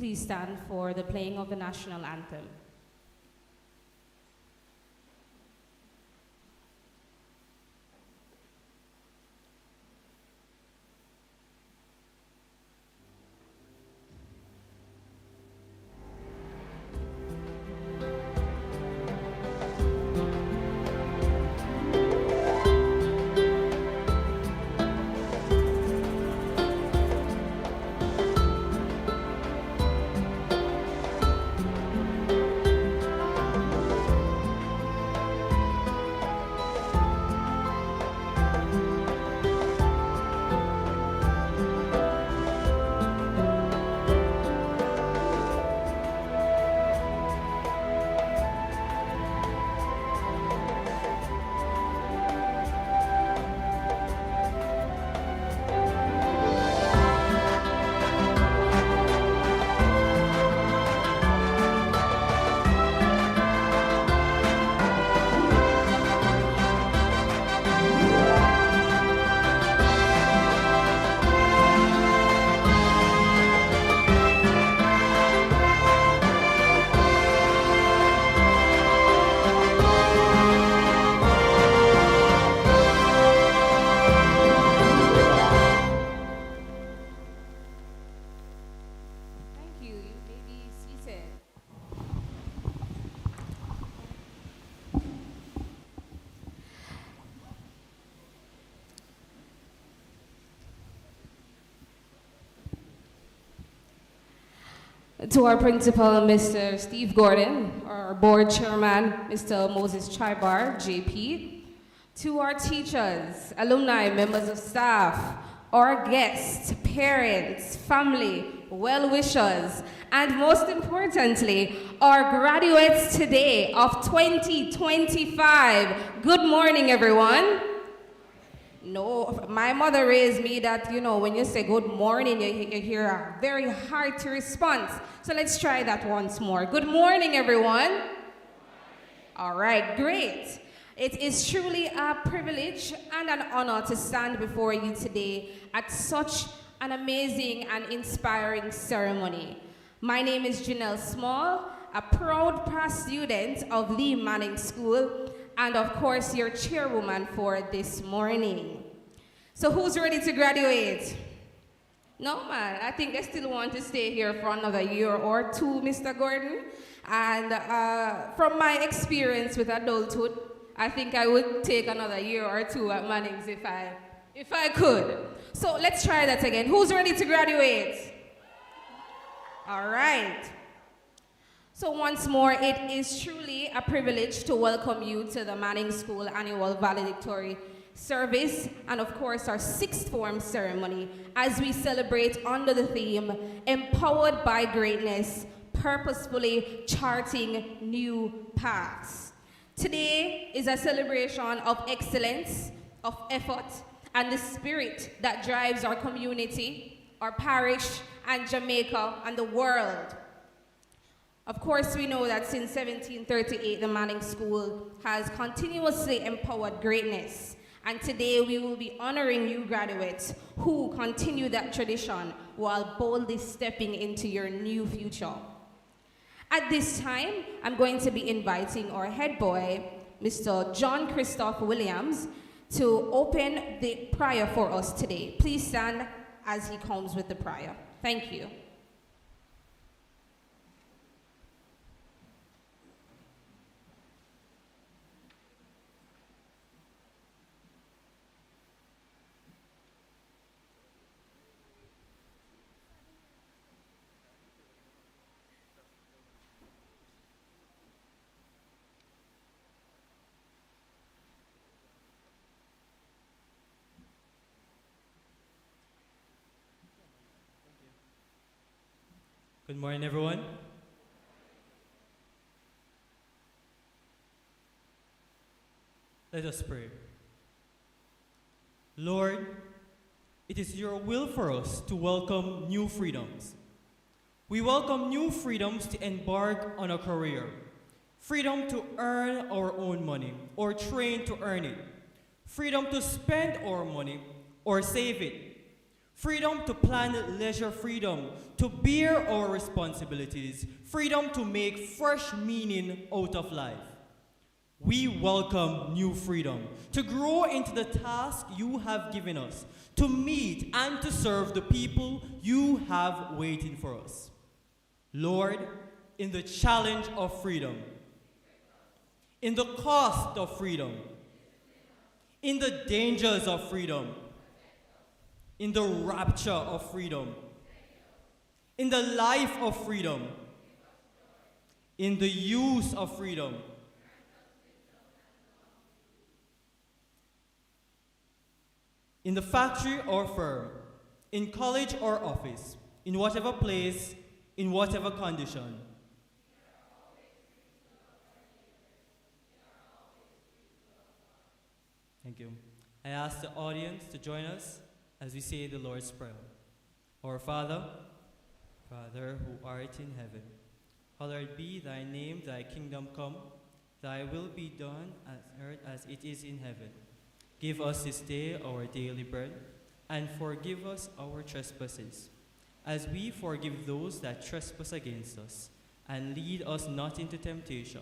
please stand for the playing of the national anthem. To our principal, Mr. Steve Gordon, our board chairman, Mr. Moses Chibar, JP, to our teachers, alumni, members of staff, our guests, parents, family, well-wishers, and most importantly, our graduates today of 2025. Good morning, everyone. No, my mother raised me that, when you say good morning, you hear a very hearty response. So let's try that once more. Good morning, everyone. All right, great. It is truly a privilege and an honor to stand before you today at such an amazing and inspiring ceremony. My name is Janelle Small, a proud past student of Lee Manning'S School, and of course, your chairwoman for this morning. So who's ready to graduate? No, man, I think they still want to stay here for another year or two, Mr. Gordon. And from my experience with adulthood, I think I would take another year or two at Manning'S if I could. So let's try that again. Who's ready to graduate? All right. So once more, it is truly a privilege to welcome you to the Manning'S School annual valedictory service and of course our sixth form ceremony as we celebrate under the theme, Empowered by Greatness, Purposefully Charting New Paths. Today is a celebration of excellence, of effort, and the spirit that drives our community, our parish, and Jamaica, and the world. Of course, we know that since 1738, the Manning'S School has continuously empowered greatness. And today we will be honoring new graduates who continue that tradition while boldly stepping into your new future. At this time, I'm going to be inviting our head boy, Mr. John Christoph Williams, to open the prayer for us today. Please stand as he comes with the prayer. Thank you. Good morning, everyone. Let us pray. Lord, it is your will for us to welcome new freedoms. We welcome new freedoms to embark on a career, freedom to earn our own money or train to earn it, freedom to spend our money or save it, freedom to plan leisure, freedom to bear our responsibilities, freedom to make fresh meaning out of life. We welcome new freedom to grow into the task you have given us, to meet and to serve the people you have waiting for us. Lord, in the challenge of freedom, in the cost of freedom, in the dangers of freedom, in the rapture of freedom, in the life of freedom, in the use of freedom, in the factory or firm, in college or office, in whatever place, in whatever condition. Thank you. I ask the audience to join us as we say the Lord's Prayer. Our Father, Father who art in heaven, hallowed be thy name, thy kingdom come, thy will be done on earth as it is in heaven. Give us this day our daily bread, and forgive us our trespasses, as we forgive those that trespass against us. And lead us not into temptation,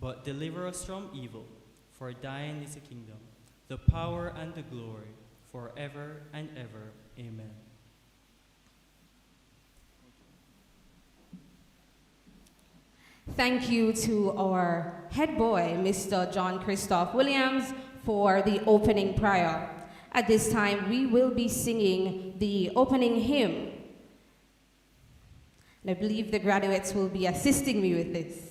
but deliver us from evil. For thine is the kingdom, the power, and the glory, forever and ever. Amen. Thank you to our head boy, Mr. John Christoph Williams, for the opening prayer. At this time, we will be singing the opening hymn. And I believe the graduates will be assisting me with this.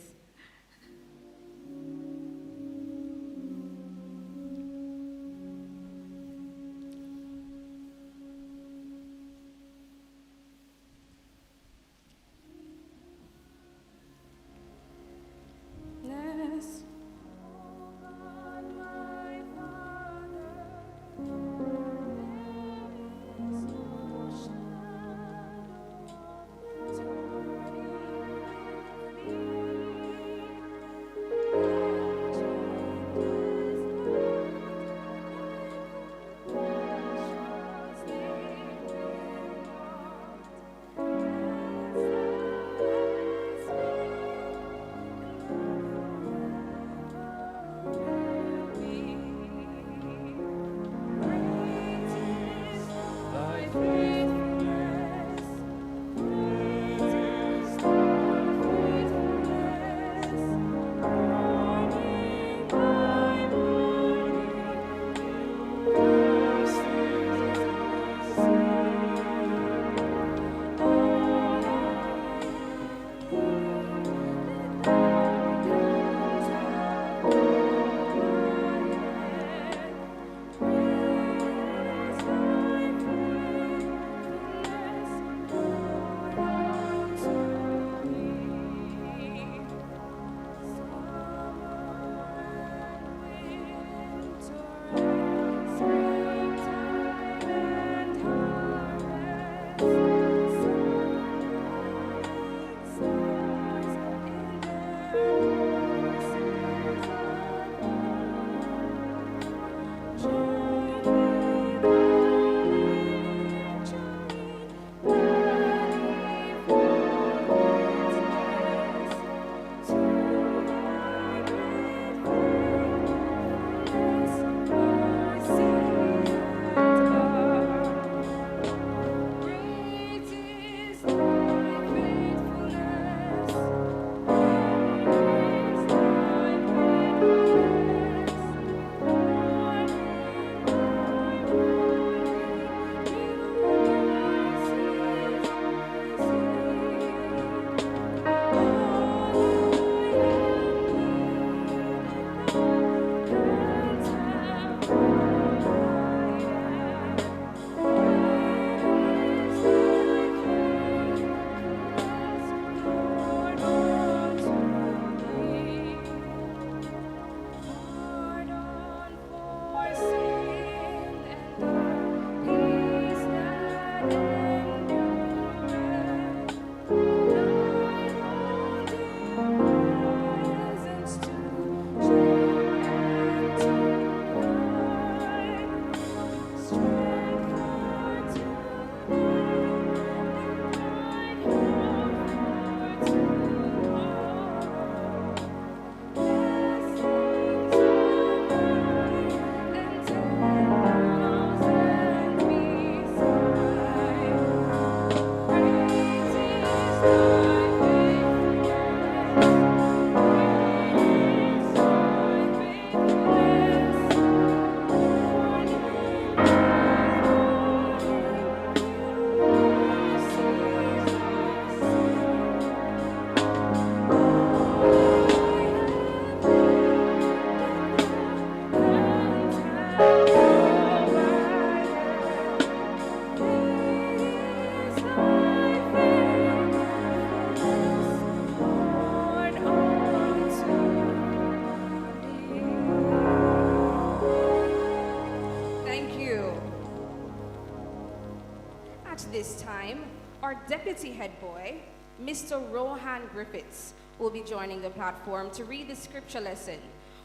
this time, our deputy head boy, Mr. Rohan Griffiths, will be joining the platform to read the scripture lesson,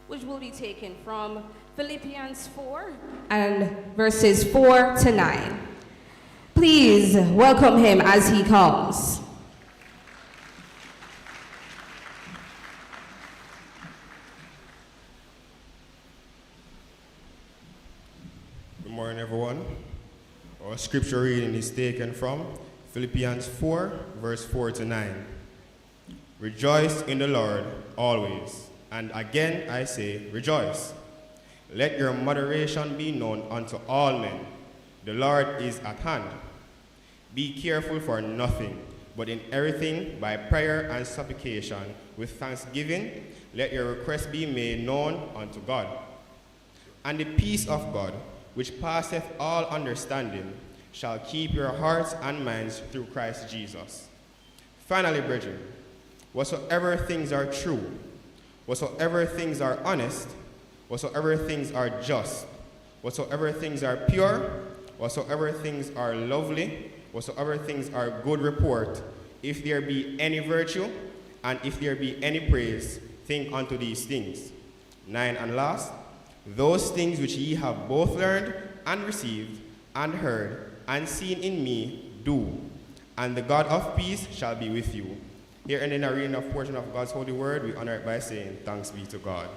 which will be taken from Philippians 4 and verses 4 to 9. Please welcome him as he comes. Good morning, everyone. Our scripture reading is taken from Philippians 4, verse 4 to 9. Rejoice in the Lord always, and again I say, rejoice. Let your moderation be known unto all men. The Lord is at hand. Be careful for nothing, but in everything by prayer and supplication with thanksgiving, let your requests be made known unto God. And the peace of God, which passeth all understanding, shall keep your hearts and minds through Christ Jesus. Finally, brethren, whatsoever things are true, whatsoever things are honest, whatsoever things are just, whatsoever things are pure, whatsoever things are lovely, whatsoever things are good report, if there be any virtue, and if there be any praise, think unto these things. 9 and last, those things which ye have both learned and received and heard and seen in me, do, and the God of peace shall be with you. Here ending the reading of portion of God's holy word, we honor it by saying, thanks be to God.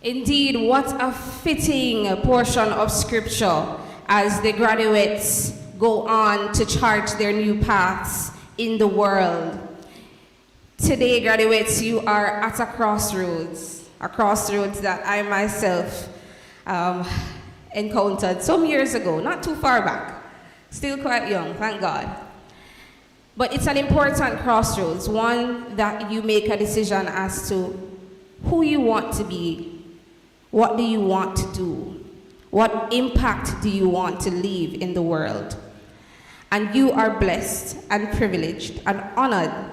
Indeed, what a fitting portion of scripture as the graduates go on to chart their new paths in the world. Today, graduates, you are at a crossroads that I myself encountered some years ago, not too far back, still quite young, thank God. But it's an important crossroads, one that you make a decision as to who you want to be, what do you want to do, what impact do you want to leave in the world. And you are blessed and privileged and honored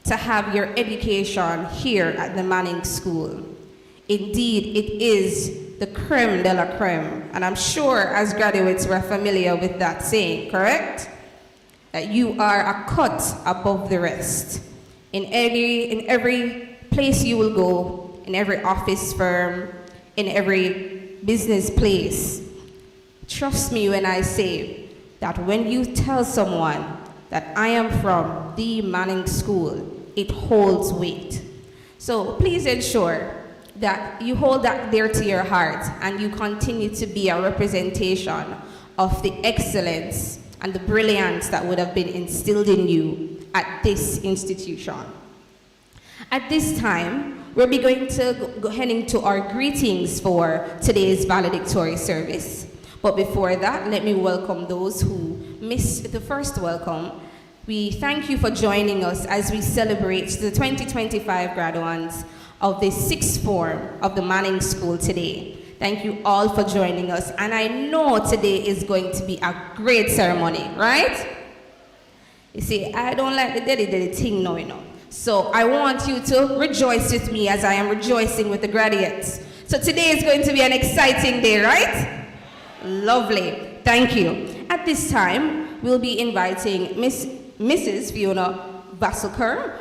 to have your education here at the Manning'S School. Indeed, it is the creme de la creme, and I'm sure as graduates we're familiar with that saying, correct? That you are a cut above the rest. In every place you will go, in every office firm, in every business place, trust me when I say that when you tell someone that I am from the Manning'S School, it holds weight. So please ensure that you hold that dear to your heart and you continue to be a representation of the excellence and the brilliance that would have been instilled in you at this institution. At this time, we'll be going to go head into our greetings for today's valedictory service. But before that, let me welcome those who missed the first welcome. We thank you for joining us as we celebrate the 2025 graduates of the 6th form of the Manning'S School today. Thank you all for joining us, and I know today is going to be a great ceremony, right? You see, I don't like the daddy thing now, you know. So I want you to rejoice with me as I am rejoicing with the graduates. So today is going to be an exciting day, right? Lovely, thank you. At this time, we'll be inviting Mrs. Fiona Vasselker,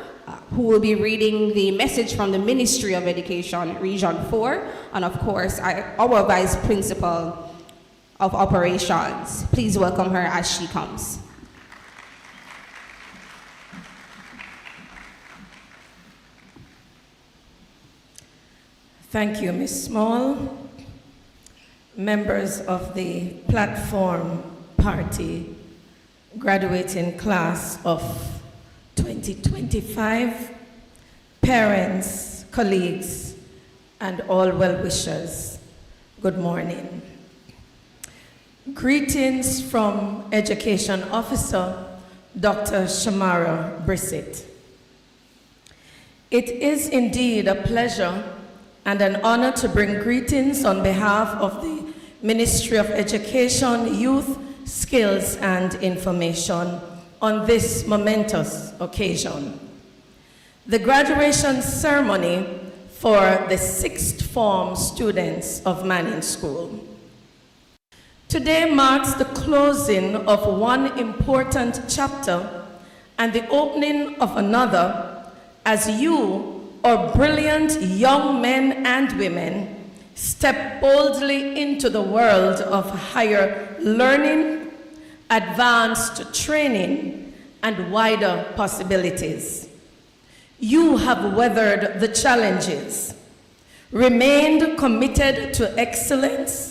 who will be reading the message from the Ministry of Education, Region 4, and of course, our Vice Principal of Operations. Please welcome her as she comes. Thank you, Ms. Small. Members of the platform party, graduating class of 2025, parents, colleagues, and all well-wishers, good morning. Greetings from Education Officer, Dr. Shamara Brissett. It is indeed a pleasure and an honor to bring greetings on behalf of the Ministry of Education, Youth, Skills, and Information on this momentous occasion. The graduation ceremony for the 6th form students of Manning'S School. Today marks the closing of one important chapter and the opening of another as you, our brilliant young men and women, step boldly into the world of higher learning, advanced training, and wider possibilities. You have weathered the challenges, remained committed to excellence,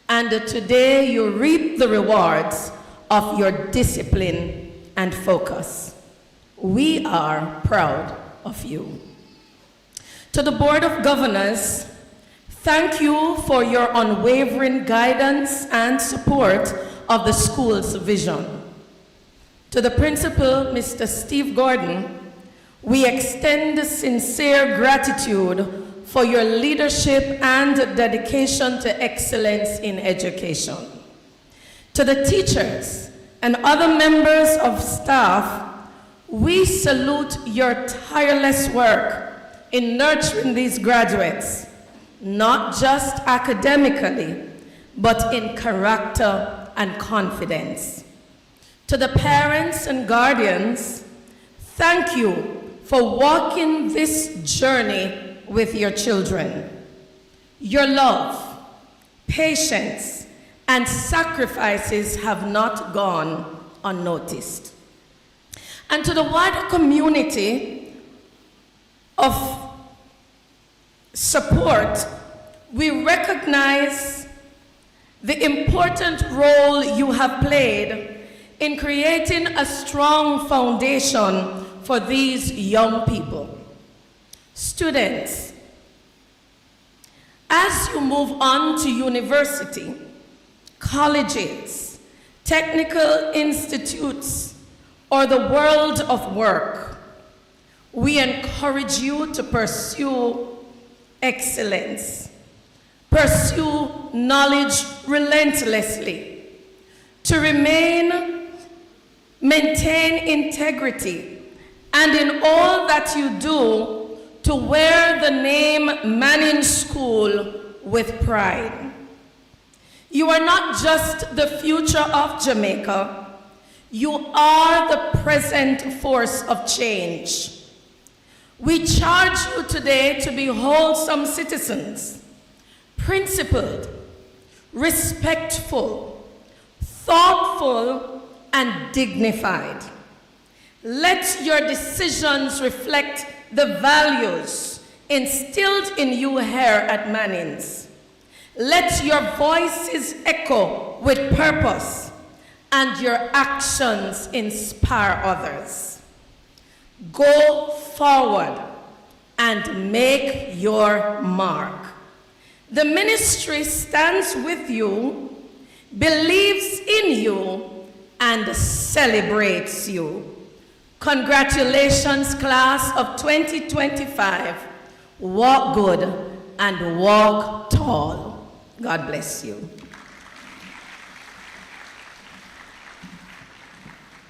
and today you reap the rewards of your discipline and focus. We are proud of you. To the Board of Governors, thank you for your unwavering guidance and support of the school's vision. To the Principal, Mr. Steve Gordon, we extend sincere gratitude for your leadership and dedication to excellence in education. To the teachers and other members of staff, we salute your tireless work in nurturing these graduates, not just academically, but in character and confidence. To the parents and guardians, thank you for walking this journey with your children. Your love, patience, and sacrifices have not gone unnoticed. And to the wider community of support, we recognize the important role you have played in creating a strong foundation for these young people. Students, as you move on to university, colleges, technical institutes, or the world of work, we encourage you to pursue excellence, pursue knowledge relentlessly, to maintain integrity, and in all that you do, to wear the name Manning'S School with pride. You are not just the future of Jamaica, you are the present force of change. We charge you today to be wholesome citizens, principled, respectful, thoughtful, and dignified. Let your decisions reflect the values instilled in you here at Manning'S. Let your voices echo with purpose and your actions inspire others. Go forward and make your mark. The ministry stands with you, believes in you, and celebrates you. Congratulations, class of 2025. Walk good and walk tall. God bless you.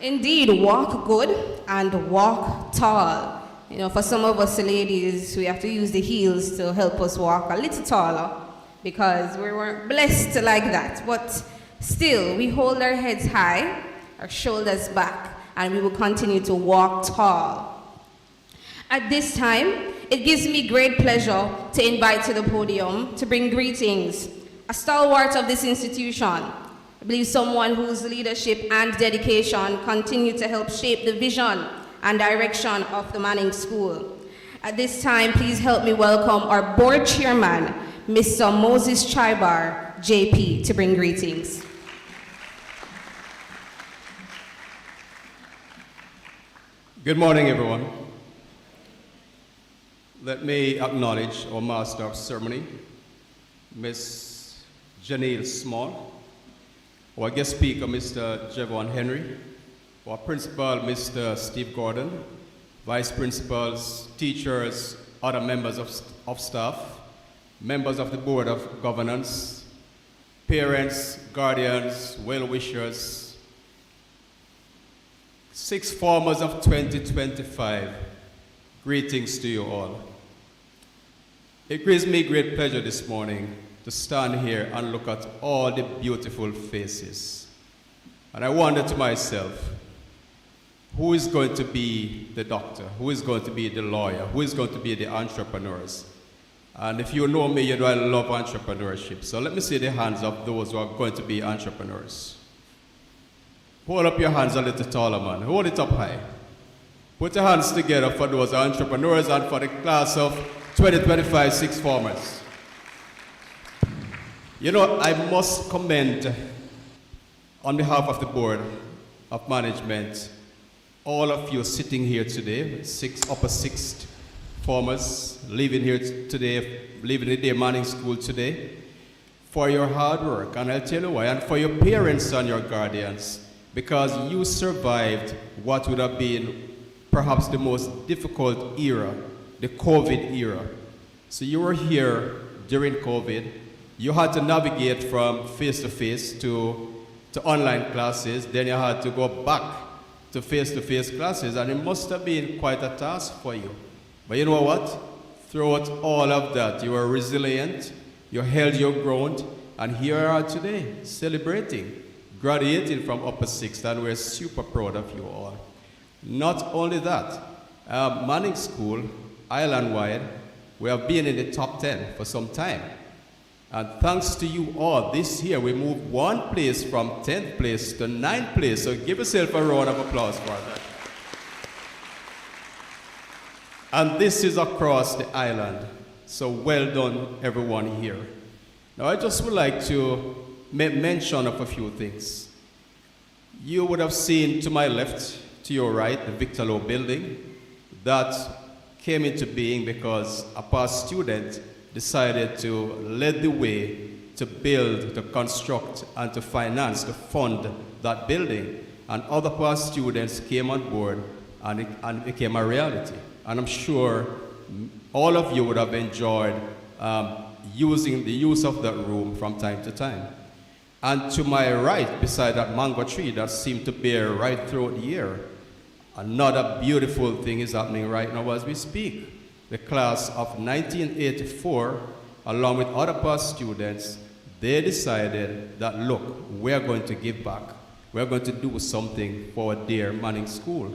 Indeed, walk good and walk tall. You know, for some of us ladies, we have to use the heels to help us walk a little taller because we weren't blessed like that. But still, we hold our heads high, our shoulders back, and we will continue to walk tall. At this time, it gives me great pleasure to invite to the podium to bring greetings a stalwart of this institution. I believe someone whose leadership and dedication continue to help shape the vision and direction of the Manning'S School. At this time, please help me welcome our board chairman, Mr. Moses Chibar, JP, to bring greetings. Good morning, everyone. Let me acknowledge our Master of Ceremony, Miss Janelle Small, our guest speaker, Mr. Javon Henry, our principal, Mr. Steve Gordon, vice principals, teachers, other members of staff, members of the Board of Governance, parents, guardians, well-wishers, 6 formers of 2025, greetings to you all. It gives me great pleasure this morning to stand here and look at all the beautiful faces. And I wonder to myself, who is going to be the doctor? Who is going to be the lawyer? Who is going to be the entrepreneurs? And if you know me, you know I love entrepreneurship. So let me see the hands of those who are going to be entrepreneurs. Hold up your hands a little taller, man. Hold it up high. Put your hands together for those entrepreneurs and for the class of 2025 sixth formers. You know, I must commend, on behalf of the Board of Management, all of you sitting here today, upper sixth formers, leaving here today, leaving the day Manning'S School today, for your hard work. And I'll tell you why, and for your parents and your guardians, because you survived what would have been perhaps the most difficult era, the COVID era. So you were here during COVID. You had to navigate from face-to-face to online classes. Then you had to go back to face-to-face classes, and it must have been quite a task for you. But you know what? Throughout all of that, you were resilient, you held your ground, and here you are today, celebrating, graduating from upper sixth, and we're super proud of you all. Not only that, Manning'S School, island-wide, we have been in the top 10 for some time. And thanks to you all, this year we moved one place from 10th place to 9th place. So give yourself a round of applause for that. And this is across the island. So well done, everyone here. Now I just would like to make mention of a few things. You would have seen to my left, to your right, the Victor Lowe building. That came into being because a past student decided to lead the way to build, to construct, and to finance, to fund that building. And other past students came on board, and it became a reality. And I'm sure all of you would have enjoyed using the use of that room from time to time. And to my right, beside that mango tree that seemed to bear right throughout the year, another beautiful thing is happening right now as we speak. The class of 1984, along with other past students, they decided that, look, we're going to give back. We're going to do something for our dear Manning'S School.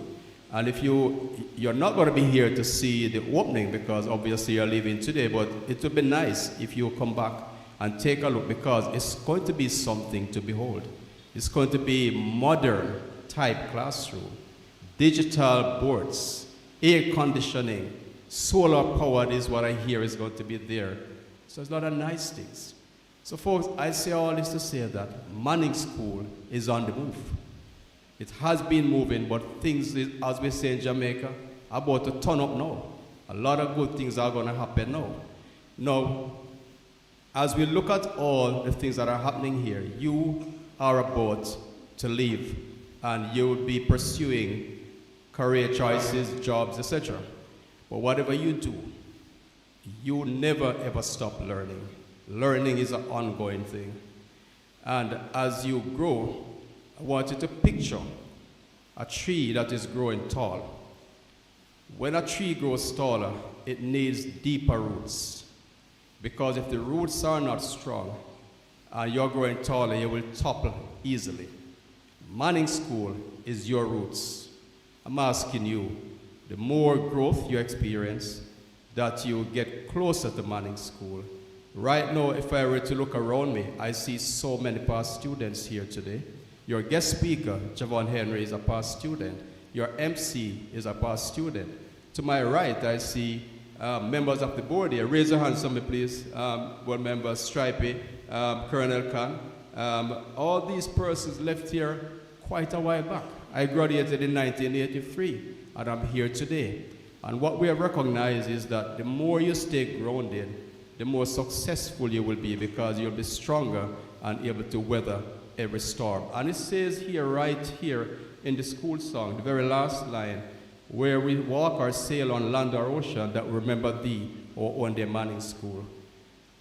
And if you're not going to be here to see the opening, because obviously you're leaving today, but it would be nice if you come back and take a look, because it's going to be something to behold. It's going to be modern type classroom, digital boards, air conditioning, solar powered is what I hear is going to be there. So it's a lot of nice things. So folks, I say all this to say that Manning'S School is on the move. It has been moving, but things, as we say in Jamaica, are about to turn up now. A lot of good things are going to happen now. Now, as we look at all the things that are happening here, you are about to leave, and you will be pursuing career choices, jobs, etc. But whatever you do, you never ever stop learning. Learning is an ongoing thing. And as you grow, I want you to picture a tree that is growing tall. When a tree grows taller, it needs deeper roots. Because if the roots are not strong and you're growing taller, you will topple easily. Manning'S School is your roots. I'm asking you, the more growth you experience, that you get closer to Manning'S School. Right now, if I were to look around me, I see so many past students here today. Your guest speaker, Javon Henry, is a past student. Your MC is a past student. To my right, I see members of the board here. Raise your hands for me, please. Board members Stripey, Colonel Khan. All these persons left here quite a while back. I graduated in 1983, and I'm here today. And what we have recognized is that the more you stay grounded, the more successful you will be, because you'll be stronger and able to weather every storm. And it says here, right here in the school song, the very last line, where we walk or sail on land or ocean, that we remember thee, or on the Manning'S School.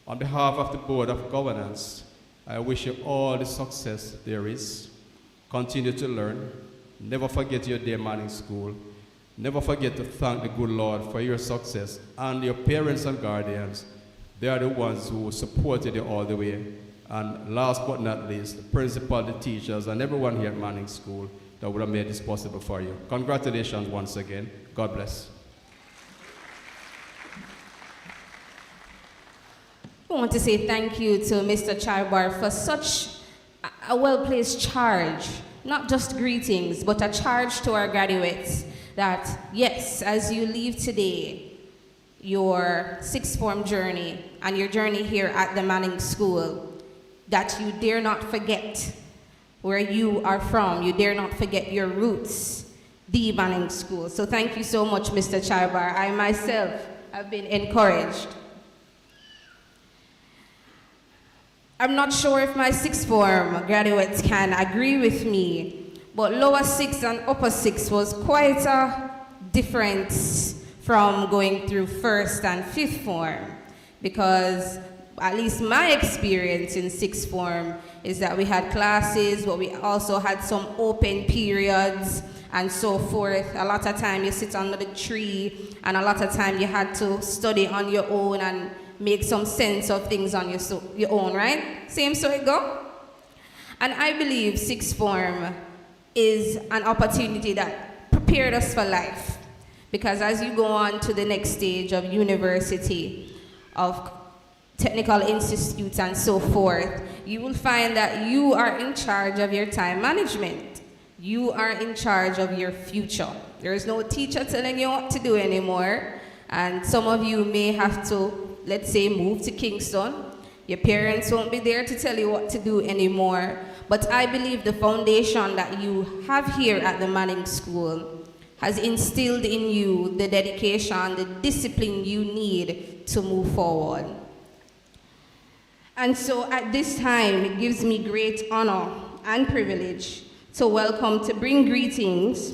On behalf of the Board of Governance, I wish you all the success there is. Continue to learn. Never forget your dear Manning'S School. Never forget to thank the good Lord for your success, and your parents and guardians. They are the ones who supported you all the way. And last but not least, the principal, the teachers, and everyone here at Manning'S School that would have made this possible for you. Congratulations once again. God bless. I want to say thank you to Mr. Chaibar for such a well-placed charge. Not just greetings, but a charge to our graduates that, yes, as you leave today, your sixth form journey and your journey here at the Manning'S School, that you dare not forget where you are from. You dare not forget your roots, the Manning'S School. So thank you so much, Mr. Chaibar. I myself have been encouraged. I'm not sure if my sixth form graduates can agree with me, but lower sixth and upper sixth was quite a difference from going through first and fifth form, because at least my experience in sixth form is that we had classes, but we also had some open periods and so forth. A lot of time you sit under the tree, and a lot of time you had to study on your own and make some sense of things on your own, right? Same so it go. And I believe sixth form is an opportunity that prepared us for life. Because as you go on to the next stage of university, of technical institutes and so forth, you will find that you are in charge of your time management. You are in charge of your future. There is no teacher telling you what to do anymore. And some of you may have to, let's say, move to Kingston. Your parents won't be there to tell you what to do anymore. But I believe the foundation that you have here at the Manning'S School has instilled in you the dedication, the discipline you need to move forward. And so at this time, it gives me great honor and privilege to welcome, to bring greetings,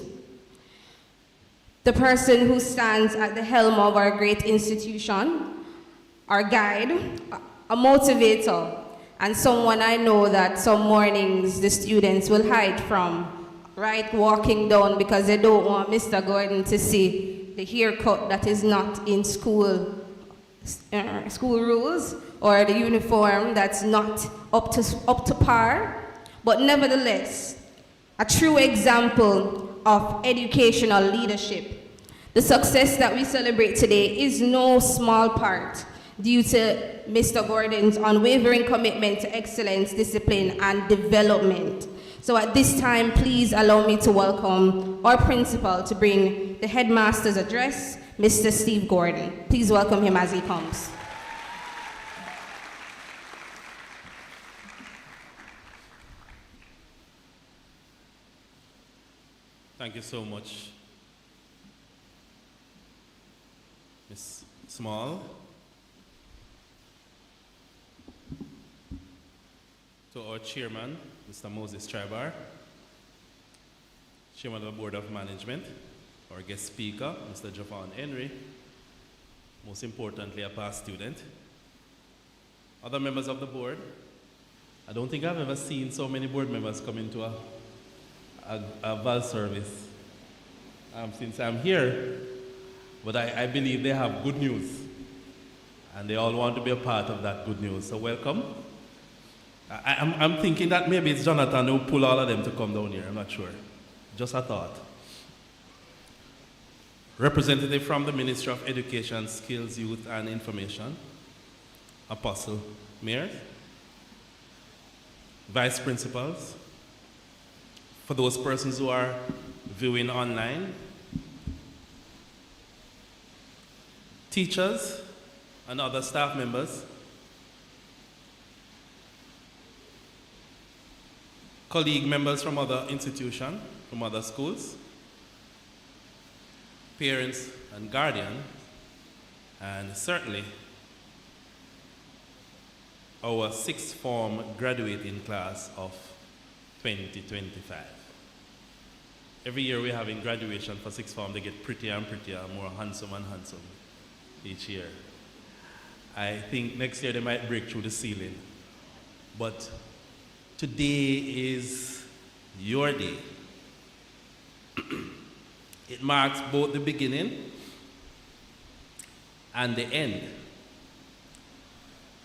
the person who stands at the helm of our great institution, our guide, a motivator, and someone I know that some mornings the students will hide from, right, walking down because they don't want Mr. Gordon to see the haircut that is not in school rules, or the uniform that's not up to par. But nevertheless, a true example of educational leadership. The success that we celebrate today is no small part due to Mr. Gordon's unwavering commitment to excellence, discipline, and development. So at this time, please allow me to welcome our principal to bring the headmaster's address, Mr. Steve Gordon. Please welcome him as he comes. Thank you so much, Ms. Small. To our chairman, Mr. Moses Chaibar, chairman of the Board of Management, our guest speaker, Mr. Javon Henry, most importantly, a past student, other members of the board. I don't think I've ever seen so many board members come into a Val service since I'm here, but I believe they have good news, and they all want to be a part of that good news, so welcome. I'm thinking that maybe it's Jonathan who pull all of them to come down here. I'm not sure. Just a thought. Representative from the Ministry of Education, Skills, Youth, and Information, Apostle Mayor, Vice Principals, for those persons who are viewing online, teachers and other staff members, colleague members from other institutions, from other schools, parents and guardians, and certainly our sixth form graduating class of 2025. Every year we're having graduation for sixth form. They get prettier and prettier, more handsome and handsome each year. I think next year they might break through the ceiling. But today is your day. It marks both the beginning and the end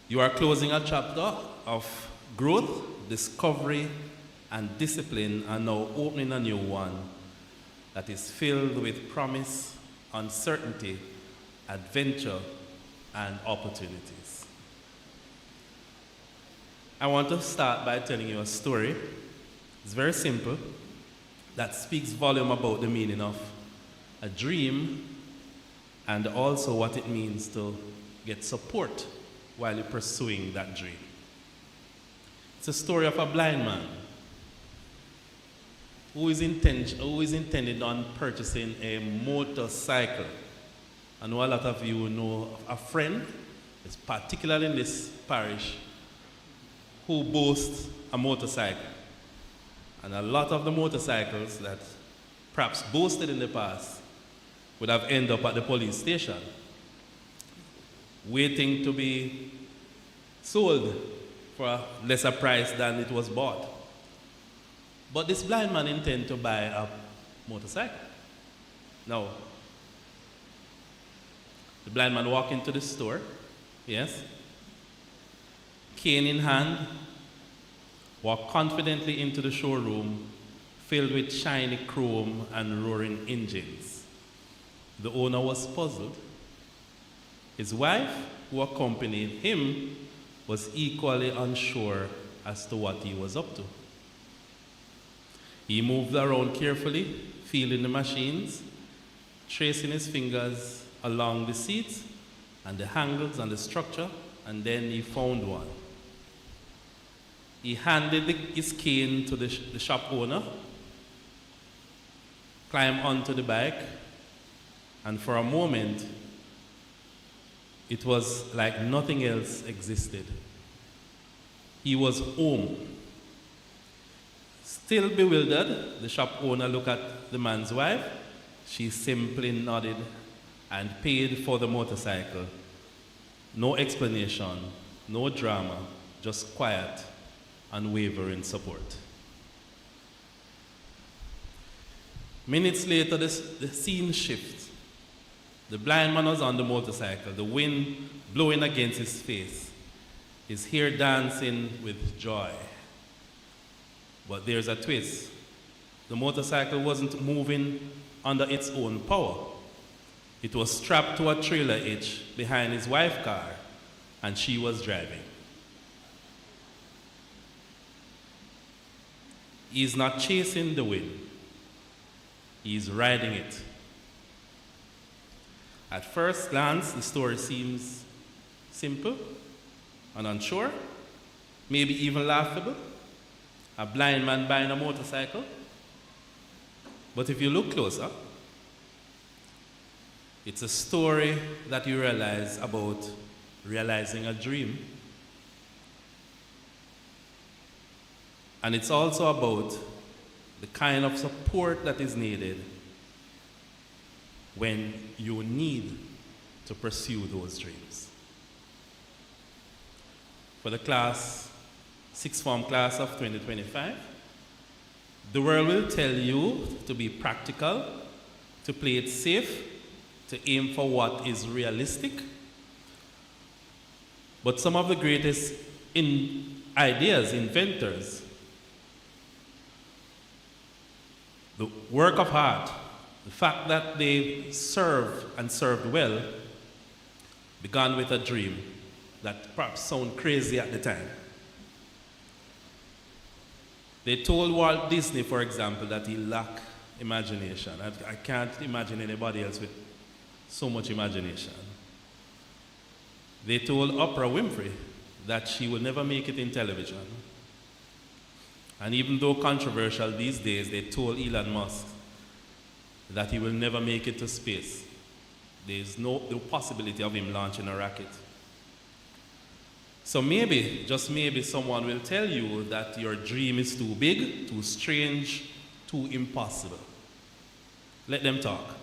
You are closing a chapter of growth, discovery, and discipline, and now opening a new one that is filled with promise, uncertainty, adventure, and opportunities. I want to start by telling you a story. It's very simple, that speaks volume about the meaning of a dream and also what it means to get support while you're pursuing that dream. It's a story of a blind man who is intended on purchasing a motorcycle. I know a lot of you know a friend, it's particularly in this parish, who boasts a motorcycle. And a lot of the motorcycles that perhaps boasted in the past would have ended up at the police station, waiting to be sold for a lesser price than it was bought. But this blind man intended to buy a motorcycle. Now, the blind man walked into the store, yes, cane in hand, walked confidently into the showroom filled with shiny chrome and roaring engines. The owner was puzzled. His wife, who accompanied him, was equally unsure as to what he was up to. He moved around carefully, feeling the machines, tracing his fingers along the seats and the handles and the structure, and then he found one. He handed his cane to the shop owner, climbed onto the bike, and for a moment, it was like nothing else existed. He was home. Still bewildered, the shop owner looked at the man's wife. She simply nodded and paid for the motorcycle. No explanation, no drama, just quiet, unwavering support. Minutes later, the scene shifts. The blind man was on the motorcycle, the wind blowing against his face, his hair dancing with joy. But there's a twist. The motorcycle wasn't moving under its own power. It was strapped to a trailer hitch behind his wife's car, and she was driving. He's not chasing the wind. He's riding it. At first glance, the story seems simple and unsure, maybe even laughable. A blind man buying a motorcycle. But if you look closer, it's a story that you realize about realizing a dream. And it's also about the kind of support that is needed when you need to pursue those dreams. For the class, sixth form class of 2025, the world will tell you to be practical, to play it safe, to aim for what is realistic. But some of the greatest ideas, inventors, the work of art, the fact that they served and served well, began with a dream that perhaps sounded crazy at the time. They told Walt Disney, for example, that he lacked imagination. I can't imagine anybody else with so much imagination. They told Oprah Winfrey that she would never make it in television. And even though controversial these days, they told Elon Musk that he will never make it to space. There's no possibility of him launching a rocket. So maybe, just maybe, someone will tell you that your dream is too big, too strange, too impossible. Let them talk.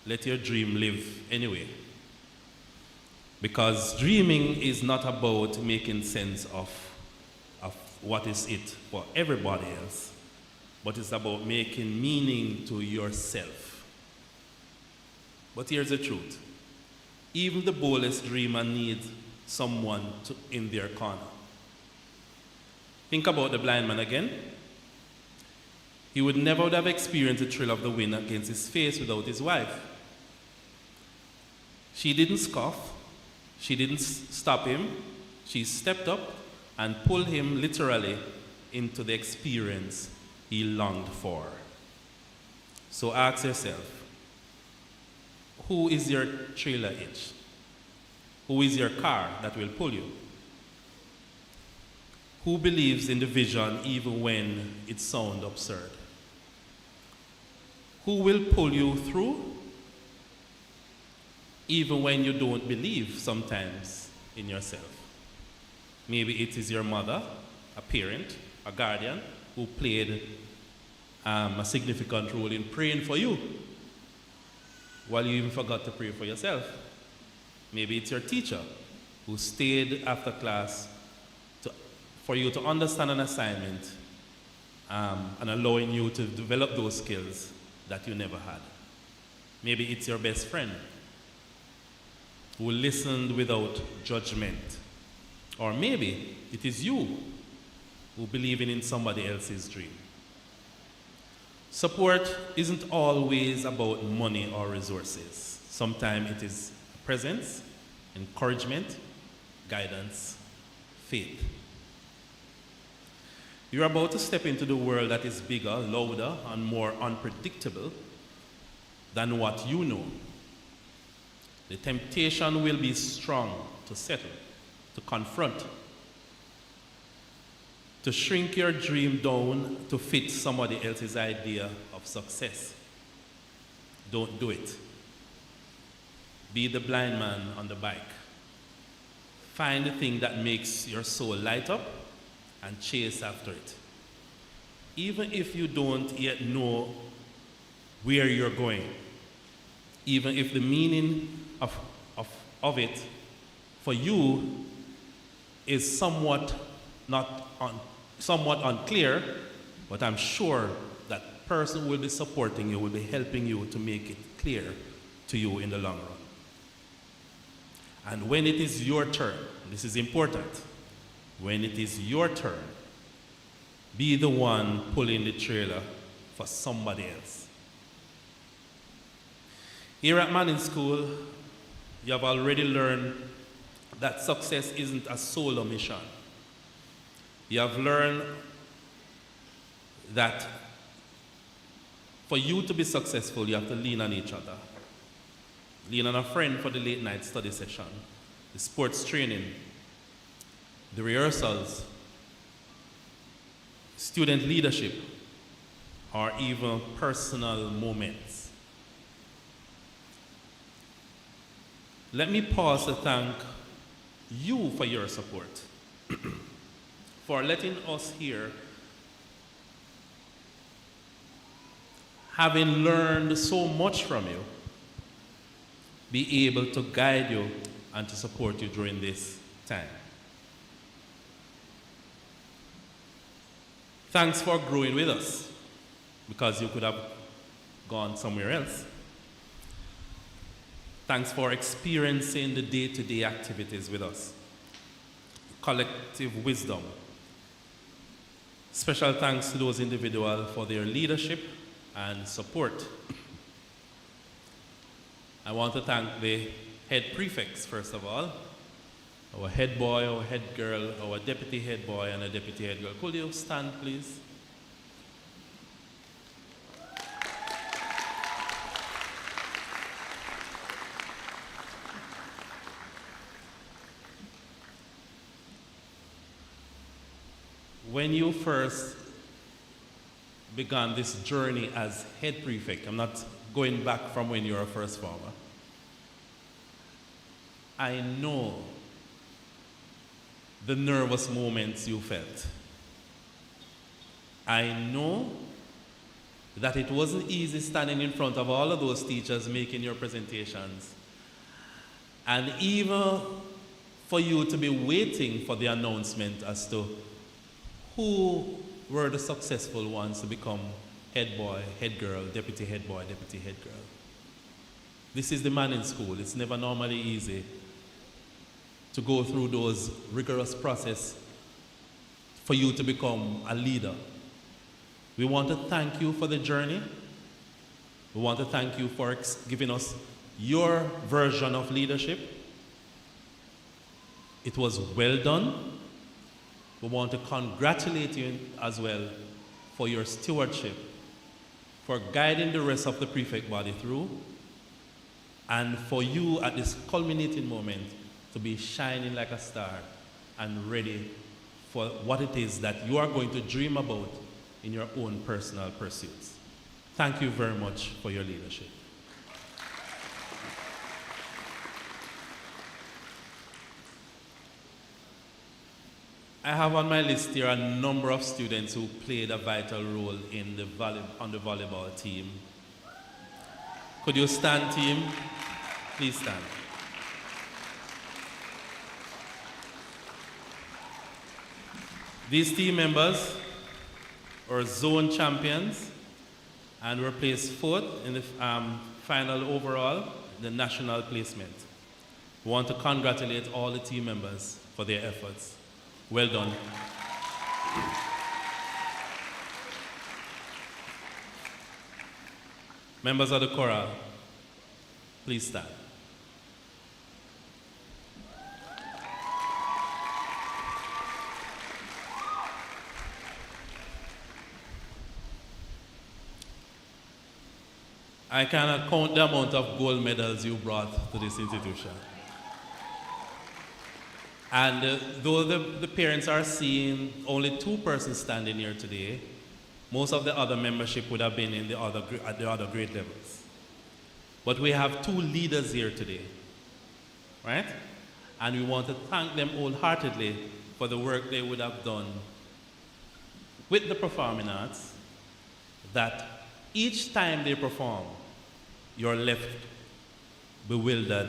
Let your dream live anyway. Because dreaming is not about making sense of what is it for everybody else, but it's about making meaning to yourself. But here's the truth. Even the boldest dreamer needs someone in their corner. Think about the blind man again. He would never have experienced the thrill of the wind against his face without his wife. She didn't scoff. She didn't stop him. She stepped up and pulled him literally into the experience he longed for. So ask yourself, who is your trailer hitch? Who is your car that will pull you? Who believes in the vision even when it sounds absurd? Who will pull you through even when you don't believe sometimes in yourself? Maybe it is your mother, a parent, a guardian who played a significant role in praying for you while you even forgot to pray for yourself. Maybe it's your teacher who stayed after class for you to understand an assignment and allowing you to develop those skills that you never had. Maybe it's your best friend who listened without judgment. Or maybe it is you who believe in somebody else's dream. Support isn't always about money or resources. Sometimes it is presence, encouragement, guidance, faith. You're about to step into the world that is bigger, louder, and more unpredictable than what you know. The temptation will be strong to settle, to confront, to shrink your dream down to fit somebody else's idea of success. Don't do it. Be the blind man on the bike. Find the thing that makes your soul light up and chase after it. Even if you don't yet know where you're going, even if the meaning of it for you is somewhat unclear, but I'm sure that person will be supporting you, will be helping you to make it clear to you in the long run. And when it is your turn, this is important, when it is your turn, be the one pulling the trailer for somebody else. Here at Manning'S School, you have already learned that success isn't a solo mission. You have learned that for you to be successful, you have to lean on each other. Lean on a friend for the late night study session, the sports training, the rehearsals, student leadership, or even personal moments. Let me pause to thank you for your support, for letting us here, having learned so much from you, be able to guide you and to support you during this time. Thanks for growing with us, because you could have gone somewhere else. Thanks for experiencing the day-to-day activities with us. Collective wisdom. Special thanks to those individuals for their leadership and support. I want to thank the head prefects, first of all, our head boy, our head girl, our deputy head boy, and a deputy head girl. Could you stand, please? When you first began this journey as head prefect, I'm not going back from when you were a first former, I know the nervous moments you felt. I know that it wasn't easy standing in front of all of those teachers making your presentations, and even for you to be waiting for the announcement as to who were the successful ones to become head boy, head girl, deputy head boy, deputy head girl. This is the Manning'S School. It's never normally easy. to go through those rigorous process for you to become a leader. We want to thank you for the journey. We want to thank you for giving us your version of leadership. It was well done. We want to congratulate you as well for your stewardship, for guiding the rest of the prefect body through, and for you at this culminating moment to be shining like a star and ready for what it is that you are going to dream about in your own personal pursuits. Thank you very much for your leadership. I have on my list here a number of students who played a vital role in on the volleyball team. Could you stand, team? Please stand. These team members were zone champions and were placed fourth in the final overall, the national placement. We want to congratulate all the team members for their efforts. Well done. Members of the choral, please stand. I cannot count the amount of gold medals you brought to this institution. And though the parents are seeing only 2 persons standing here today, most of the other membership would have been in at the other grade levels. But we have 2 leaders here today, right? And we want to thank them wholeheartedly for the work they would have done with the performing arts, that each time they perform, you're left bewildered,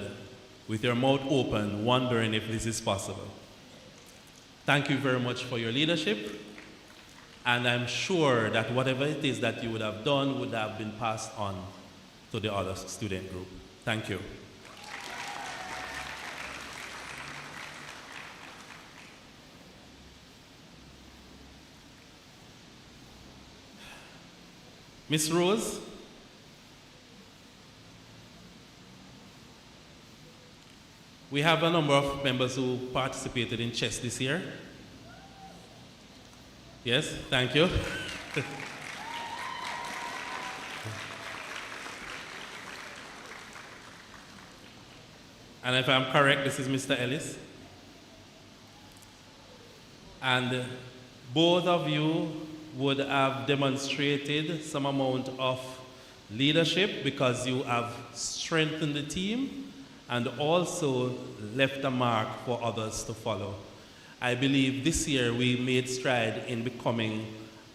with your mouth open, wondering if this is possible. Thank you very much for your leadership, and I'm sure that whatever it is that you would have done would have been passed on to the other student group. Thank you. Miss Rose, we have a number of members who participated in chess this year. Yes, thank you. And if I'm correct, this is Mr. Ellis. And both of you would have demonstrated some amount of leadership because you have strengthened the team and also left a mark for others to follow. I believe this year we made stride in becoming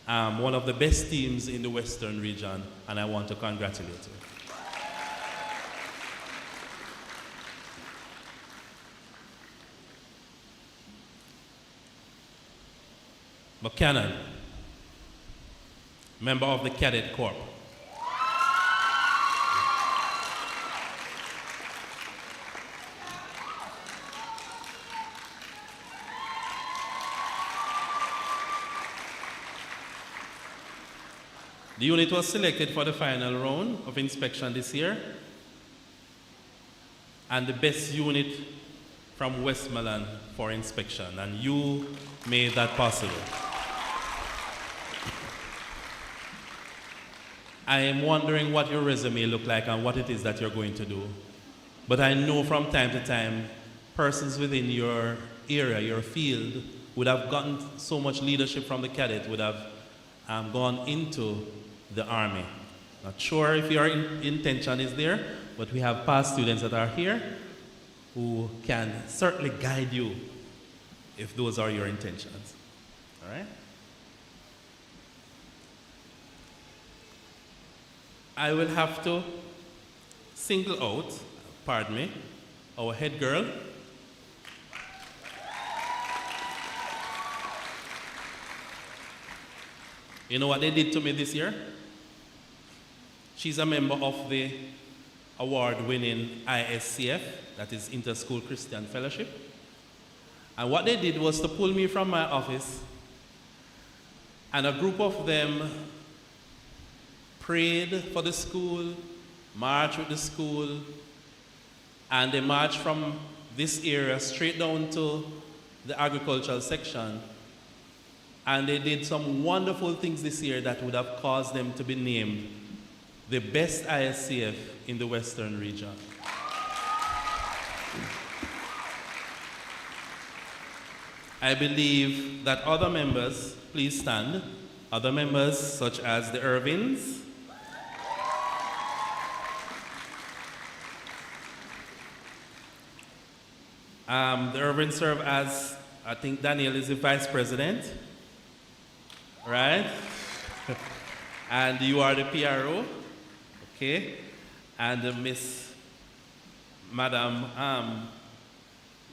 one of the best teams in the Western region, and I want to congratulate you. Buchanan, member of the Cadet Corps. The unit was selected for the final round of inspection this year, and the best unit from Westmoreland for inspection, and you made that possible. I am wondering what your resume look like and what it is that you're going to do. But I know from time to time, persons within your area, your field, would have gotten so much leadership from the cadet, would have gone into the Army. Not sure if your intention is there, but we have past students that are here who can certainly guide you if those are your intentions. All right? I will have to single out, pardon me, our head girl. You know what they did to me this year? She's a member of the award-winning ISCF, that is Interschool Christian Fellowship. And what they did was to pull me from my office, and a group of them prayed for the school, marched with the school, and they marched from this area straight down to the agricultural section. And they did some wonderful things this year that would have caused them to be named the best ISCF in the Western region. I believe that other members, please stand, other members such as the Irvins, the Irvins serve as, I think Daniel is the vice president, right? And you are the PRO, okay? And Miss Madam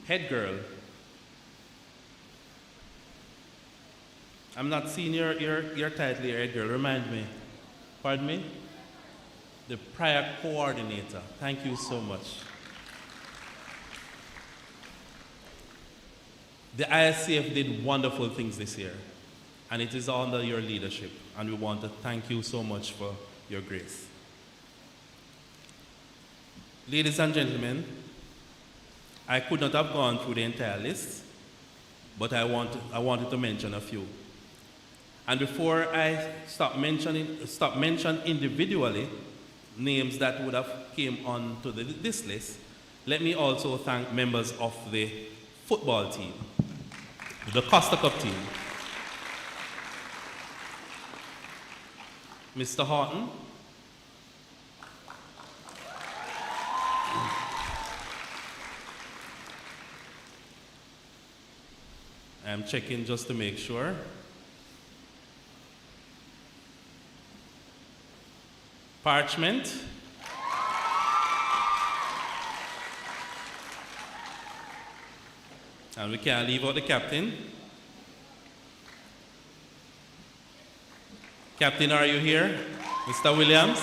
Head Girl. I'm not seeing your title here, Head Girl, remind me. Pardon me? The prior coordinator. Thank you so much. The ISCF did wonderful things this year, and it is under your leadership, and we want to thank you so much for your grace. Ladies and gentlemen, I could not have gone through the entire list, but I wanted to mention a few. And before I stop mentioning individually names that would have came onto this list, let me also thank members of the football team, the Costa Cup team. Mr. Horton, I'm checking just to make sure. Parchment. And we can't leave out the captain. Captain, are you here? Mr. Williams?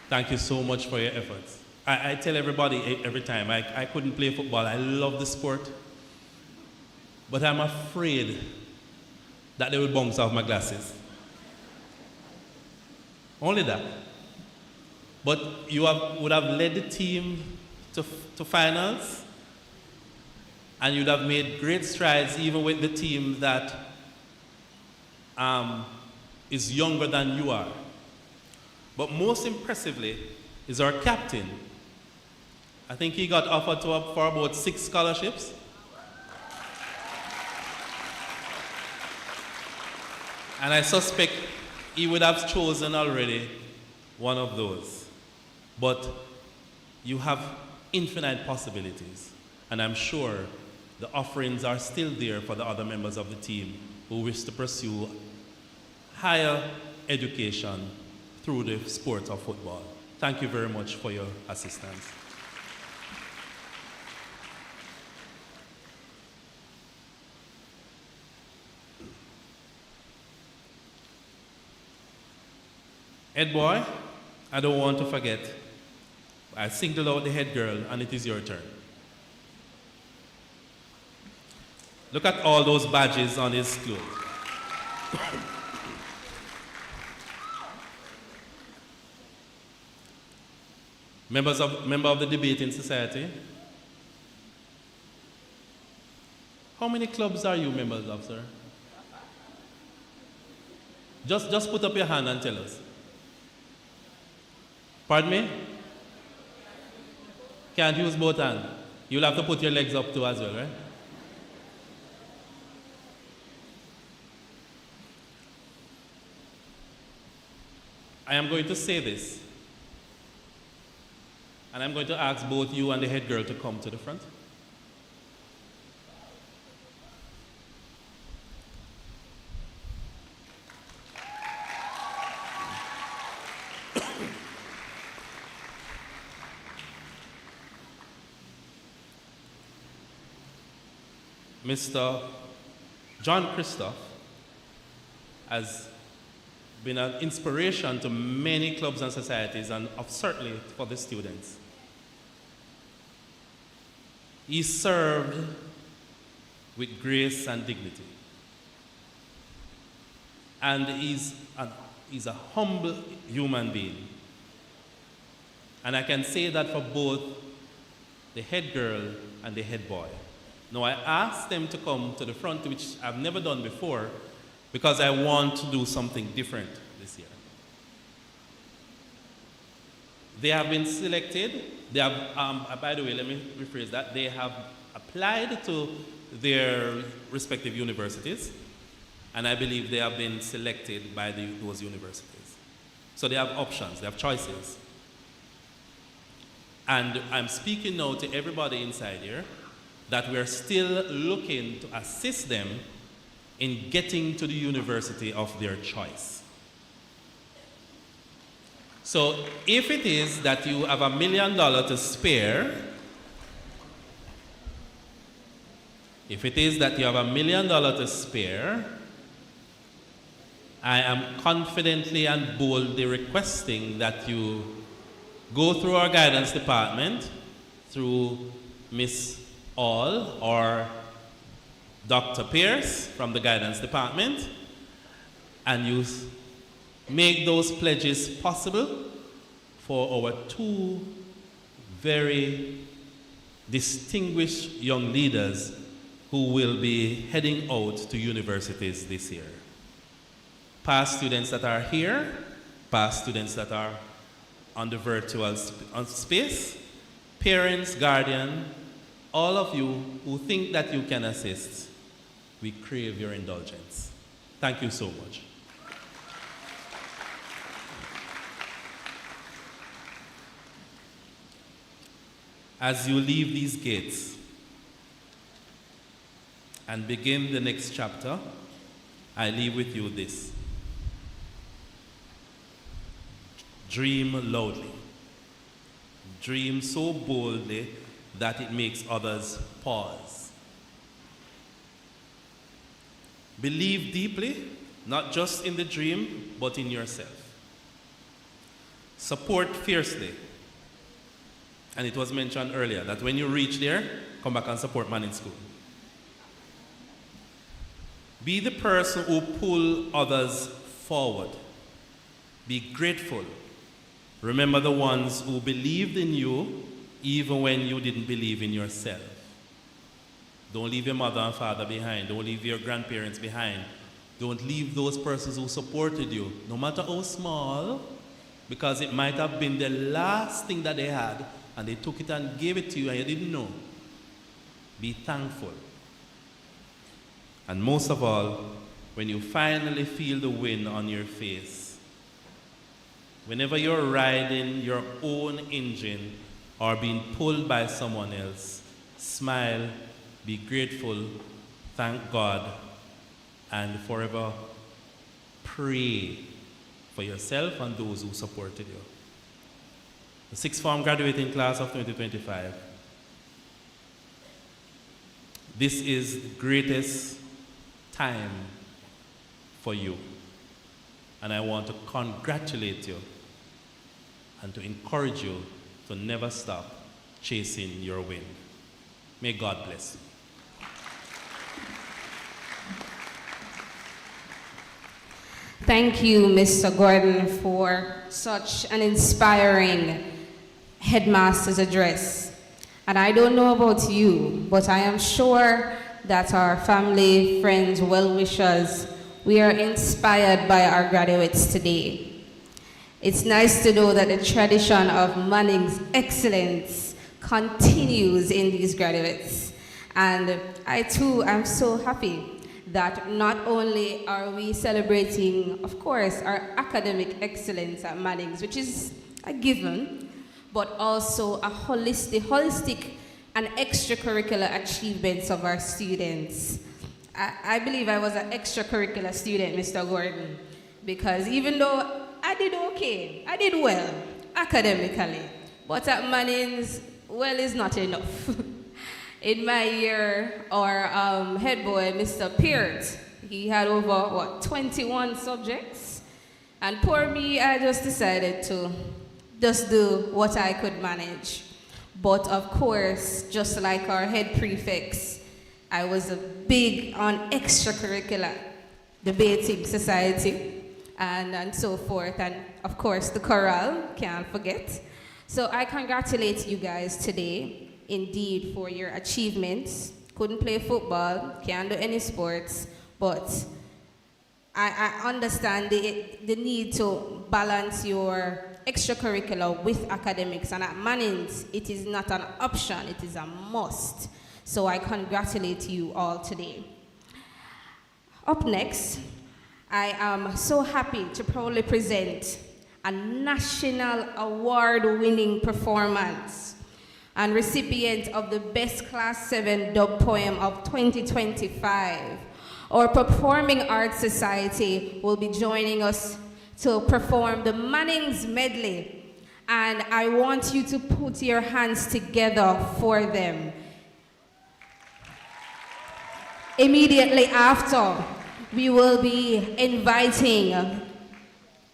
Thank you so much for your efforts. I tell everybody every time, I couldn't play football. I love the sport. But I'm afraid that they will bounce off my glasses. Only that. But you would have led the team to finals, and you'd have made great strides even with the team that is younger than you are. But most impressively is our captain. I think he got offered for about 6 scholarships. And I suspect he would have chosen already one of those. But you have infinite possibilities. And I'm sure the offerings are still there for the other members of the team who wish to pursue higher education through the sport of football. Thank you very much for your assistance. Head boy, I don't want to forget, I singled out the head girl, and it is your turn. Look at all those badges on his clothes. Member of the Debating Society. How many clubs are you members of, sir? Just put up your hand and tell us. Pardon me? Can't use both hands. You'll have to put your legs up too as well, right? I am going to say this, and I'm going to ask both you and the head girl to come to the front. Mr. John Christoph has been an inspiration to many clubs and societies, and certainly for the students. He served with grace and dignity. And he's a humble human being. And I can say that for both the head girl and the head boy. Now, I asked them to come to the front, which I've never done before, because I want to do something different this year. They have been selected. They have, by the way, let me rephrase that. They have applied to their respective universities, and I believe they have been selected by those universities. So they have options, they have choices. And I'm speaking now to everybody inside here that we're still looking to assist them in getting to the university of their choice. So if it is that you have $1 million to spare, I am confidently and boldly requesting that you go through our guidance department, through Miss All or Dr. Pierce from the guidance department, and you make those pledges possible for our two very distinguished young leaders who will be heading out to universities this year. Past students that are here, past students that are on the virtual space, parents, guardian, all of you who think that you can assist, we crave your indulgence. Thank you so much. As you leave these gates and begin the next chapter, I leave with you this. Dream loudly. Dream so boldly that it makes others pause. Believe deeply, not just in the dream, but in yourself. Support fiercely. And it was mentioned earlier that when you reach there, come back and support Manning'S School. Be the person who pulls others forward. Be grateful. Remember the ones who believed in you even when you didn't believe in yourself. Don't leave your mother and father behind. Don't leave your grandparents behind. Don't leave those persons who supported you, no matter how small, because it might have been the last thing that they had, and they took it and gave it to you and you didn't know. Be thankful. And most of all, when you finally feel the wind on your face, whenever you're riding your own engine or being pulled by someone else, smile, be grateful, thank God, and forever pray for yourself and those who supported you. The sixth form graduating class of 2025. This is the greatest time for you. And I want to congratulate you and to encourage you to never stop chasing your wind. May God bless you. Thank you, Mr. Gordon, for such an inspiring Headmaster's address. And I don't know about you, but I am sure that our family, friends, well-wishers, we are inspired by our graduates today. It's nice to know that the tradition of Manning'S excellence continues in these graduates. And I too am so happy that not only are we celebrating, of course, our academic excellence at Manning'S, which is a given, but also a holistic and extracurricular achievements of our students. I believe I was an extracurricular student, Mr. Gordon, because even though I did okay, I did well academically, but at Manning'S, well is not enough. In my year, our head boy, Mr. Peart, he had over, 21 subjects. And poor me, I just decided to just do what I could manage. But of course, just like our head prefects, I was big on extracurricular, debating society, and so forth. And of course, the chorale, can't forget. So I congratulate you guys today, indeed, for your achievements. Couldn't play football, can't do any sports, but I understand the need to balance your extracurricular with academics, and at Manning'S, it is not an option, it is a must. So I congratulate you all today. Up next, I am so happy to proudly present a national award-winning performance and recipient of the Best Class 7 Dub Poem of 2025. Our Performing Arts Society will be joining us to perform the Manning'S medley, and I want you to put your hands together for them. Immediately after, we will be inviting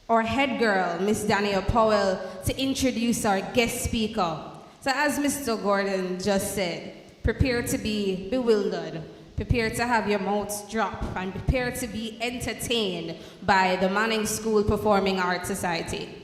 our head girl, Miss Danielle Powell, to introduce our guest speaker. So as Mr. Gordon just said, prepare to be bewildered, prepare to have your mouths drop, and prepare to be entertained by the Manning'S School Performing Arts Society.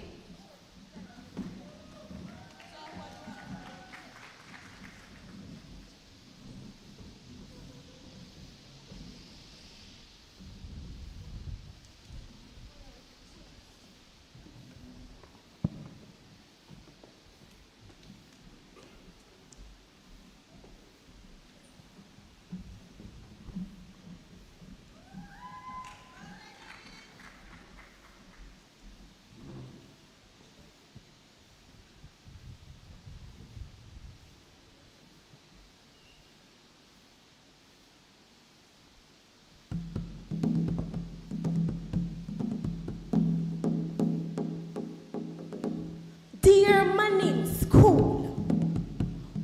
Dear Manning'S School,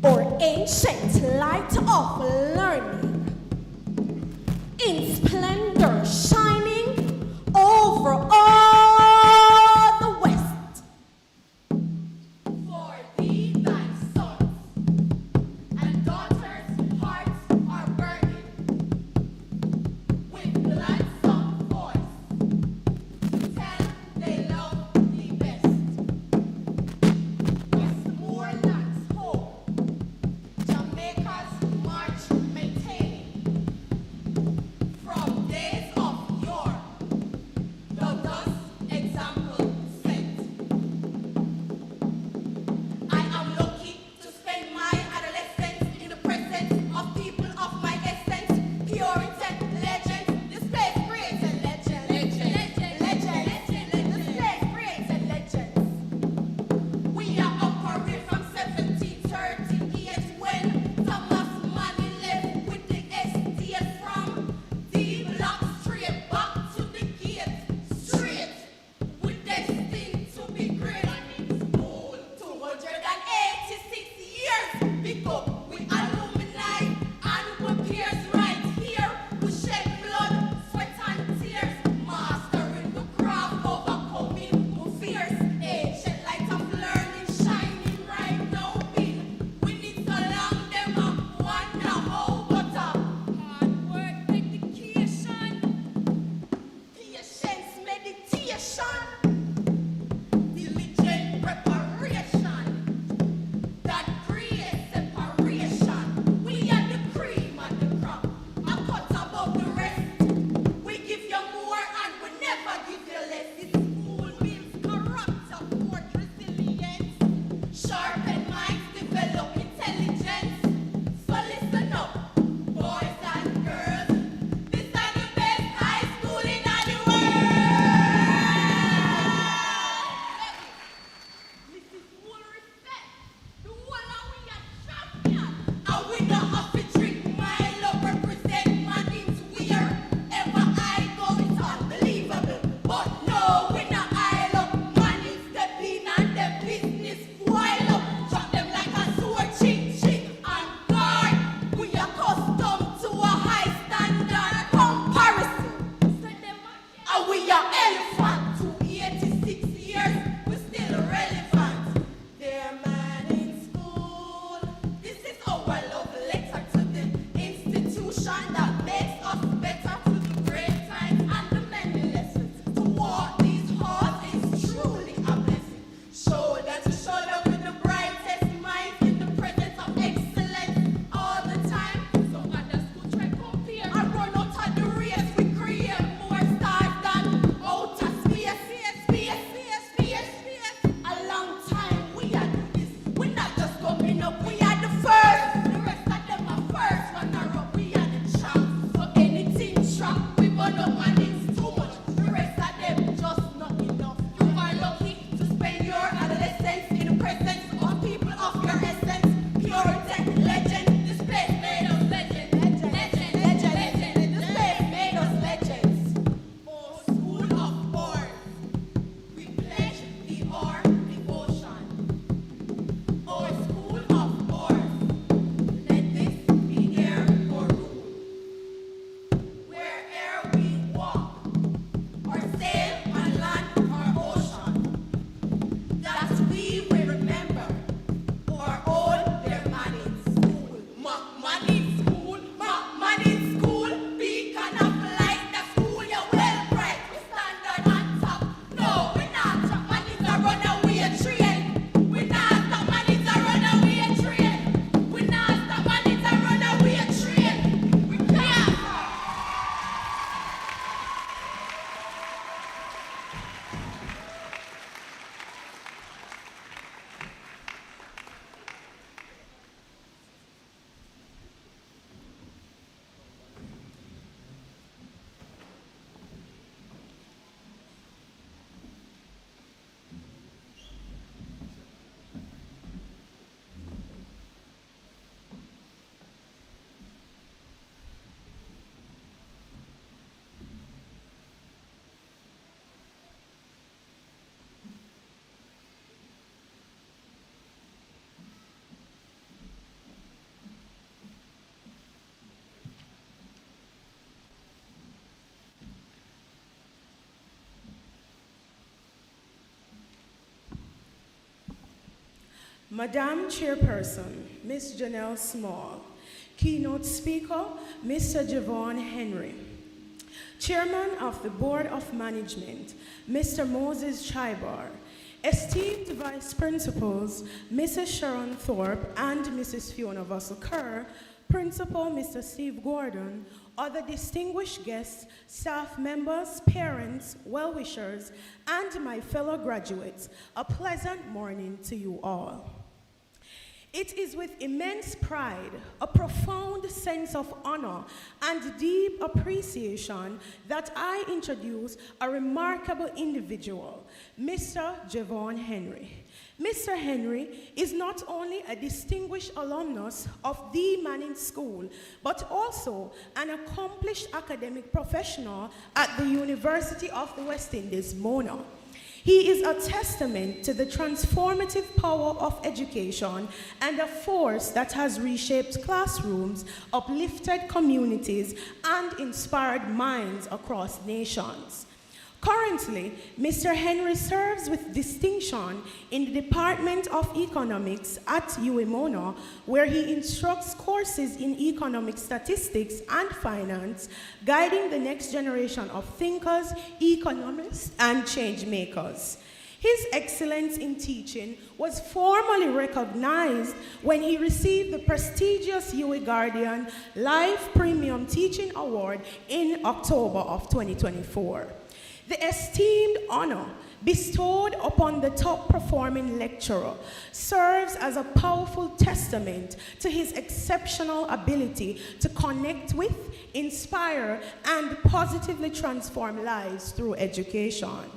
or ancient light of learning, in splendor shining over all the west. For thee thy sons and daughters' hearts are burning with bloodsome voice to tell they love thee best. Westmoreland's home, Jamaica's march maintaining, from day Madam Chairperson, Ms. Janelle Small. Keynote Speaker, Mr. Javon Henry. Chairman of the Board of Management, Mr. Moses Chibar. Esteemed Vice Principals, Mrs. Sharon Thorpe and Mrs. Fiona Vassell-Kerr, Principal Mr. Steve Gordon, other distinguished guests, staff members, parents, well-wishers, and my fellow graduates, a pleasant morning to you all. It is with immense pride, a profound sense of honor, and deep appreciation that I introduce a remarkable individual, Mr. Javon Henry. Mr. Henry is not only a distinguished alumnus of the Manning'S School, but also an accomplished academic professional at the University of the West Indies, Mona. He is a testament to the transformative power of education and a force that has reshaped classrooms, uplifted communities, and inspired minds across nations. Currently, Mr. Henry serves with distinction in the Department of Economics at UMONA, where he instructs courses in economic statistics and finance, guiding the next generation of thinkers, economists, and change makers. His excellence in teaching was formally recognized when he received the prestigious UWI Guardian Life Premium Teaching Award in October of 2024. The esteemed honor bestowed upon the top performing lecturer serves as a powerful testament to his exceptional ability to connect with, inspire, and positively transform lives through education.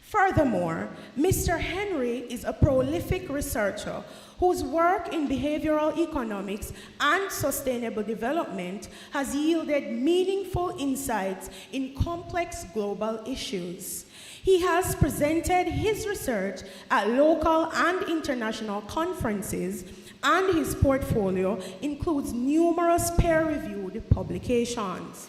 Furthermore, Mr. Henry is a prolific researcher whose work in behavioral economics and sustainable development has yielded meaningful insights in complex global issues. He has presented his research at local and international conferences, and his portfolio includes numerous peer-reviewed publications.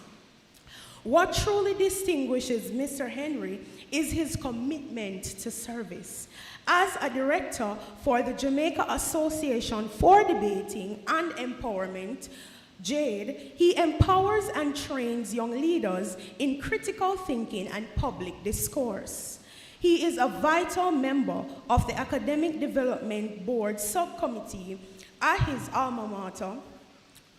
What truly distinguishes Mr. Henry is his commitment to service. As a director for the Jamaica Association for Debating and Empowerment, JADE, he empowers and trains young leaders in critical thinking and public discourse. He is a vital member of the Academic Development Board Subcommittee at his alma mater,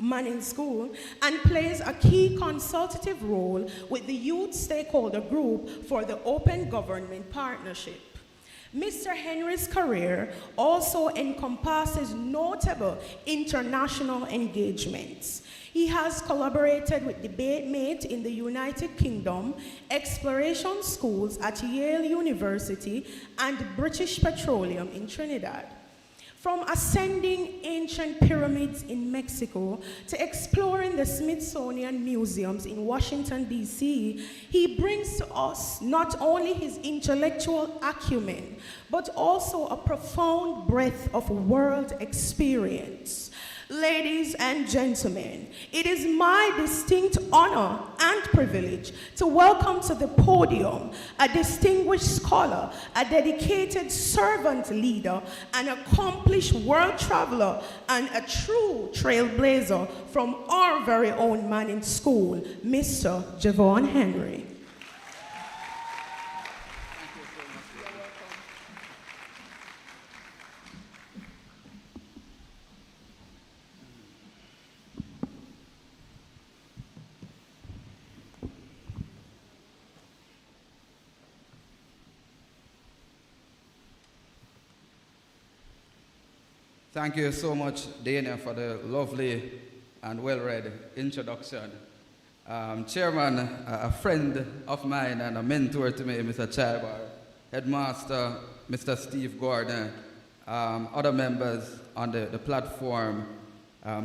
Manning'S School, and plays a key consultative role with the Youth Stakeholder Group for the Open Government Partnership. Mr. Henry's career also encompasses notable international engagements. He has collaborated with DebateMate in the United Kingdom, Exploration Schools at Yale University, and British Petroleum in Trinidad. From ascending ancient pyramids in Mexico to exploring the Smithsonian museums in Washington, D.C., he brings to us not only his intellectual acumen, but also a profound breadth of world experience. Ladies and gentlemen, it is my distinct honor and privilege to welcome to the podium a distinguished scholar, a dedicated servant leader, an accomplished world traveler, and a true trailblazer from our very own Manning'S School, Mr. Javon Henry. Thank you so much, Dana, for the lovely and well-read introduction. Chairman, a friend of mine and a mentor to me, Mr. Chibar, Headmaster, Mr. Steve Gordon, other members on the platform,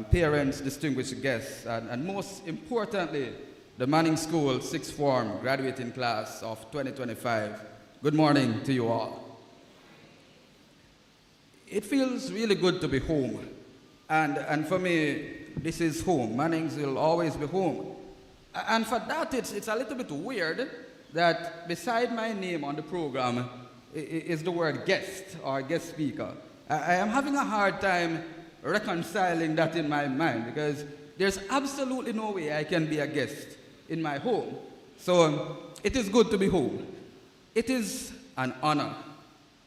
parents, distinguished guests, and most importantly, the Manning'S School sixth form graduating class of 2025. Good morning to you all. It feels really good to be home. And for me, this is home. Manning'S will always be home. And for that, it's a little bit weird that beside my name on the program is the word guest or guest speaker. I am having a hard time reconciling that in my mind because there's absolutely no way I can be a guest in my home. So it is good to be home. It is an honor,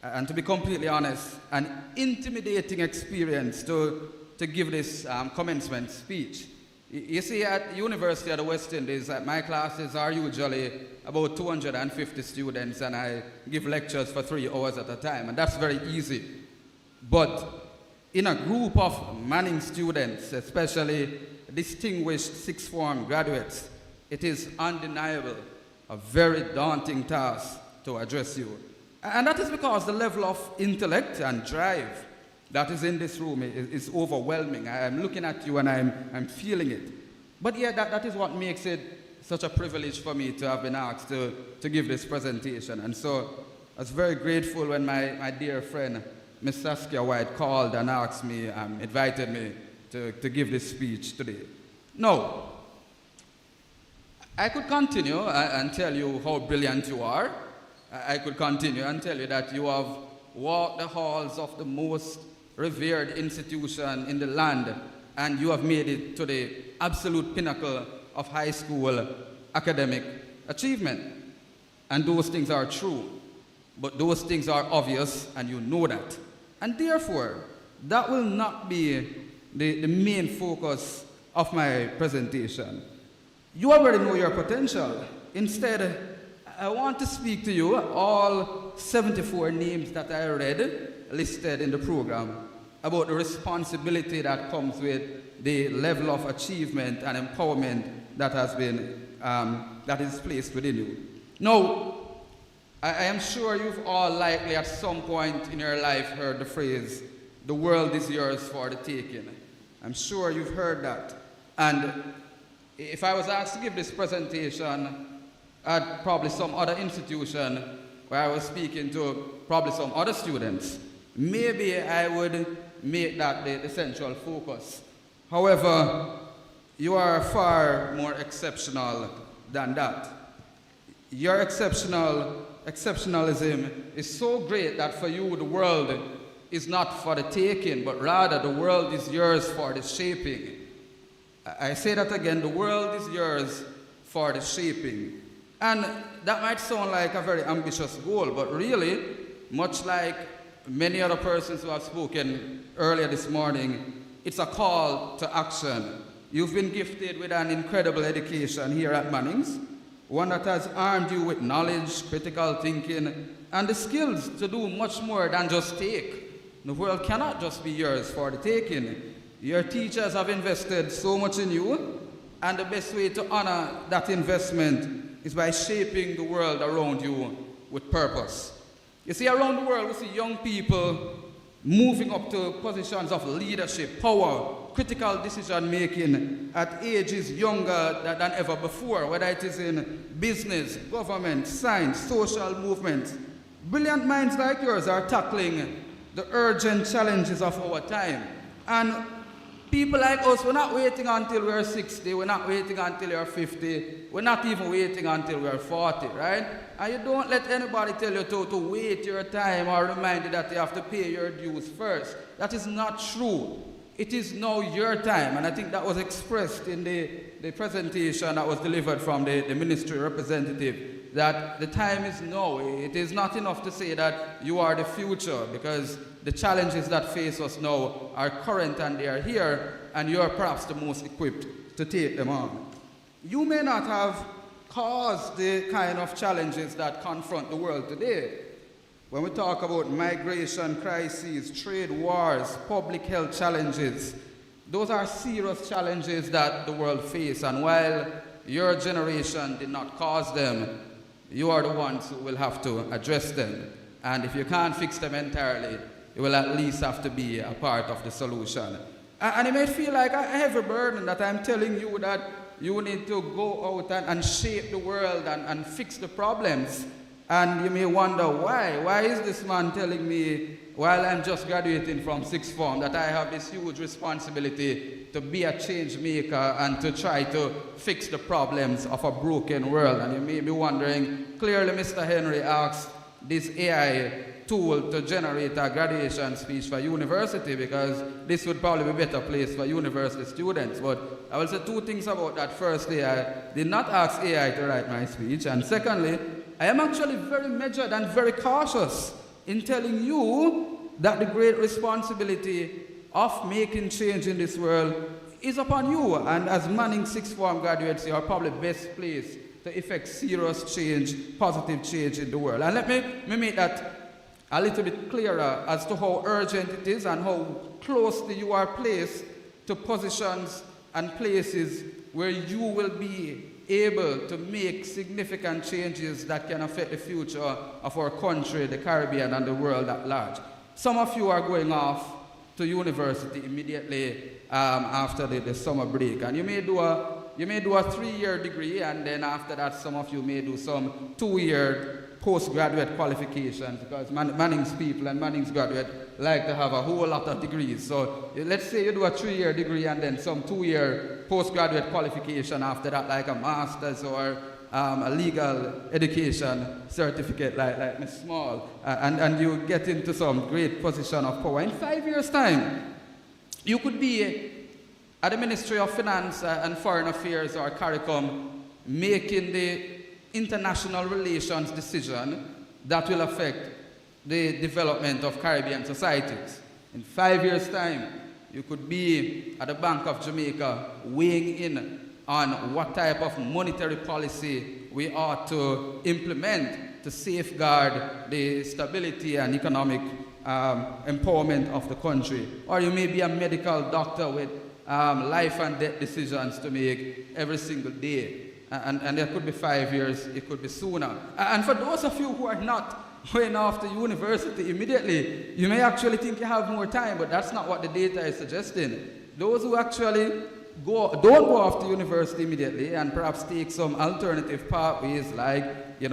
and to be completely honest, an intimidating experience to give this commencement speech. You see, at University of the West Indies, my classes are usually about 250 students, and I give lectures for 3 hours at a time, and that's very easy. But in a group of Manning'S students, especially distinguished sixth form graduates, it is undeniable a very daunting task to address you. And that is because the level of intellect and drive that is in this room is overwhelming. I am looking at you and I'm feeling it. But yeah, that is what makes it such a privilege for me to have been asked to give this presentation. And so I was very grateful when my dear friend, Ms. Saskia White, called and asked me, invited me to give this speech today. Now, I could continue and tell you how brilliant you are. I could continue and tell you that you have walked the halls of the most revered institution in the land, and you have made it to the absolute pinnacle of high school academic achievement. And those things are true, but those things are obvious, and you know that. And therefore, that will not be the main focus of my presentation. You already know your potential. Instead, I want to speak to you, all 74 names that I read listed in the program, about the responsibility that comes with the level of achievement and empowerment that has been, that is placed within you. Now, I am sure you've all likely at some point in your life heard the phrase, "The world is yours for the taking." I'm sure you've heard that. And if I was asked to give this presentation at probably some other institution where I was speaking to probably some other students, maybe I would make that the central focus. However, you are far more exceptional than that. Your exceptionalism is so great that for you the world is not for the taking, but rather the world is yours for the shaping. I say that again, the world is yours for the shaping. And that might sound like a very ambitious goal, but really, much like many other persons who have spoken earlier this morning, it's a call to action. You've been gifted with an incredible education here at Manning'S, one that has armed you with knowledge, critical thinking, and the skills to do much more than just take. The world cannot just be yours for the taking. Your teachers have invested so much in you, and the best way to honor that investment is by shaping the world around you with purpose. You see, around the world, we see young people moving up to positions of leadership, power, critical decision-making at ages younger than ever before, whether it is in business, government, science, social movements. Brilliant minds like yours are tackling the urgent challenges of our time. And people like us, we're not waiting until we're 60, we're not waiting until you're 50, we're not even waiting until we're 40, right? And you don't let anybody tell you to wait your time or remind you that you have to pay your dues first. That is not true. It is now your time, and I think that was expressed in the presentation that was delivered from the ministry representative, that the time is now. It is not enough to say that you are the future, because the challenges that face us now are current and they are here, and you are perhaps the most equipped to take them on. You may not have caused the kind of challenges that confront the world today. When we talk about migration crises, trade wars, public health challenges, those are serious challenges that the world faces, and while your generation did not cause them, you are the ones who will have to address them. And if you can't fix them entirely, you will at least have to be a part of the solution. And it may feel like a heavy burden that I'm telling you that you need to go out and shape the world and fix the problems. And you may wonder why. Why is this man telling me, while I'm just graduating from sixth form, that I have this huge responsibility to be a change maker and to try to fix the problems of a broken world? And you may be wondering, clearly Mr. Henry asked this AI tool to generate a graduation speech for university, because this would probably be a better place for university students. But I will say two things about that. Firstly, I did not ask AI to write my speech. And secondly, I am actually very measured and very cautious in telling you that the great responsibility of making change in this world is upon you. And as Manning'S sixth form graduates, you are probably best placed to effect serious change, positive change in the world. And let me make that a little bit clearer as to how urgent it is and how closely you are placed to positions and places where you will be able to make significant changes that can affect the future of our country, the Caribbean, and the world at large. Some of you are going off to university immediately after the summer break, and you may do a 3-year degree, and then after that some of you may do some 2-year postgraduate qualifications, because Manning'S people and Manning'S graduates like to have a whole lot of degrees. So let's say you do a 3-year degree and then some 2-year postgraduate qualification after that, like a master's or a legal education certificate like Ms. Small, and you get into some great position of power. In 5 years' time, you could be at the Ministry of Finance and Foreign Affairs or CARICOM, making the international relations decision that will affect the development of Caribbean societies. In 5 years' time, you could be at the Bank of Jamaica weighing in on what type of monetary policy we ought to implement to safeguard the stability and economic empowerment of the country. Or you may be a medical doctor with life and death decisions to make every single day. And there could be 5 years, it could be sooner. And for those of you who are not going off to university immediately, you may actually think you have more time, but that's not what the data is suggesting. Those who actually don't go off to university immediately and perhaps take some alternative pathways like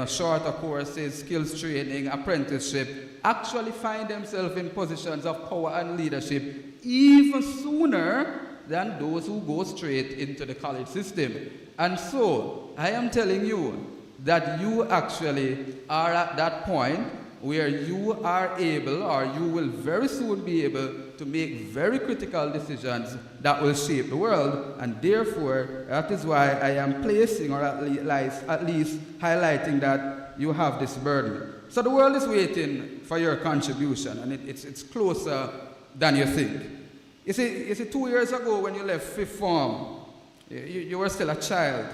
shorter courses, skills training, apprenticeship, actually find themselves in positions of power and leadership even sooner than those who go straight into the college system. And so, I am telling you that you actually are at that point where you are able, or you will very soon be able, to make very critical decisions that will shape the world. And therefore, that is why I am placing, or at least highlighting, that you have this burden. So the world is waiting for your contribution, and it's closer than you think. You see, 2 years ago when you left fifth form, you were still a child.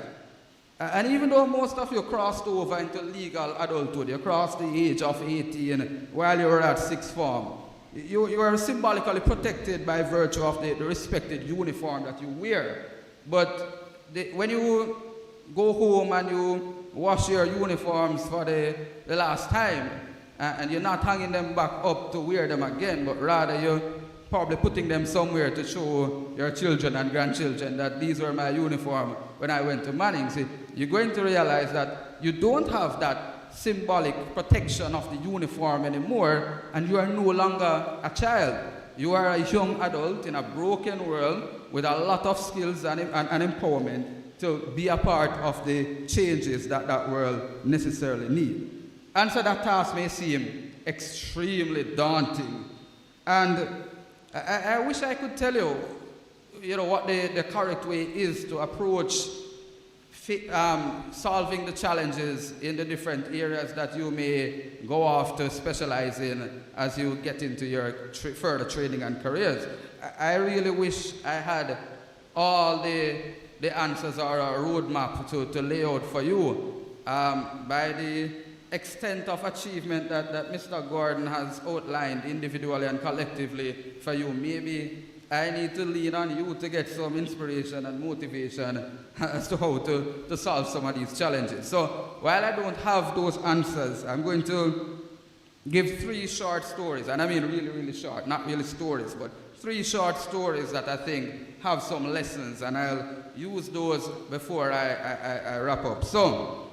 And even though most of you crossed over into legal adulthood, you crossed the age of 18 while you were at sixth form, you were symbolically protected by virtue of the respected uniform that you wear. But when you go home and you wash your uniforms for the last time, and you're not hanging them back up to wear them again, but rather you're probably putting them somewhere to show your children and grandchildren that these were my uniform when I went to Manning'S, you're going to realize that you don't have that symbolic protection of the uniform anymore, and you are no longer a child. You are a young adult in a broken world with a lot of skills and empowerment to be a part of the changes that that world necessarily needs. And so that task may seem extremely daunting. And I wish I could tell you, what the correct way is to approach solving the challenges in the different areas that you may go off to specialize in as you get into your further training and careers. I really wish I had all the answers or a roadmap to lay out for you. By the extent of achievement that Mr. Gordon has outlined individually and collectively for you, maybe I need to lean on you to get some inspiration and motivation as to how to solve some of these challenges. So while I don't have those answers, I'm going to give 3 short stories, and I mean really, really short, not really stories, but 3 short stories that I think have some lessons, and I'll use those before I wrap up. So,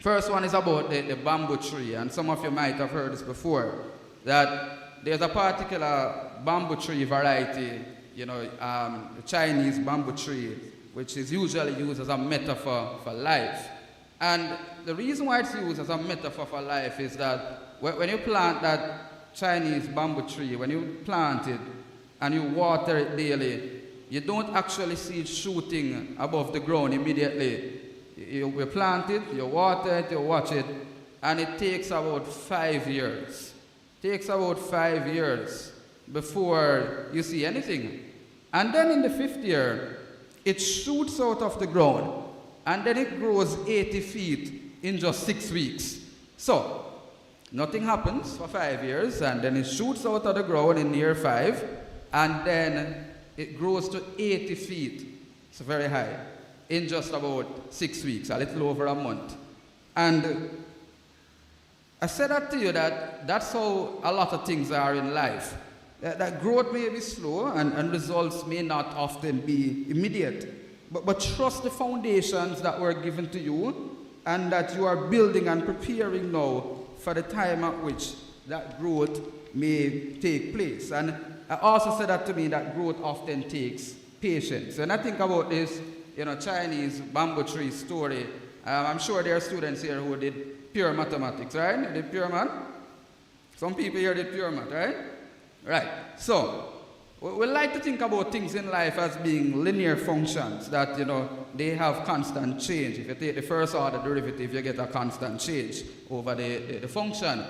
first one is about the bamboo tree, and some of you might have heard this before, that there's a particular bamboo tree variety, the Chinese bamboo tree, which is usually used as a metaphor for life. And the reason why it's used as a metaphor for life is that when you plant that Chinese bamboo tree, when you plant it and you water it daily, you don't actually see it shooting above the ground immediately. You plant it, you water it, you watch it, and it takes about 5 years. It takes about 5 years before you see anything. And then in the 5th year, it shoots out of the ground, and then it grows 80 feet in just 6 weeks. So, nothing happens for 5 years, and then it shoots out of the ground in year 5, and then it grows to 80 feet. It's very high, in just about 6 weeks, a little over a month. And I said that to you that that's how a lot of things are in life. That growth may be slow and results may not often be immediate. But trust the foundations that were given to you and that you are building and preparing now for the time at which that growth may take place. And I also said that to me that growth often takes patience. And I think about this, Chinese bamboo tree story. I'm sure there are students here who did pure mathematics, right? You did pure math? Some people here did pure math, right? Right. So, we like to think about things in life as being linear functions that, they have constant change. If you take the first order derivative, you get a constant change over the function.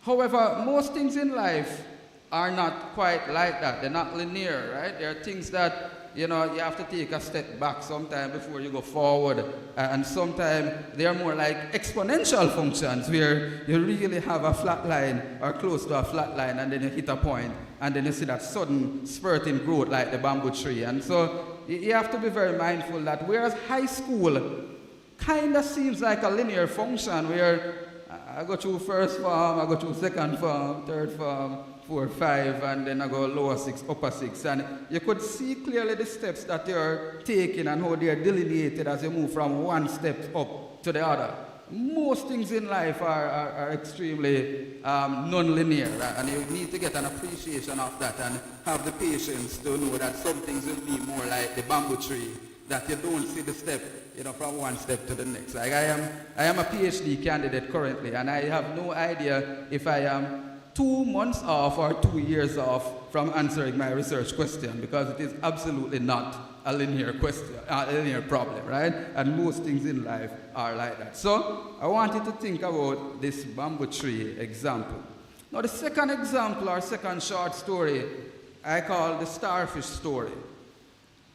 However, most things in life are not quite like that. They're not linear, right? There are things that, you have to take a step back sometime before you go forward. And sometimes they are more like exponential functions where you really have a flat line or close to a flat line and then you hit a point and then you see that sudden spurt in growth like the bamboo tree. And so you have to be very mindful that whereas high school kind of seems like a linear function where I go through first form, I go through second form, third form, 4, 5, and then I go lower 6, upper 6. And you could see clearly the steps that you're taking and how they are delineated as you move from one step up to the other. Most things in life are extremely non-linear, and you need to get an appreciation of that and have the patience to know that some things will be more like the bamboo tree, that you don't see the step, from one step to the next. Like I am a PhD candidate currently, and I have no idea if I am 2 months off or 2 years off from answering my research question, because it is absolutely not a linear question, a linear problem, right? And most things in life are like that. So I want you to think about this bamboo tree example. Now the second example or second short story I call the starfish story.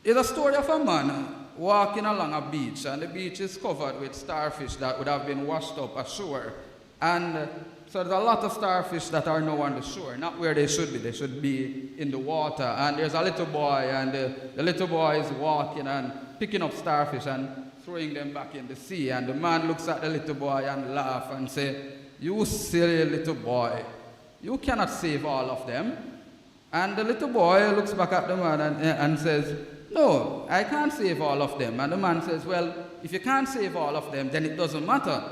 It's a story of a man walking along a beach, and the beach is covered with starfish that would have been washed up ashore. And so there's a lot of starfish that are now on the shore, not where they should be. They should be in the water. And there's a little boy, and the little boy is walking and picking up starfish and throwing them back in the sea. And the man looks at the little boy and laughs and says, "You silly little boy, you cannot save all of them." And the little boy looks back at the man and says, "No, I can't save all of them." And the man says, "Well, if you can't save all of them, then it doesn't matter."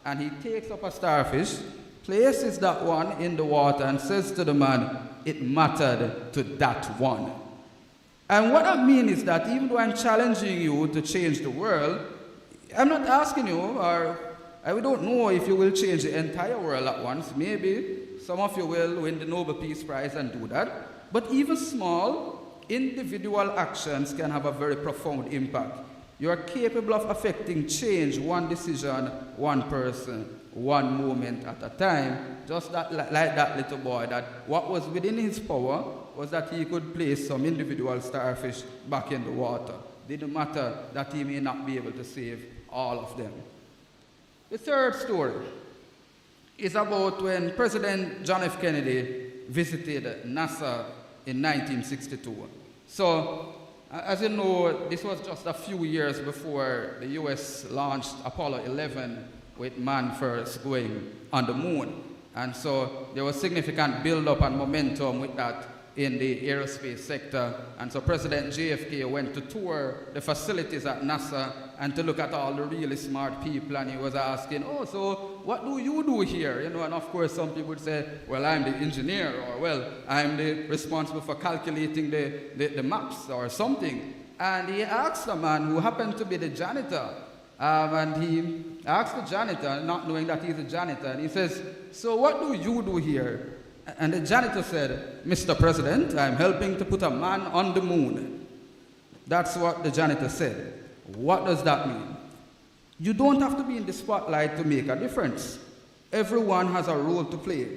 And he takes up a starfish, places that one in the water, and says to the man, "It mattered to that one." And what I mean is that even though I'm challenging you to change the world, I'm not asking you, or I don't know if you will change the entire world at once. Maybe some of you will win the Nobel Peace Prize and do that. But even small, individual actions can have a very profound impact. You are capable of affecting change, one decision, one person, one moment at a time. Just like that little boy, that what was within his power was that he could place some individual starfish back in the water. It didn't matter that he may not be able to save all of them. The third story is about when President John F. Kennedy visited NASA in 1962. So, as you know, this was just a few years before the US launched Apollo 11 with man first going on the moon. And so there was significant build-up and momentum with that in the aerospace sector. And so President JFK went to tour the facilities at NASA and to look at all the really smart people, and he was asking, "Oh, so what do you do here?" And of course some people would say, "Well, I'm the engineer," or "Well, I'm responsible for calculating the maps," or something. And he asked a man who happened to be the janitor, And he asked the janitor, not knowing that he's a janitor, and he says, "So what do you do here?" And the janitor said, "Mr. President, I'm helping to put a man on the moon." That's what the janitor said. What does that mean? You don't have to be in the spotlight to make a difference. Everyone has a role to play.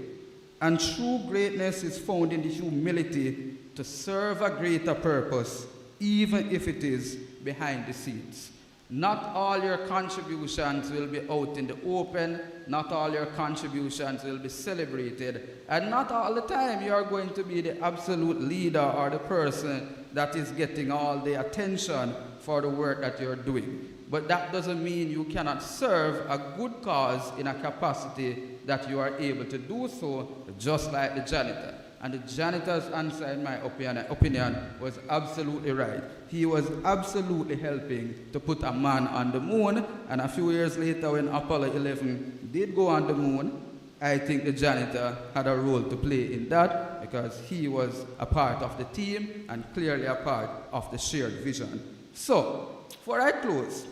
And true greatness is found in the humility to serve a greater purpose, even if it is behind the scenes. Not all your contributions will be out in the open, not all your contributions will be celebrated, and not all the time you are going to be the absolute leader or the person that is getting all the attention for the work that you're doing. But that doesn't mean you cannot serve a good cause in a capacity that you are able to do so, just like the janitor. And the janitor's answer, in my opinion, was absolutely right. He was absolutely helping to put a man on the moon, and a few years later when Apollo 11 did go on the moon, I think the janitor had a role to play in that because he was a part of the team and clearly a part of the shared vision. So, before I close,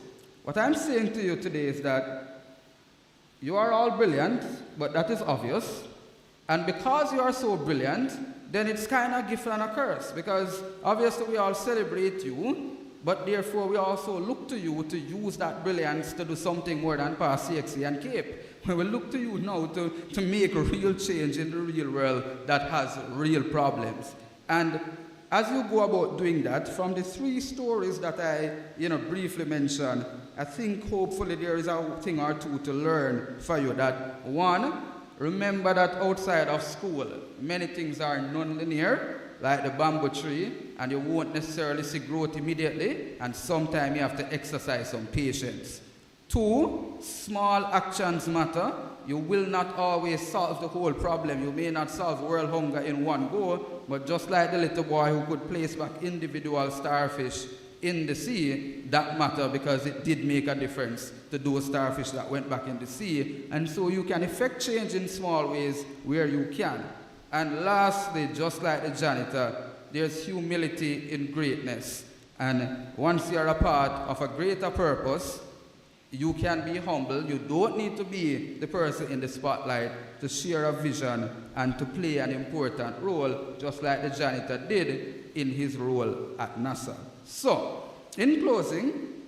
what I'm saying to you today is that you are all brilliant, but that is obvious. And because you are so brilliant, then it's kind of a gift and a curse, because obviously we all celebrate you, but therefore we also look to you to use that brilliance to do something more than pass CXC and Cape. We will look to you now to make a real change in the real world that has real problems. And as you go about doing that, from the 3 stories that I briefly mentioned, I think hopefully there is a thing or two to learn for you. That one, remember that outside of school, many things are non-linear, like the bamboo tree, and you won't necessarily see growth immediately, and sometimes you have to exercise some patience. 2, small actions matter. You will not always solve the whole problem. You may not solve world hunger in one go, but just like the little boy who could place back individual starfish in the sea, that matter because it did make a difference to those starfish that went back in the sea. And so you can effect change in small ways where you can. And lastly, just like the janitor, there's humility in greatness. And once you're a part of a greater purpose, you can be humble. You don't need to be the person in the spotlight to share a vision and to play an important role, just like the janitor did in his role at NASA. So, in closing,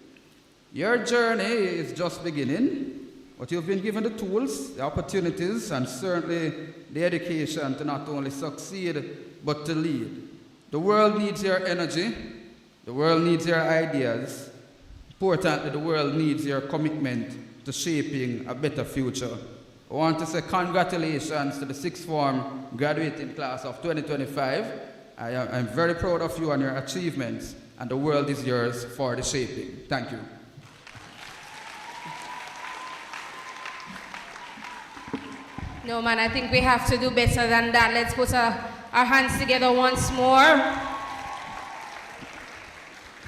your journey is just beginning, but you've been given the tools, the opportunities, and certainly the education to not only succeed, but to lead. The world needs your energy. The world needs your ideas. Importantly, the world needs your commitment to shaping a better future. I want to say congratulations to the 6th form graduating class of 2025. I'm very proud of you and your achievements, and the world is yours for the shaping. Thank you. No, man, I think we have to do better than that. Let's put our hands together once more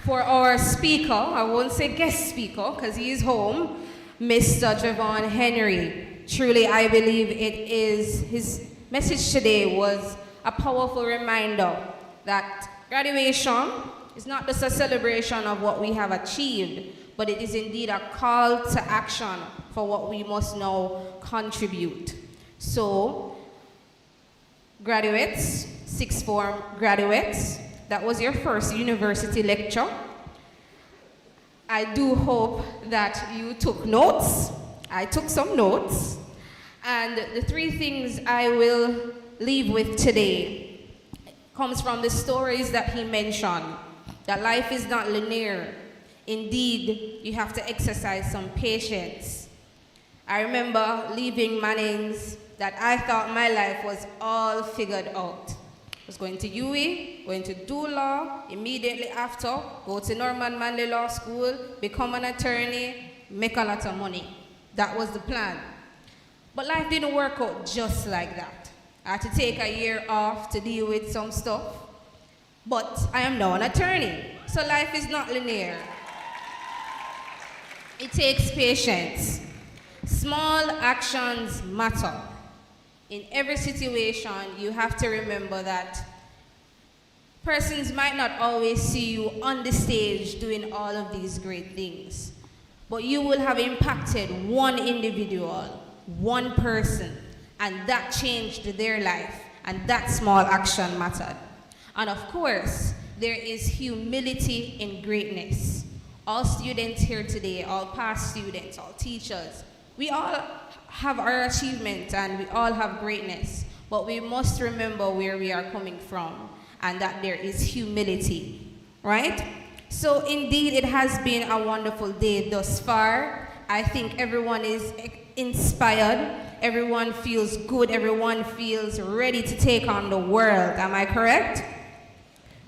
for our speaker. I won't say guest speaker because he is home, Mr. Javon Henry. Truly, I believe his message today was a powerful reminder that graduation is not just a celebration of what we have achieved, but it is indeed a call to action for what we must now contribute. So, graduates, 6th form graduates, that was your first university lecture. I do hope that you took notes. I took some notes. And the 3 things I will leave with today comes from the stories that he mentioned, that life is not linear. Indeed, you have to exercise some patience. I remember leaving Manning'S that I thought my life was all figured out. I was going to UWI, going to do law, immediately after, go to Norman Manley Law School, become an attorney, make a lot of money. That was the plan. But life didn't work out just like that. I had to take a year off to deal with some stuff. But I am now an attorney, so life is not linear. It takes patience. Small actions matter. In every situation, you have to remember that persons might not always see you on the stage doing all of these great things. but you will have impacted one individual, one person, and that changed their life, and that small action mattered. And of course, there is humility in greatness. All students here today, all past students, all teachers, we all have our achievements and we all have greatness, but we must remember where we are coming from and that there is humility, right? So indeed, it has been a wonderful day thus far. I think everyone is inspired, everyone feels good, everyone feels ready to take on the world. Am I correct?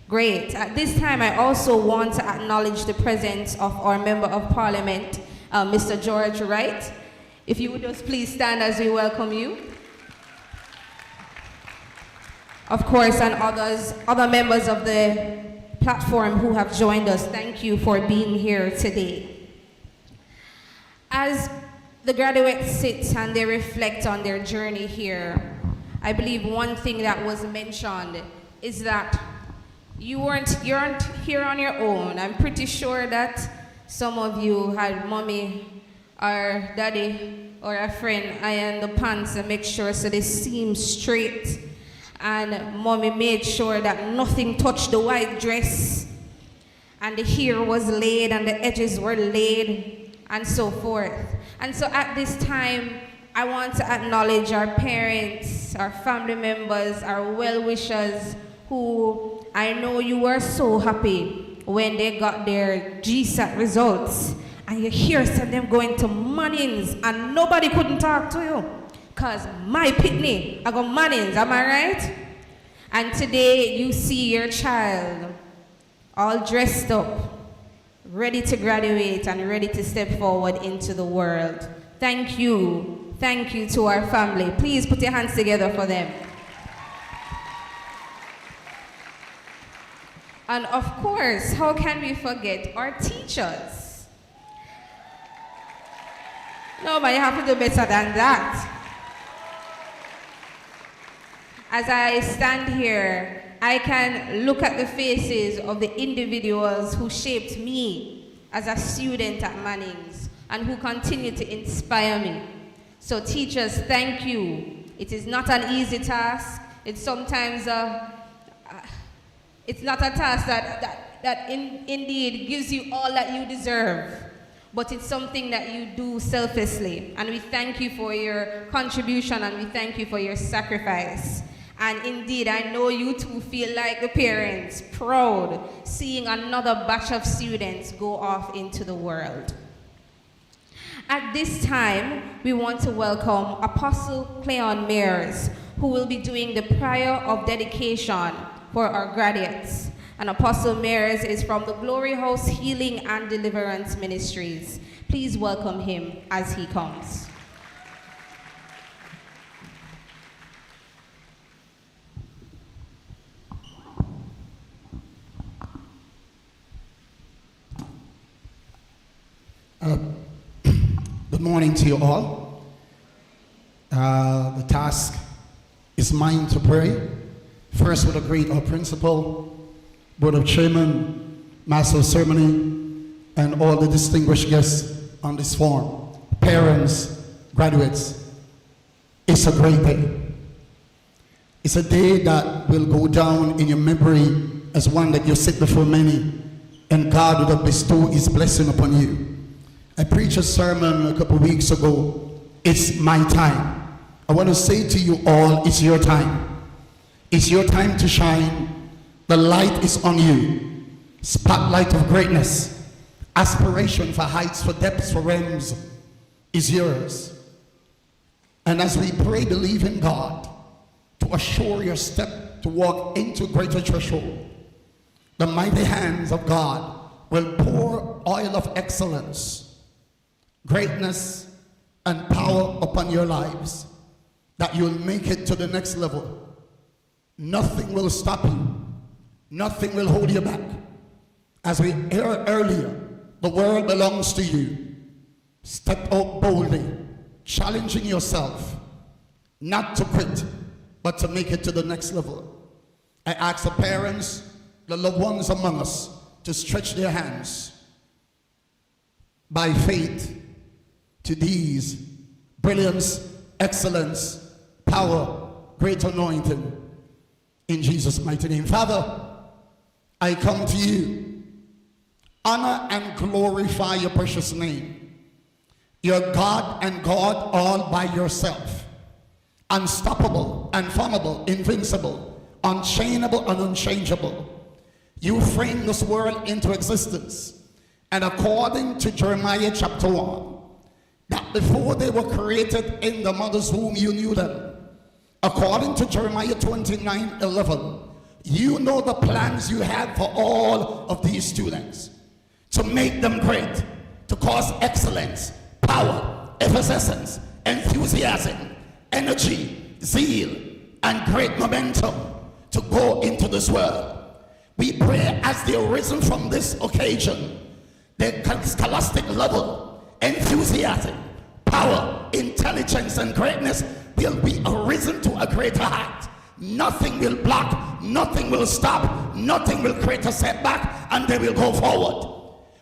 Great. At this time, I also want to acknowledge the presence of our Member of Parliament, Mr. George Wright. If you would just please stand as we welcome you. Of course, and other members of the platform who have joined us, thank you for being here today. As the graduates sit and they reflect on their journey here, I believe one thing that was mentioned is that you aren't here on your own. I'm pretty sure that some of you had mommy or daddy or a friend iron the pants and make sure so they seam straight. And mommy made sure that nothing touched the white dress. And the hair was laid and the edges were laid and so forth. And so at this time, I want to acknowledge our parents, our family members, our well-wishers, who I know you were so happy when they got their GSAT results. And you hear some of them going to Manning'S and nobody couldn't talk to you. Because my pitney, I got Manning'S, am I right? And today you see your child all dressed up, ready to graduate and ready to step forward into the world. Thank you. Thank you to our family. Please put your hands together for them. And of course, how can we forget our teachers? No, but you have to do better than that. As I stand here, I can look at the faces of the individuals who shaped me as a student at Manning'S and who continue to inspire me. So teachers, thank you. It is not an easy task. It's sometimes it's not a task that indeed gives you all that you deserve, but it's something that you do selflessly. And we thank you for your contribution and we thank you for your sacrifice. And indeed, I know you too feel like the parents, proud, seeing another batch of students go off into the world. At this time, we want to welcome Apostle Cleon Mears, who will be doing the prayer of dedication for our graduates. And Apostle Mears is from the Glory House Healing and Deliverance Ministries. Please welcome him as he comes. Good morning to you all. The task is mine to pray. First, with a greet our principal, board of chairman, master of ceremony, and all the distinguished guests on this forum, parents, graduates. It's a great day. It's a day that will go down in your memory as one that you sit before many, and God will bestow his blessing upon you. I preached a sermon a couple weeks ago. It's my time. I want to say to you all, it's your time. It's your time to shine. The light is on you. Spotlight of greatness. Aspiration for heights, for depths, for realms is yours. And as we pray, believe in God to assure your step to walk into greater threshold, the mighty hands of God will pour oil of excellence, greatness, and power upon your lives, that you'll make it to the next level. Nothing will stop you. Nothing will hold you back. As we heard earlier, the world belongs to you. Step out boldly, challenging yourself, not to quit, but to make it to the next level. I ask the parents, the loved ones among us, to stretch their hands. by faith to these brilliance, excellence, power, great anointing in Jesus' mighty name. Father, I come to you, honor and glorify your precious name. You're God and God all by yourself, unstoppable, unformable, invincible, unchainable and unchangeable. You framed this world into existence, and according to Jeremiah chapter 1, that before they were created in the mother's womb, you knew them. According to Jeremiah 29:11, you know the plans you have for all of these students, to make them great, to cause excellence, power, effervescence, enthusiasm, energy, zeal, and great momentum to go into this world. We pray as they arisen from this occasion, their scholastic level, enthusiasm, power, intelligence, and greatness will be arisen to a greater height. Nothing will block, nothing will stop, nothing will create a setback, and they will go forward.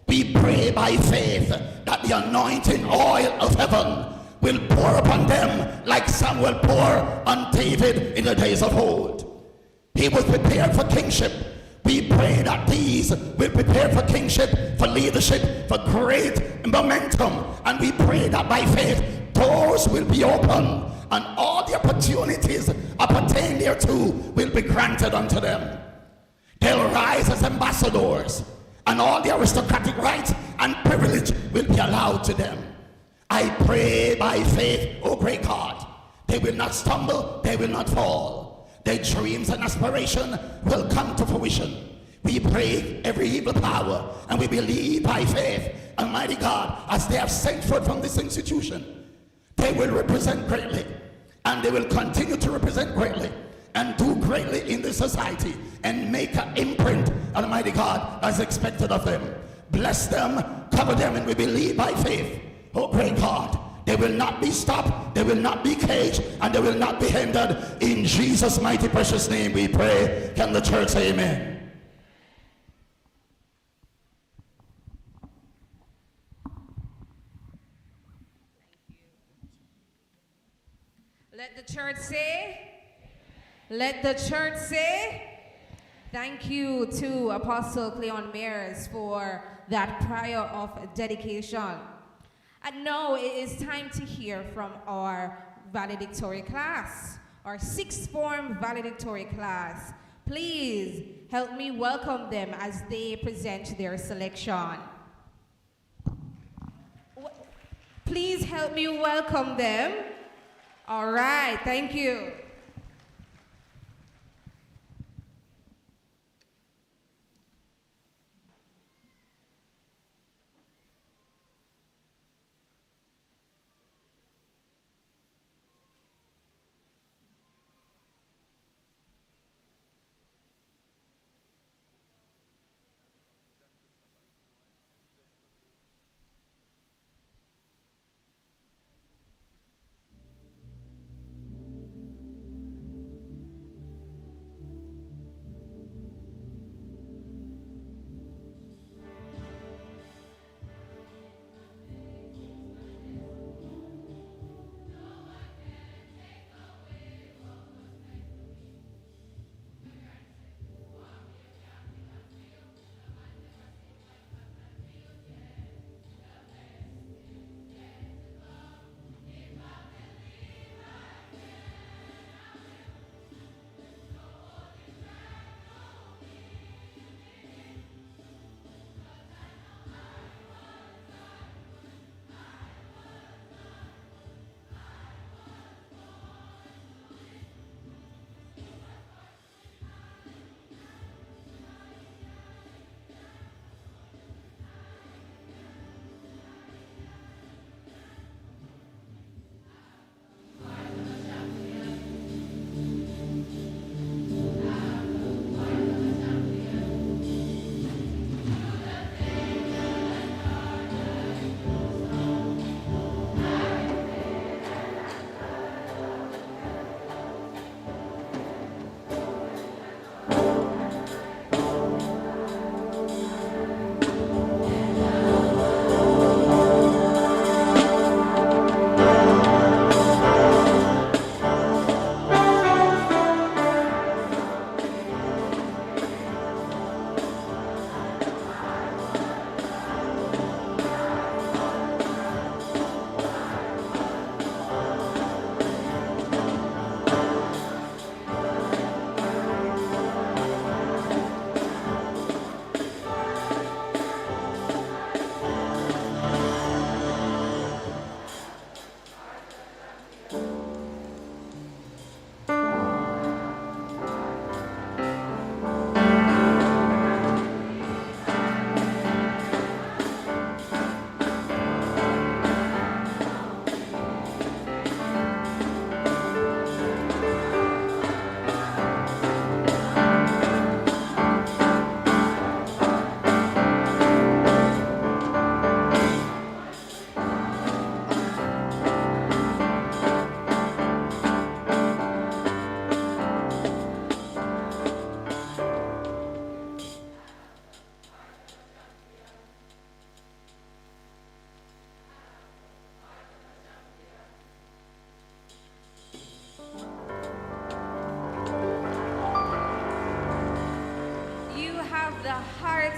We pray by faith that the anointing oil of heaven will pour upon them like Samuel poured on David in the days of old. He was prepared for kingship. We pray that these will prepare for kingship, for leadership, for great momentum. And we pray that by faith, doors will be open and all the opportunities appertaining thereto will be granted unto them. They'll rise as ambassadors, and all the aristocratic rights and privilege will be allowed to them. I pray by faith, oh great God, they will not stumble, they will not fall. Their dreams and aspiration will come to fruition. We break every evil power, and we believe by faith, Almighty God, as they have sent forth from this institution, they will represent greatly, and they will continue to represent greatly, and do greatly in this society, and make an imprint, Almighty God, as expected of them. Bless them, cover them, and we believe by faith, oh great God, they will not be stopped, they will not be caged, and they will not be hindered. In Jesus' mighty precious name we pray. Can the church say amen? Let the church say, let the church say, thank you to Apostle Cleon Mears for that prayer of dedication. And now it is time to hear from our valedictory class, our sixth form valedictory class. Please help me welcome them as they present their selection. Please help me welcome them. All right, thank you.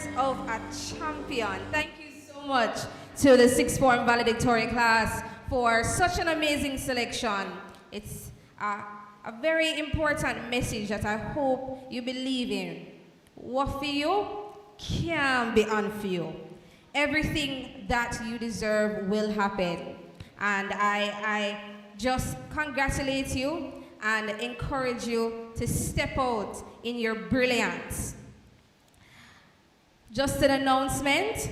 heart of a champion. Thank you so much to the sixth form valedictory class for such an amazing selection. It's a very important message that I hope you believe in. What for you can be unfor you. Everything that you deserve will happen. And I just congratulate you and encourage you to step out in your brilliance. Just an announcement,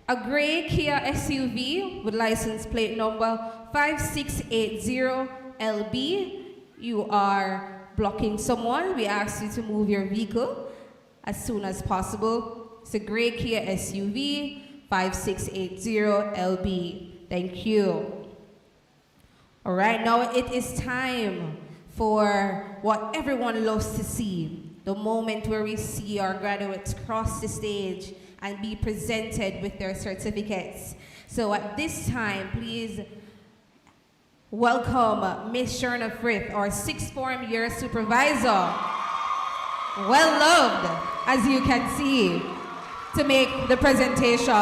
a gray Kia SUV with license plate number 5680LB. You are blocking someone. We ask you to move your vehicle as soon as possible. It's a gray Kia SUV 5680LB. Thank you. All right, now it is time for what everyone loves to see, the moment where we see our graduates cross the stage and be presented with their certificates. So at this time, please welcome Miss Sherna Frith, our sixth form year supervisor, well loved, as you can see, to make the presentation.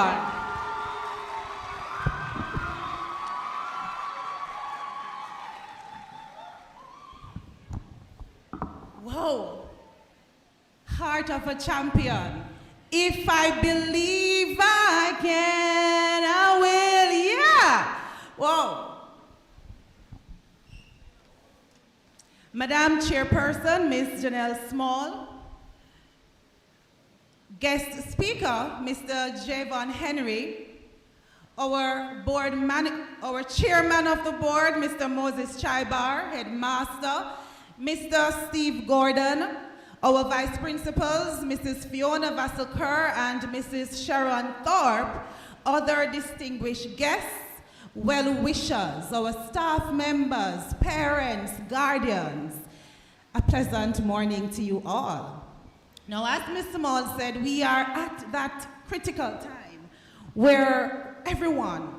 Whoa, heart of a champion. If I believe I can, I will, yeah. Whoa. Madam Chairperson, Ms. Janelle Small. Guest speaker, Mr. Javon Henry. Our chairman of the board, Mr. Moses Chaibar, headmaster, Mr. Steve Gordon, our vice principals, Mrs. Fiona Vasselker and Mrs. Sharon Thorpe, other distinguished guests, well-wishers, our staff members, parents, guardians. A pleasant morning to you all. Now, as Ms. Small said, we are at that critical time where everyone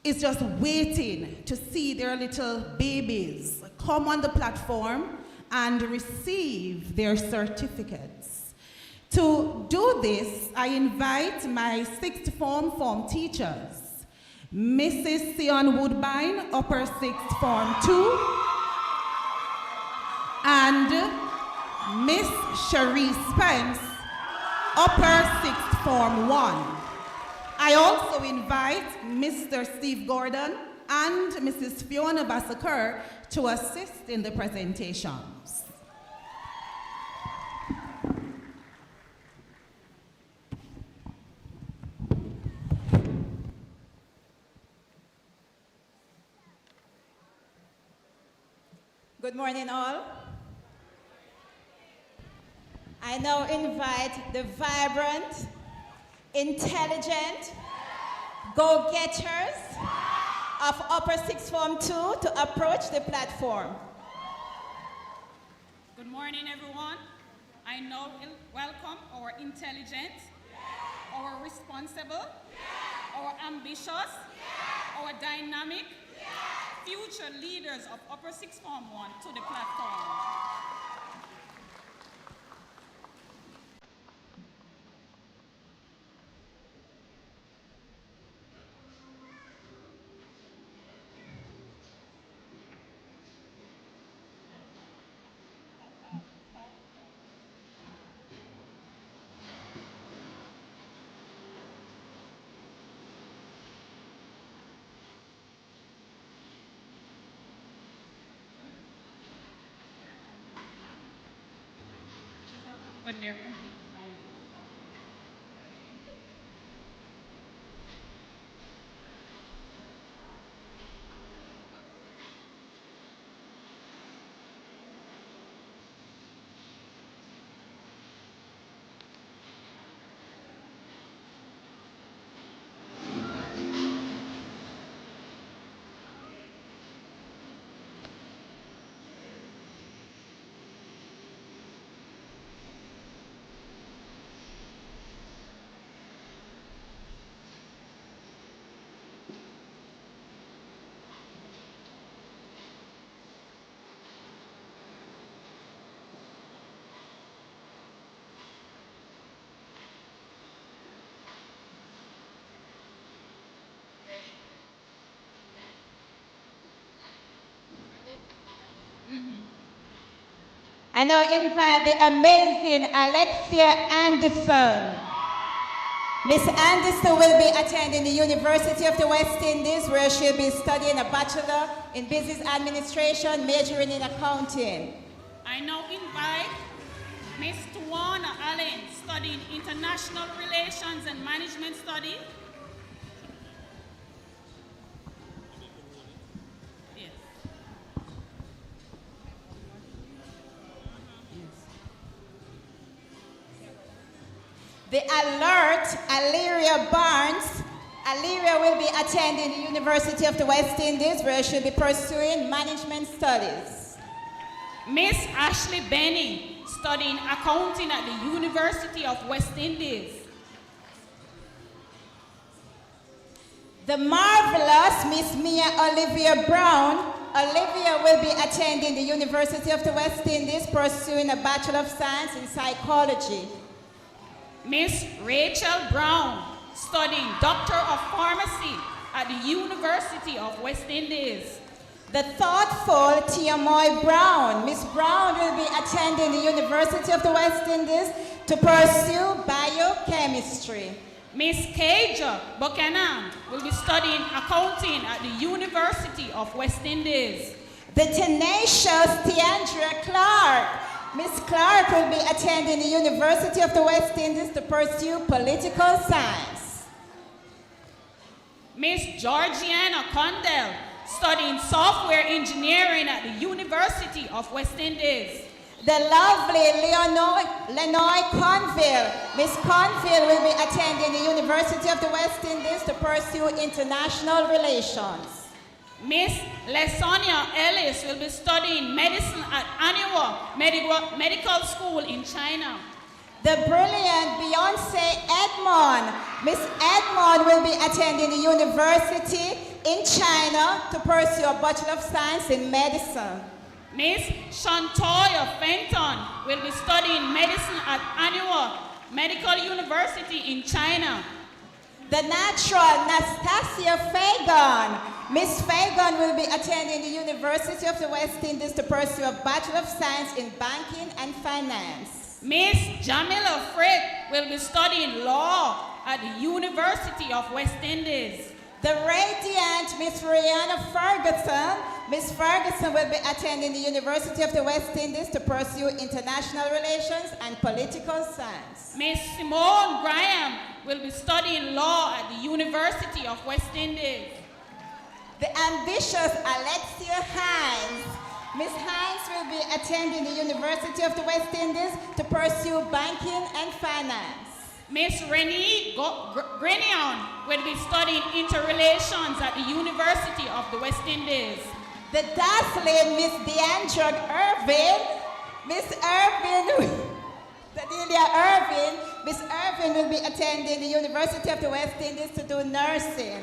is just waiting to see their little babies come on the platform and receive their certificates. To do this, I invite my sixth form teachers, Mrs. Sion Woodbine, upper sixth form 2, and Miss Cherie Spence, upper sixth form 1. I also invite Mr. Steve Gordon and Mrs. Fiona Vasselker to assist in the presentations. Good morning, all. I now invite the vibrant, intelligent go-getters of upper sixth form 2 to approach the platform. Good morning, everyone. I now welcome our intelligent, our responsible, our ambitious, our dynamic, future leaders of upper sixth form 1 to the platform. I now invite the amazing Alexia Anderson. Miss Anderson will be attending the University of the West Indies, where she'll be studying a Bachelor in Business Administration, majoring in accounting. I now invite Miss Tawana Allen, studying International Relations and Management Studies. The alert Alyria Barnes. Alyria will be attending the University of the West Indies, where she'll be pursuing management studies. Miss Ashley Benny, studying accounting at the University of West Indies. The marvelous Miss Mia Olivia Brown. Olivia will be attending the University of the West Indies, pursuing a Bachelor of Science in Psychology. Miss Rachel Brown, studying Doctor of Pharmacy at the University of West Indies. The thoughtful Tiamoy Brown. Miss Brown will be attending the University of the West Indies to pursue biochemistry. Miss Kaja Buchanan will be studying accounting at the University of West Indies. The tenacious Tiandra Clark. Miss Clark will be attending the University of the West Indies to pursue political science. Miss Georgiana Condell, studying software engineering at the University of West Indies. The lovely Lenoy Conville. Miss Conville will be attending the University of the West Indies to pursue international relations. Miss Lesonia Ellis will be studying medicine at Anua Medical School in China. The brilliant Beyonce Edmond. Miss Edmond will be attending the university in China to pursue a Bachelor of Science in Medicine. Miss Shantoya Fenton will be studying medicine at Anua Medical University in China. The natural Nastasia Fagan. Miss Fagan will be attending the University of the West Indies to pursue a Bachelor of Science in Banking and Finance. Miss Jamila Frick will be studying law at the University of West Indies. The radiant Miss Rihanna Ferguson. Miss Ferguson will be attending the University of the West Indies to pursue international relations and political science. Miss Simone Graham will be studying law at the University of West Indies. The ambitious Alexia Hines. Miss Hines will be attending the University of the West Indies to pursue banking and finance. Miss Renee Grenion will be studying interrelations at the University of the West Indies. The dazzling Miss Deandra Irvin. Miss Irvin, Dadelia Irvin. Miss Irvin will be attending the University of the West Indies to do nursing.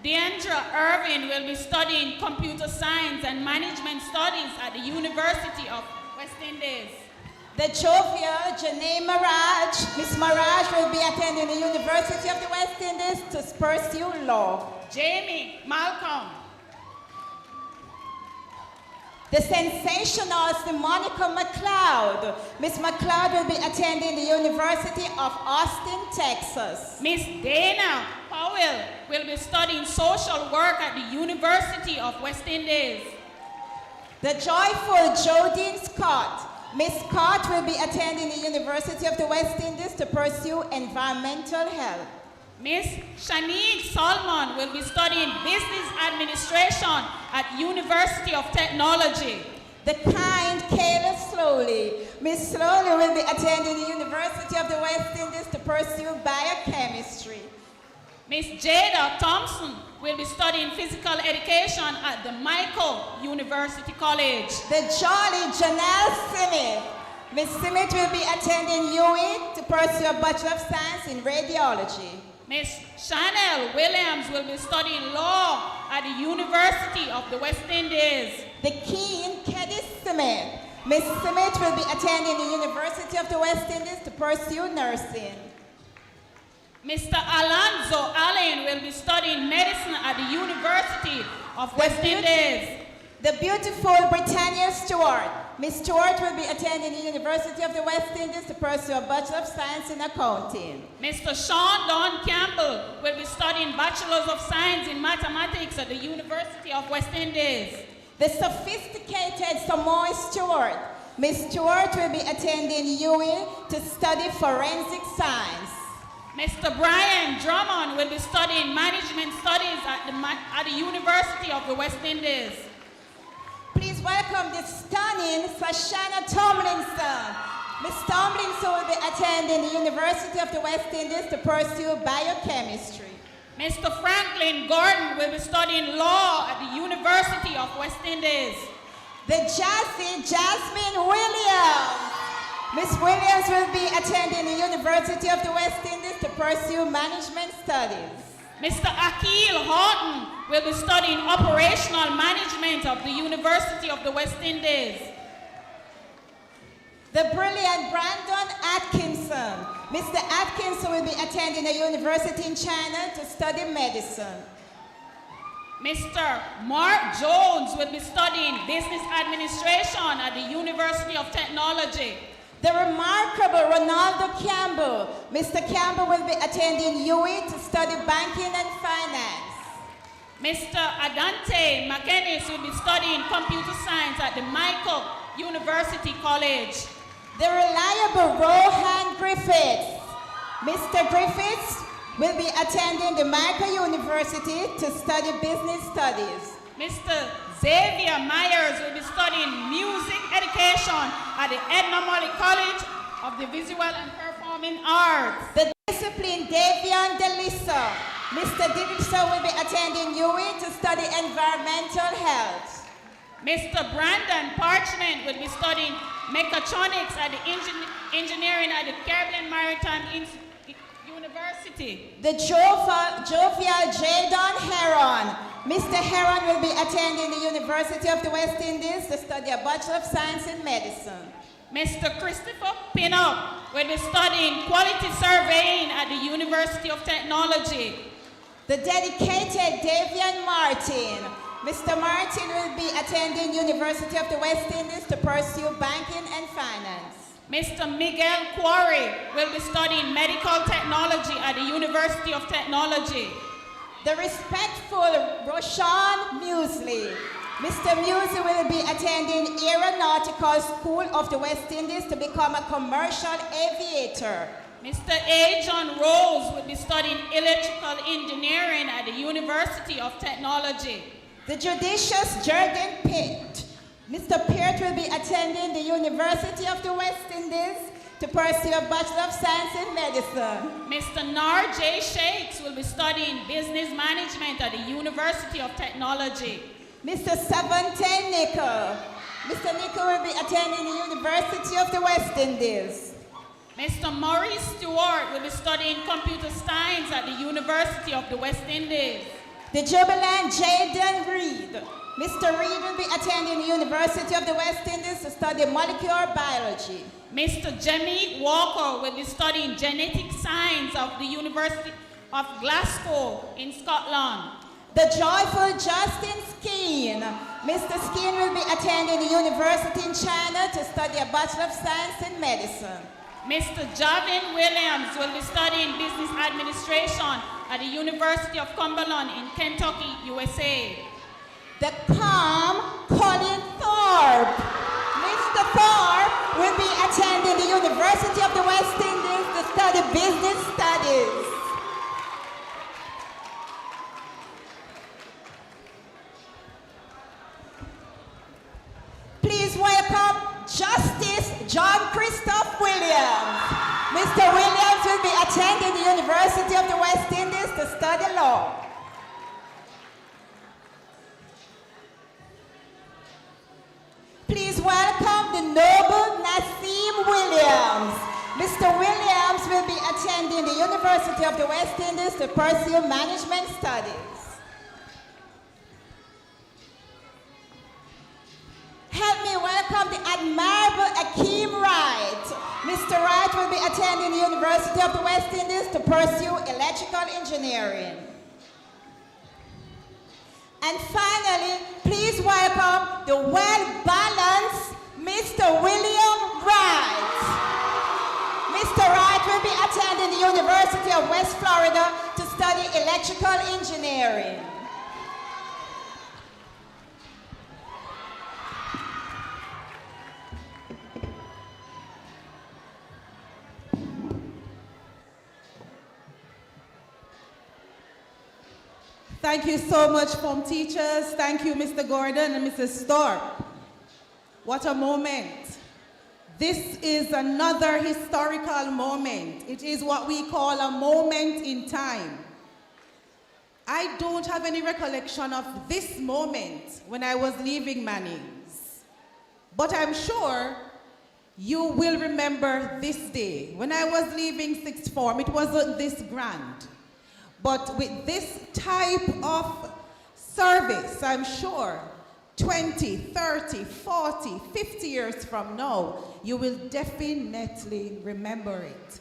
Deandra Irvin will be studying computer science and management studies at the University of West Indies. The jovial Janae Maraj. Miss Maraj will be attending the University of the West Indies to pursue law. Jamie Malcolm. The sensational Monica McLeod. Miss McLeod will be attending the University of Austin, Texas. Miss Dana Powell will be studying social work at the University of West Indies. The joyful Jodine Scott. Miss Scott will be attending the University of the West Indies to pursue environmental health. Miss Shanique Solomon will be studying business administration at University of Technology. The kind Kayla Slowly. Miss Slowly will be attending the University of the West Indies to pursue biochemistry. Miss Jada Thompson will be studying physical education at the Michael University College. The jolly Janelle Simmet. Miss Simmet will be attending UWI to pursue a Bachelor of Science in Radiology. Miss Chanel Williams will be studying law at the University of the West Indies. The keen Keddy Simmet. Miss Simmet will be attending the University of the West Indies to pursue nursing. Mr. Alonzo Allen will be studying medicine at the University of West Indies. The beautiful Britannia Stewart. Miss Stewart will be attending the University of the West Indies to pursue a Bachelor of Science in Accounting. Mr. Sean Don Campbell will be studying Bachelors of Science in Mathematics at the University of West Indies. The sophisticated Samoa Stewart. Miss Stewart will be attending UE to study Forensic Science. Mr. Brian Drummond will be studying Management Studies at the University of the West Indies. Please welcome the stunning Sashana Tomlinson. Miss Tomlinson will be attending the University of the West Indies to pursue biochemistry. Mr. Franklin Gordon will be studying law at the University of West Indies. The jazzy Jasmine Williams. Miss Williams will be attending the University of the West Indies to pursue management studies. Mr. Akil Horton will be studying operational management of the University of the West Indies. The brilliant Brandon Atkinson. Mr. Atkinson will be attending a university in China to study medicine. Mr. Mark Jones will be studying business administration at the University of Technology. The remarkable Ronaldo Campbell. Mr. Campbell will be attending UE to study banking and finance. Mr. Adante McInnes will be studying computer science at the Michael University College. The reliable Rohan Griffiths. Mr. Griffiths will be attending the Michael University to study business studies. Mr. Xavier Myers will be studying music education at the Edna Molly College of the Visual and Performing Arts. The discipline Davion DeLissa. Mr. DeLissa will be attending UE to study environmental health. Mr. Brandon Parchment will be studying mechatronics at the engineering at the Caribbean Maritime University. The jovial Jadon Heron. Mr. Heron will be attending the University of the West Indies to study a Bachelor of Science in Medicine. Mr. Christopher Pinnock will be studying quality surveying at the University of Technology. The dedicated Davian Martin. Mr. Martin will be attending University of the West Indies to pursue banking and finance. Mr. Miguel Quarry will be studying medical technology at the University of Technology. The respectful Roshan Muesli. Mr. Muesli will be attending Aeronautical School of the West Indies to become a commercial aviator. Mr. A. John Rose will be studying electrical engineering at the University of Technology. The judicious Jurgen Pitt. Mr. Peart will be attending the University of the West Indies to pursue a Bachelor of Science in Medicine. Mr. Nar J. Shakes will be studying business management at the University of Technology. Mr. Savante Nickel. Mr. Nickel will be attending the University of the West Indies. Mr. Maurice Stewart will be studying computer science at the University of the West Indies. The jubilant Jaden Reed. Mr. Reed will be attending the University of the West Indies to study molecular biology. Mr. Jamie Walker will be studying genetic science of the University of Glasgow in Scotland. The joyful Justin Skeen. Mr. Skeen will be attending the University in China to study a Bachelor of Science in Medicine. Mr. Javin Williams will be studying business administration at the University of Cumberland in Kentucky, USA. The calm Colin Thorpe. Mr. Thorpe will be attending the University of the West Indies to study business studies. Please welcome Justice John Christoph Williams. Mr. Williams will be attending the University of the West Indies to study law. Please welcome the noble Nassim Williams. Mr. Williams will be attending the University of the West Indies to pursue management studies. Help me welcome the admirable Akeem Wright. Mr. Wright will be attending the University of the West Indies to pursue electrical engineering. And finally, please welcome the well-balanced Mr. William Wright. Mr. Wright will be attending the University of West Florida to study electrical engineering. Thank you so much, form teachers. Thank you, Mr. Gordon and Mrs. Thorpe. What a moment. This is another historical moment. It is what we call a moment in time. I don't have any recollection of this moment when I was leaving Manning'S. But I'm sure you will remember this day. When I was leaving sixth form, it wasn't this grand. But with this type of service, I'm sure 20, 30, 40, 50 years from now, you will definitely remember it.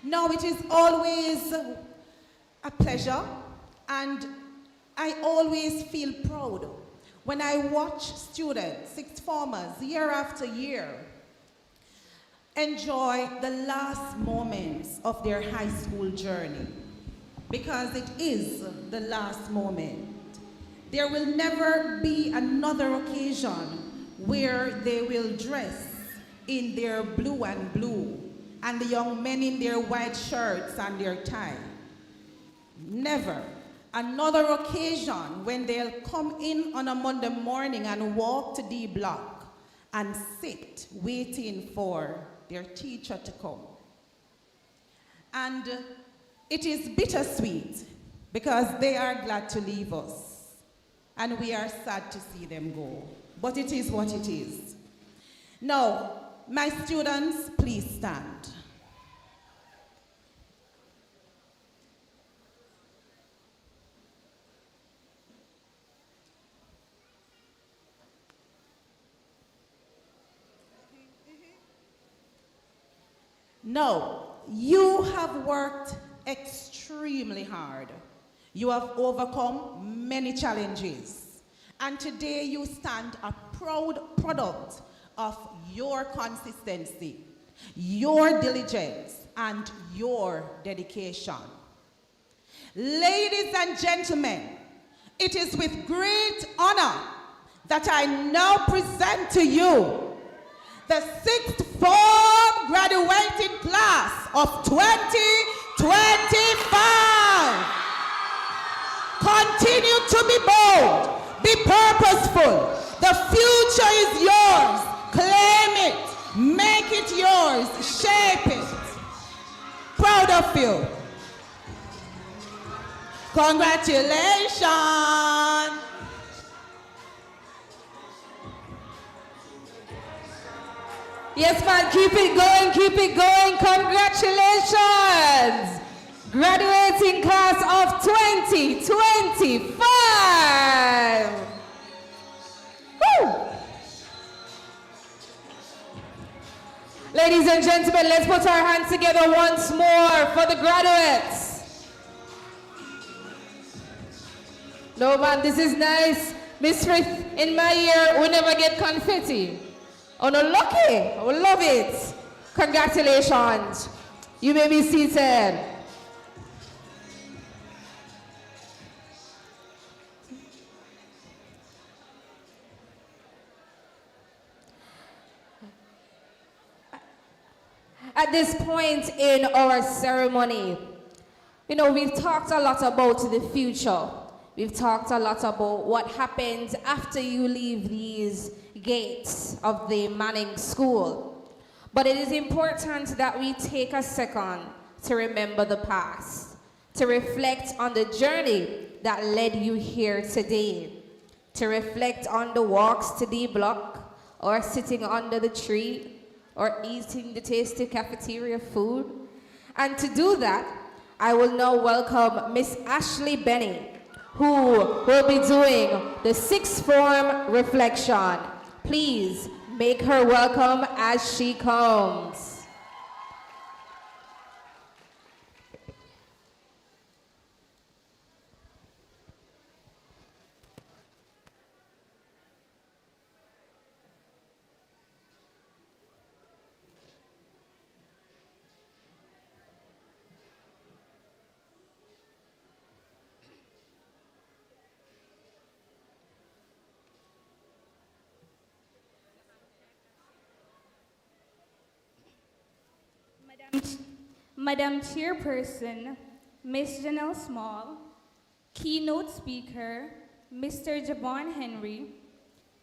Now, it is always a pleasure, and I always feel proud when I watch students, sixth formers, year after year, enjoy the last moments of their high school journey. Because it is the last moment. There will never be another occasion where they will dress in their blue and blue, and the young men in their white shirts and their tie. Never. Another occasion when they'll come in on a Monday morning and walk to D block and sit waiting for their teacher to come. And it is bittersweet because they are glad to leave us, and we are sad to see them go. But it is what it is. Now, my students, please stand. Now, you have worked extremely hard. You have overcome many challenges. And today you stand a proud product of your consistency, your diligence, and your dedication. Ladies and gentlemen, it is with great honor that I now present to you the sixth form graduating class of 2025. Continue to be bold, be purposeful. The future is yours. Claim it, make it yours, shape it. Proud of you. Congratulations. Yes, man, keep it going, keep it going. Congratulations. Graduating class of 2025. Woo. Ladies and gentlemen, let's put our hands together once more for the graduates. No, man, this is nice. Miss Frith, in my year, we never get confetti. Oh, no, lucky. I will love it. Congratulations. You may be seated. At this point in our ceremony, you know, we've talked a lot about the future. We've talked a lot about what happens after you leave these gates of the Manning'S school. But it is important that we take a second to remember the past, to reflect on the journey that led you here today, to reflect on the walks to D block, or sitting under the tree, or eating the tasty cafeteria food. And to do that, I will now welcome Miss Ashley Benny, who will be doing the sixth form reflection. Please make her welcome as she comes. Madam Chairperson, Ms. Janelle Small, Keynote Speaker, Mr. Javon Henry,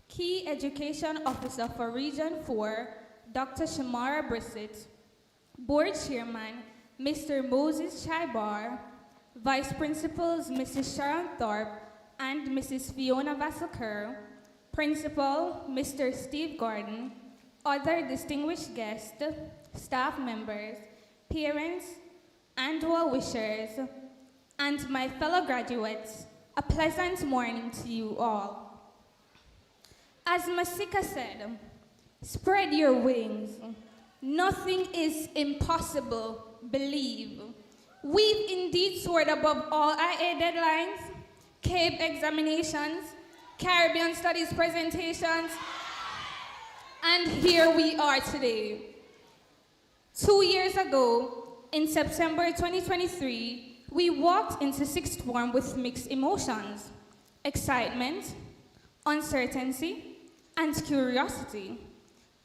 Key Education Officer for Region 4, Dr. Shamara Brissett, Board Chairman, Mr. Moses Chaibar, Vice Principals, Mrs. Sharon Thorpe and Mrs. Fiona Vasselker, Principal, Mr. Steve Gordon, other distinguished guests, staff members, parents, and well-wishers, and my fellow graduates, a pleasant morning to you all. As Masika said, spread your wings. Nothing is impossible, believe. We've indeed soared above all IA deadlines, CABE examinations, Caribbean Studies presentations, and here we are today. 2 years ago, in September 2023, we walked into sixth form with mixed emotions, excitement, uncertainty, and curiosity.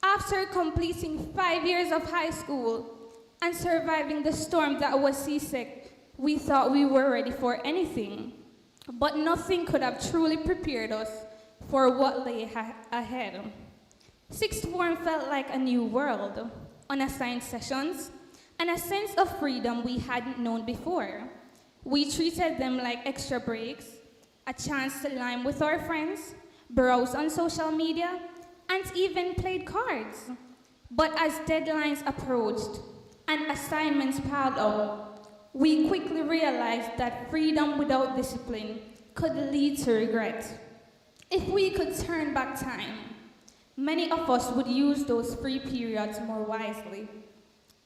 After completing 5 years of high school and surviving the storm that was CSEC, we thought we were ready for anything. But nothing could have truly prepared us for what lay ahead. Sixth form felt like a new world, unassigned sessions, and a sense of freedom we hadn't known before. We treated them like extra breaks, a chance to lime with our friends, browse on social media, and even played cards. But as deadlines approached and assignments piled up, we quickly realized that freedom without discipline could lead to regret. If we could turn back time, many of us would use those free periods more wisely.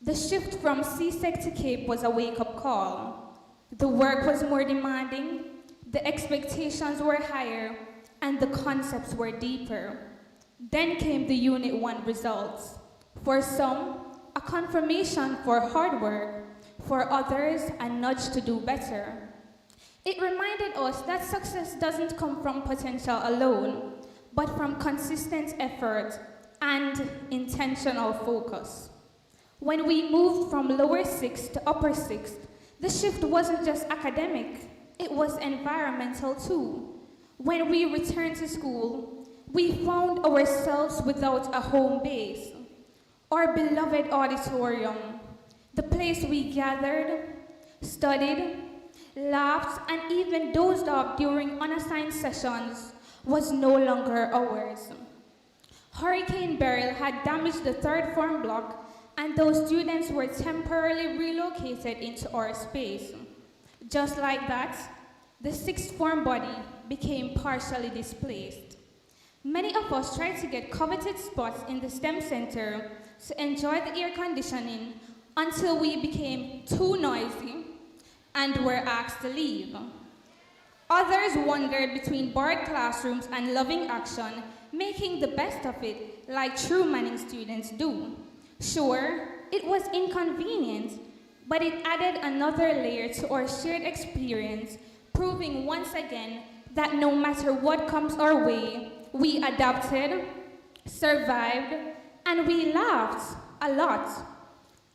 The shift from CSEC to CAPE was a wake-up call. The work was more demanding, the expectations were higher, and the concepts were deeper. Then came the Unit 1 results. For some, a confirmation for hard work, for others, a nudge to do better. It reminded us that success doesn't come from potential alone, but from consistent effort and intentional focus. When we moved from lower sixth to upper sixth, the shift wasn't just academic, it was environmental too. When we returned to school, we found ourselves without a home base. Our beloved auditorium, the place we gathered, studied, laughed, and even dozed off during unassigned sessions, was no longer ours. Hurricane Beryl had damaged the third form block, and those students were temporarily relocated into our space. Just like that, the sixth form body became partially displaced. Many of us tried to get coveted spots in the STEM center to enjoy the air conditioning until we became too noisy and were asked to leave. Others wandered between barred classrooms and loving action, making the best of it like true Manning'S students do. Sure, it was inconvenient, but it added another layer to our shared experience, proving once again that no matter what comes our way, we adapted, survived, and we laughed a lot.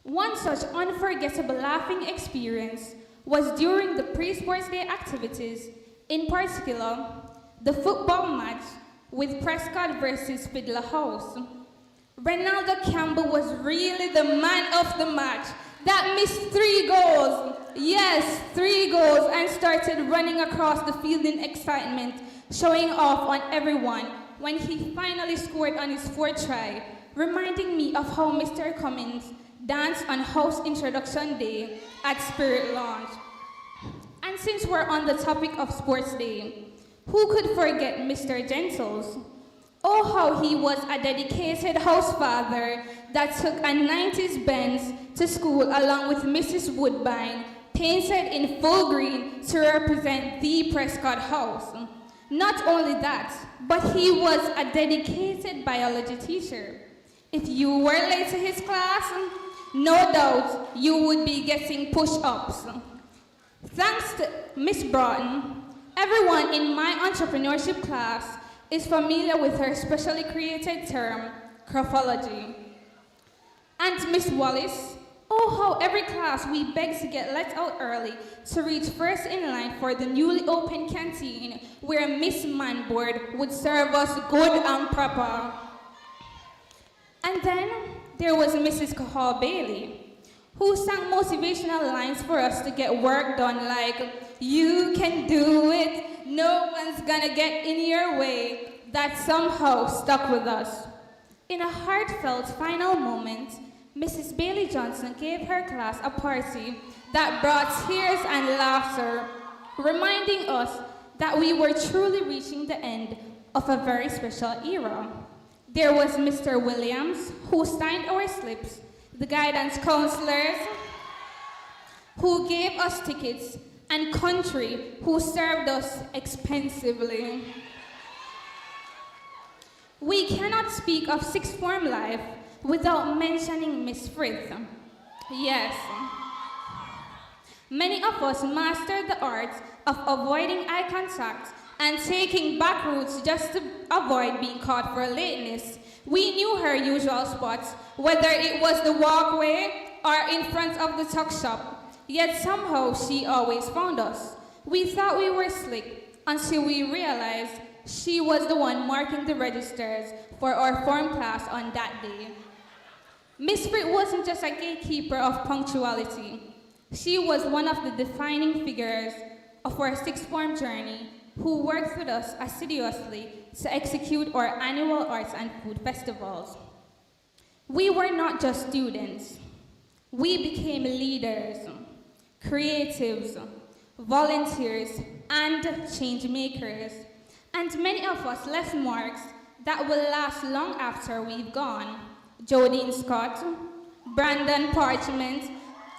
One such unforgettable laughing experience was during the pre-sports day activities, in particular, the football match with Prescott versus Fiddler House. Ronaldo Campbell was really the man of the match that missed 3 goals. Yes, 3 goals, and started running across the field in excitement, showing off on everyone when he finally scored on his 4th try, reminding me of how Mr. Cummins danced on house introduction day at Spirit Lounge. And since we're on the topic of sports day, who could forget Mr. Gentles? Oh, how he was a dedicated house father that took a 90s Benz to school along with Mrs. Woodbine, painted in full green to represent the Prescott house. Not only that, but he was a dedicated biology teacher. If you were late to his class, no doubt you would be getting push-ups. Thanks to Miss Broughton, everyone in my entrepreneurship class is familiar with her specially created term, graphology. And Miss Wallace, Oh, how every class we begged to get let out early to reach first in line for the newly opened canteen where Miss Manboard would serve us good and proper. And then there was Mrs. Cahal Bailey, who sang motivational lines for us to get work done like, "You can do it, no one's gonna get in your way," that somehow stuck with us. In a heartfelt final moment, Mrs. Bailey Johnson gave her class a party that brought tears and laughter, reminding us that we were truly reaching the end of a very special era. There was Mr. Williams, who signed our slips, the guidance counselors, who gave us tickets, and Country, who served us expensively. We cannot speak of sixth form life without mentioning Miss Frith. Yes. Many of us mastered the art of avoiding eye contact and taking back routes just to avoid being caught for lateness. We knew her usual spots, whether it was the walkway or in front of the tuck shop. Yet somehow she always found us. We thought we were slick until we realized she was the one marking the registers for our form class on that day. Miss Frith wasn't just a gatekeeper of punctuality. She was one of the defining figures of our sixth form journey, who worked with us assiduously to execute our annual arts and food festivals. We were not just students. We became leaders, creatives, volunteers, and change makers. And many of us left marks that will last long after we've gone. Jodine Scott, Brandon Parchment,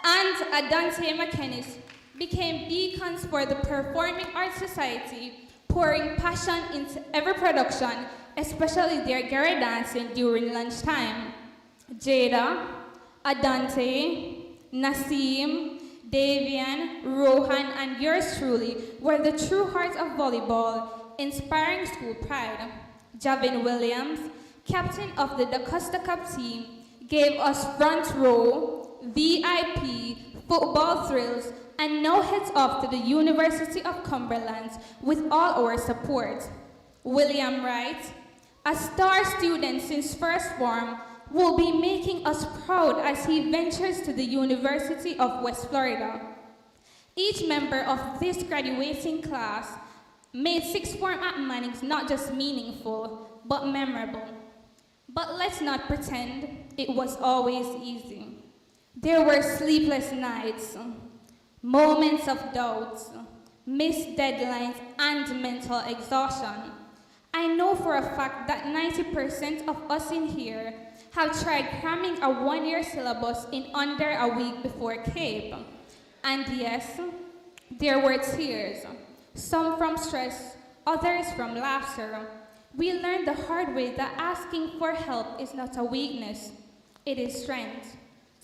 and Adante McKennis became beacons for the Performing Arts Society, pouring passion into every production, especially their Gary dancing during lunchtime. Jada, Adante, Nasim, Davian, Rohan, and yours truly were the true heart of volleyball, inspiring school pride. Javin Williams, captain of the DaCosta Cup team, gave us front row, VIP, football thrills, and now heads off to the University of Cumberland with all our support. William Wright, a star student since first form, will be making us proud as he ventures to the University of West Florida. Each member of this graduating class made sixth form at Manning'S not just meaningful, but memorable. But let's not pretend it was always easy. There were sleepless nights, moments of doubt, missed deadlines, and mental exhaustion. I know for a fact that 90% of us in here have tried cramming a one-year syllabus in under a week before CAPE. And yes, there were tears, some from stress, others from laughter. We learned the hard way that asking for help is not a weakness, it is strength.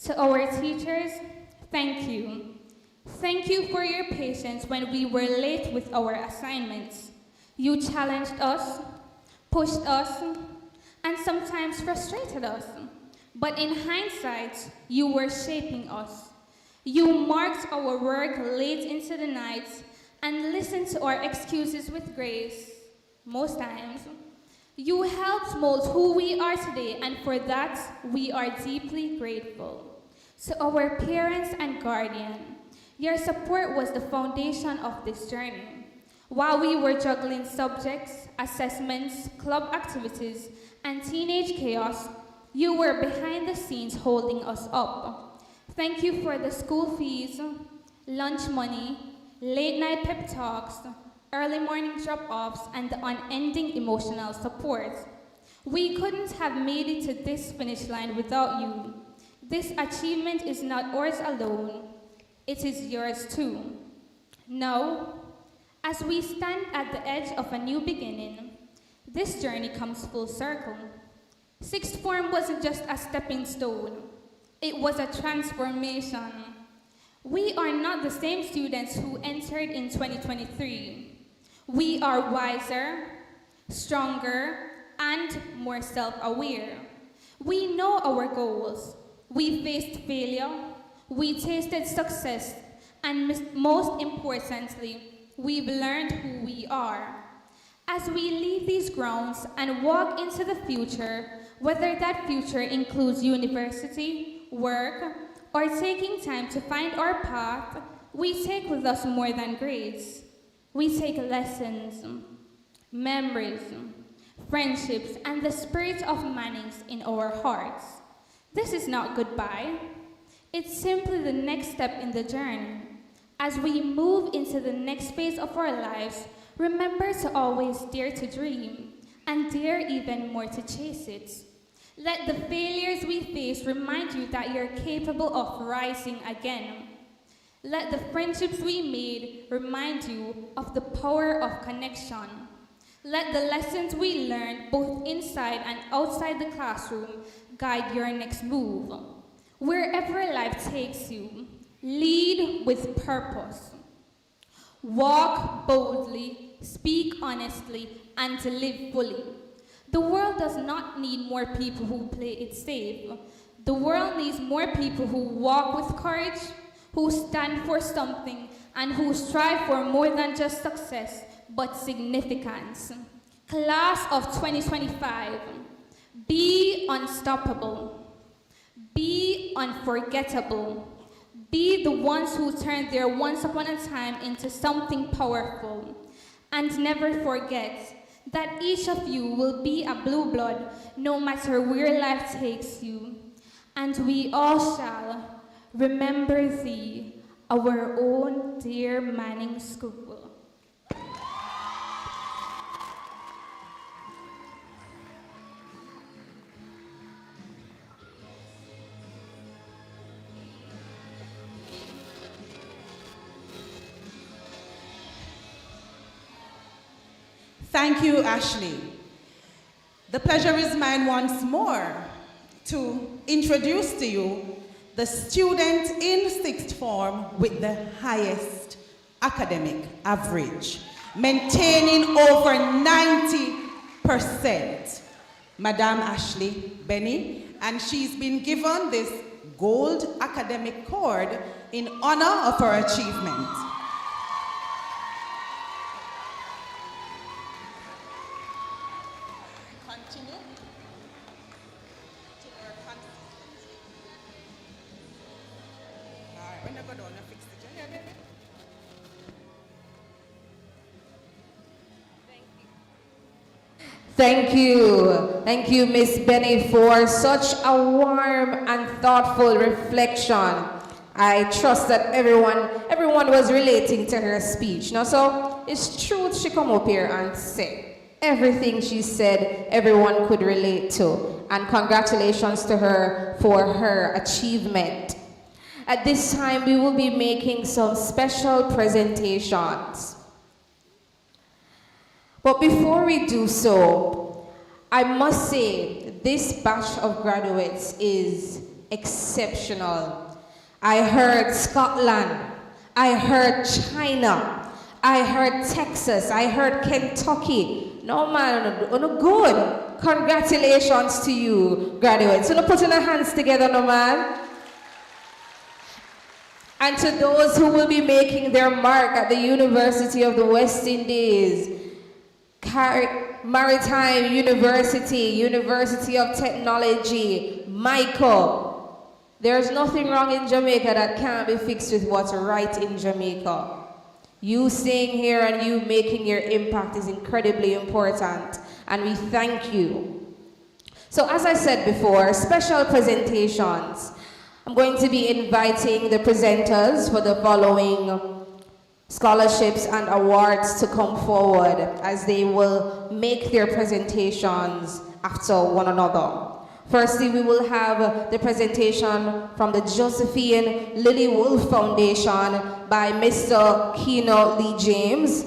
To our teachers, thank you. Thank you for your patience when we were late with our assignments. You challenged us, pushed us, and sometimes frustrated us. But in hindsight, you were shaping us. You marked our work late into the night and listened to our excuses with grace. Most times, you helped mold who we are today, and for that, we are deeply grateful. To our parents and guardians, your support was the foundation of this journey. While we were juggling subjects, assessments, club activities, and teenage chaos, you were behind the scenes holding us up. Thank you for the school fees, lunch money, late night pep talks, early morning drop-offs, and the unending emotional support. We couldn't have made it to this finish line without you. This achievement is not ours alone, it is yours too. Now, as we stand at the edge of a new beginning, this journey comes full circle. Sixth form wasn't just a stepping stone, it was a transformation. We are not the same students who entered in 2023. We are wiser, stronger, and more self-aware. We know our goals. We faced failure, We tasted success, and most importantly, we've learned who we are. As we leave these grounds and walk into the future, whether that future includes university, work, or taking time to find our path, we take with us more than grades. We take lessons, memories, friendships, and the spirit of Manning'S in our hearts. This is not goodbye. It's simply the next step in the journey. As we move into the next phase of our lives, remember to always dare to dream, and dare even more to chase it. Let the failures we face remind you that you're capable of rising again. Let the friendships we made remind you of the power of connection. Let the lessons we learned, both inside and outside the classroom, guide your next move. Wherever life takes you, lead with purpose. Walk boldly, speak honestly, and to live fully. The world does not need more people who play it safe. The world needs more people who walk with courage, who stand for something, and who strive for more than just success, but significance. Class of 2025, be unstoppable. Be unforgettable. Be the ones who turn their once upon a time into something powerful. And never forget that each of you will be a blue blood no matter where life takes you. And we all shall remember thee, our own dear Manning'S School. Thank you, Ashley. The pleasure is mine once more to introduce to you the student in sixth form with the highest academic average, maintaining over 90%, Madame Ashley Benny, and she's been given this gold academic cord in honor of her achievement. Thank you, Miss Benny, for such a warm and thoughtful reflection. I trust that everyone was relating to her speech. Now, so it's truth she come up here and say. Everything she said, everyone could relate to. And congratulations to her for her achievement. At this time, we will be making some special presentations. But before we do so, I must say this batch of graduates is exceptional. I heard Scotland, I heard China, I heard Texas, I heard Kentucky. No man, no good. Congratulations to you, graduates. So put your hands together, no man. And to those who will be making their mark at the University of the West Indies, Maritime University, University of Technology, Michael. There's nothing wrong in Jamaica that can't be fixed with what's right in Jamaica. You staying here and you making your impact is incredibly important, and we thank you. So as I said before, special presentations. I'm going to be inviting the presenters for the following scholarships and awards to come forward as they will make their presentations after one another. Firstly, we will have the presentation from the Josephine Lily Wolf Foundation by Mr. Keynote Lee James,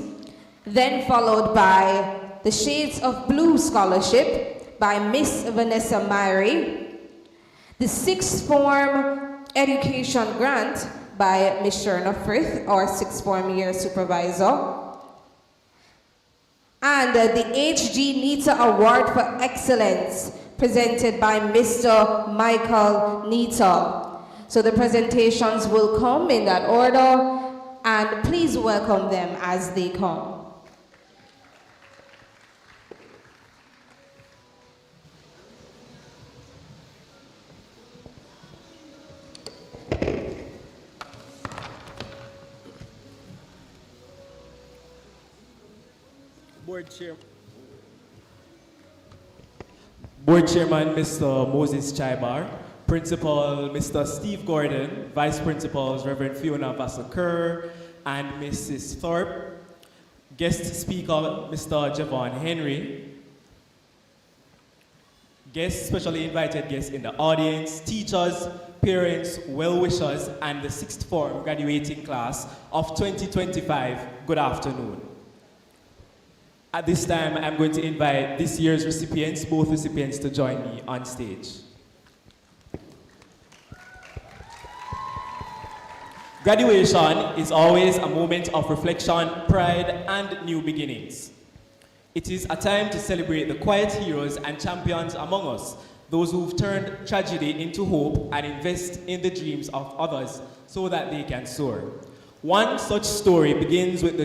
then followed by the Shades of Blue Scholarship by Miss Vanessa Myrie, the Sixth Form Education Grant by Ms. Sherna Frith, our sixth form year supervisor. And the H.G. Nita Award for Excellence, presented by Mr. Michael Nita. So the presentations will come in that order, and please welcome them as they come. Board Chairman Mr. Moses Chaibar, Principal Mr. Steve Gordon, Vice Principals Reverend Fiona Vassar-Kerr and Mrs. Thorpe, Guest Speaker Mr. Javon Henry, specially invited guests in the audience, teachers, parents, well-wishers, and the 6th form graduating class of 2025, good afternoon. At this time, I'm going to invite this year's recipients, both recipients, to join me on stage. Graduation is always a moment of reflection, pride, and new beginnings. It is a time to celebrate the quiet heroes and champions among us, those who've turned tragedy into hope and invest in the dreams of others so that they can soar. One such story begins with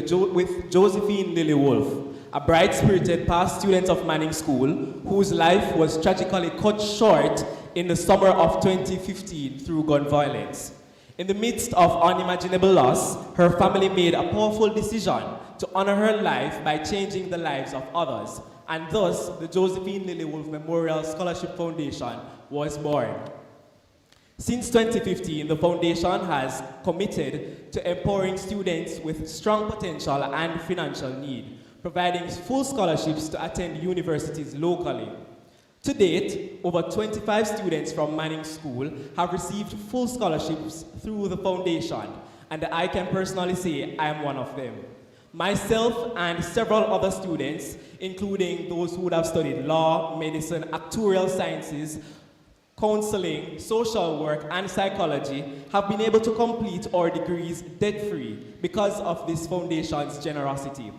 Josephine Lily Wolfe, a bright-spirited past student of Manning'S School whose life was tragically cut short in the summer of 2015 through gun violence. In the midst of unimaginable loss, her family made a powerful decision to honor her life by changing the lives of others, and thus the Josephine Lily Wolfe Memorial Scholarship Foundation was born. Since 2015, the foundation has committed to empowering students with strong potential and financial need, providing full scholarships to attend universities locally. To date, over 25 students from Manning'S School have received full scholarships through the foundation, and I can personally say I am one of them. Myself and several other students, including those who would have studied law, medicine, actuarial sciences, counseling, social work, and psychology, have been able to complete our degrees debt-free because of this foundation's generosity.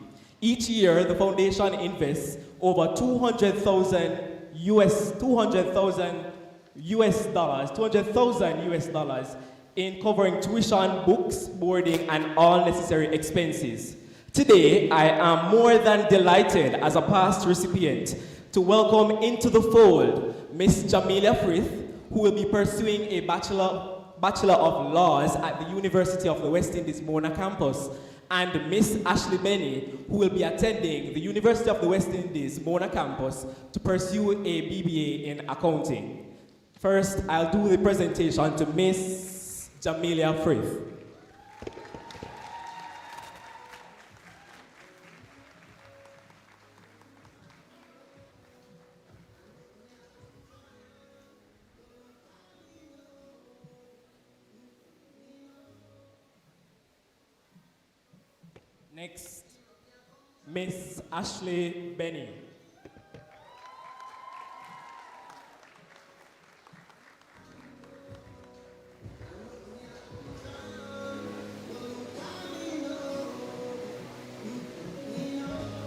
Each year, the foundation invests over $200,000 in covering tuition, books, boarding, and all necessary expenses. Today, I am more than delighted as a past recipient to welcome into the fold Miss Jamelia Frith, who will be pursuing a Bachelor of Laws at the University of the West Indies Mona campus, and Miss Ashley Benny, who will be attending the University of the West Indies Mona campus to pursue a BBA in accounting. First, I'll do the presentation to Miss Jamelia Frith. Next, Miss Ashley Benny.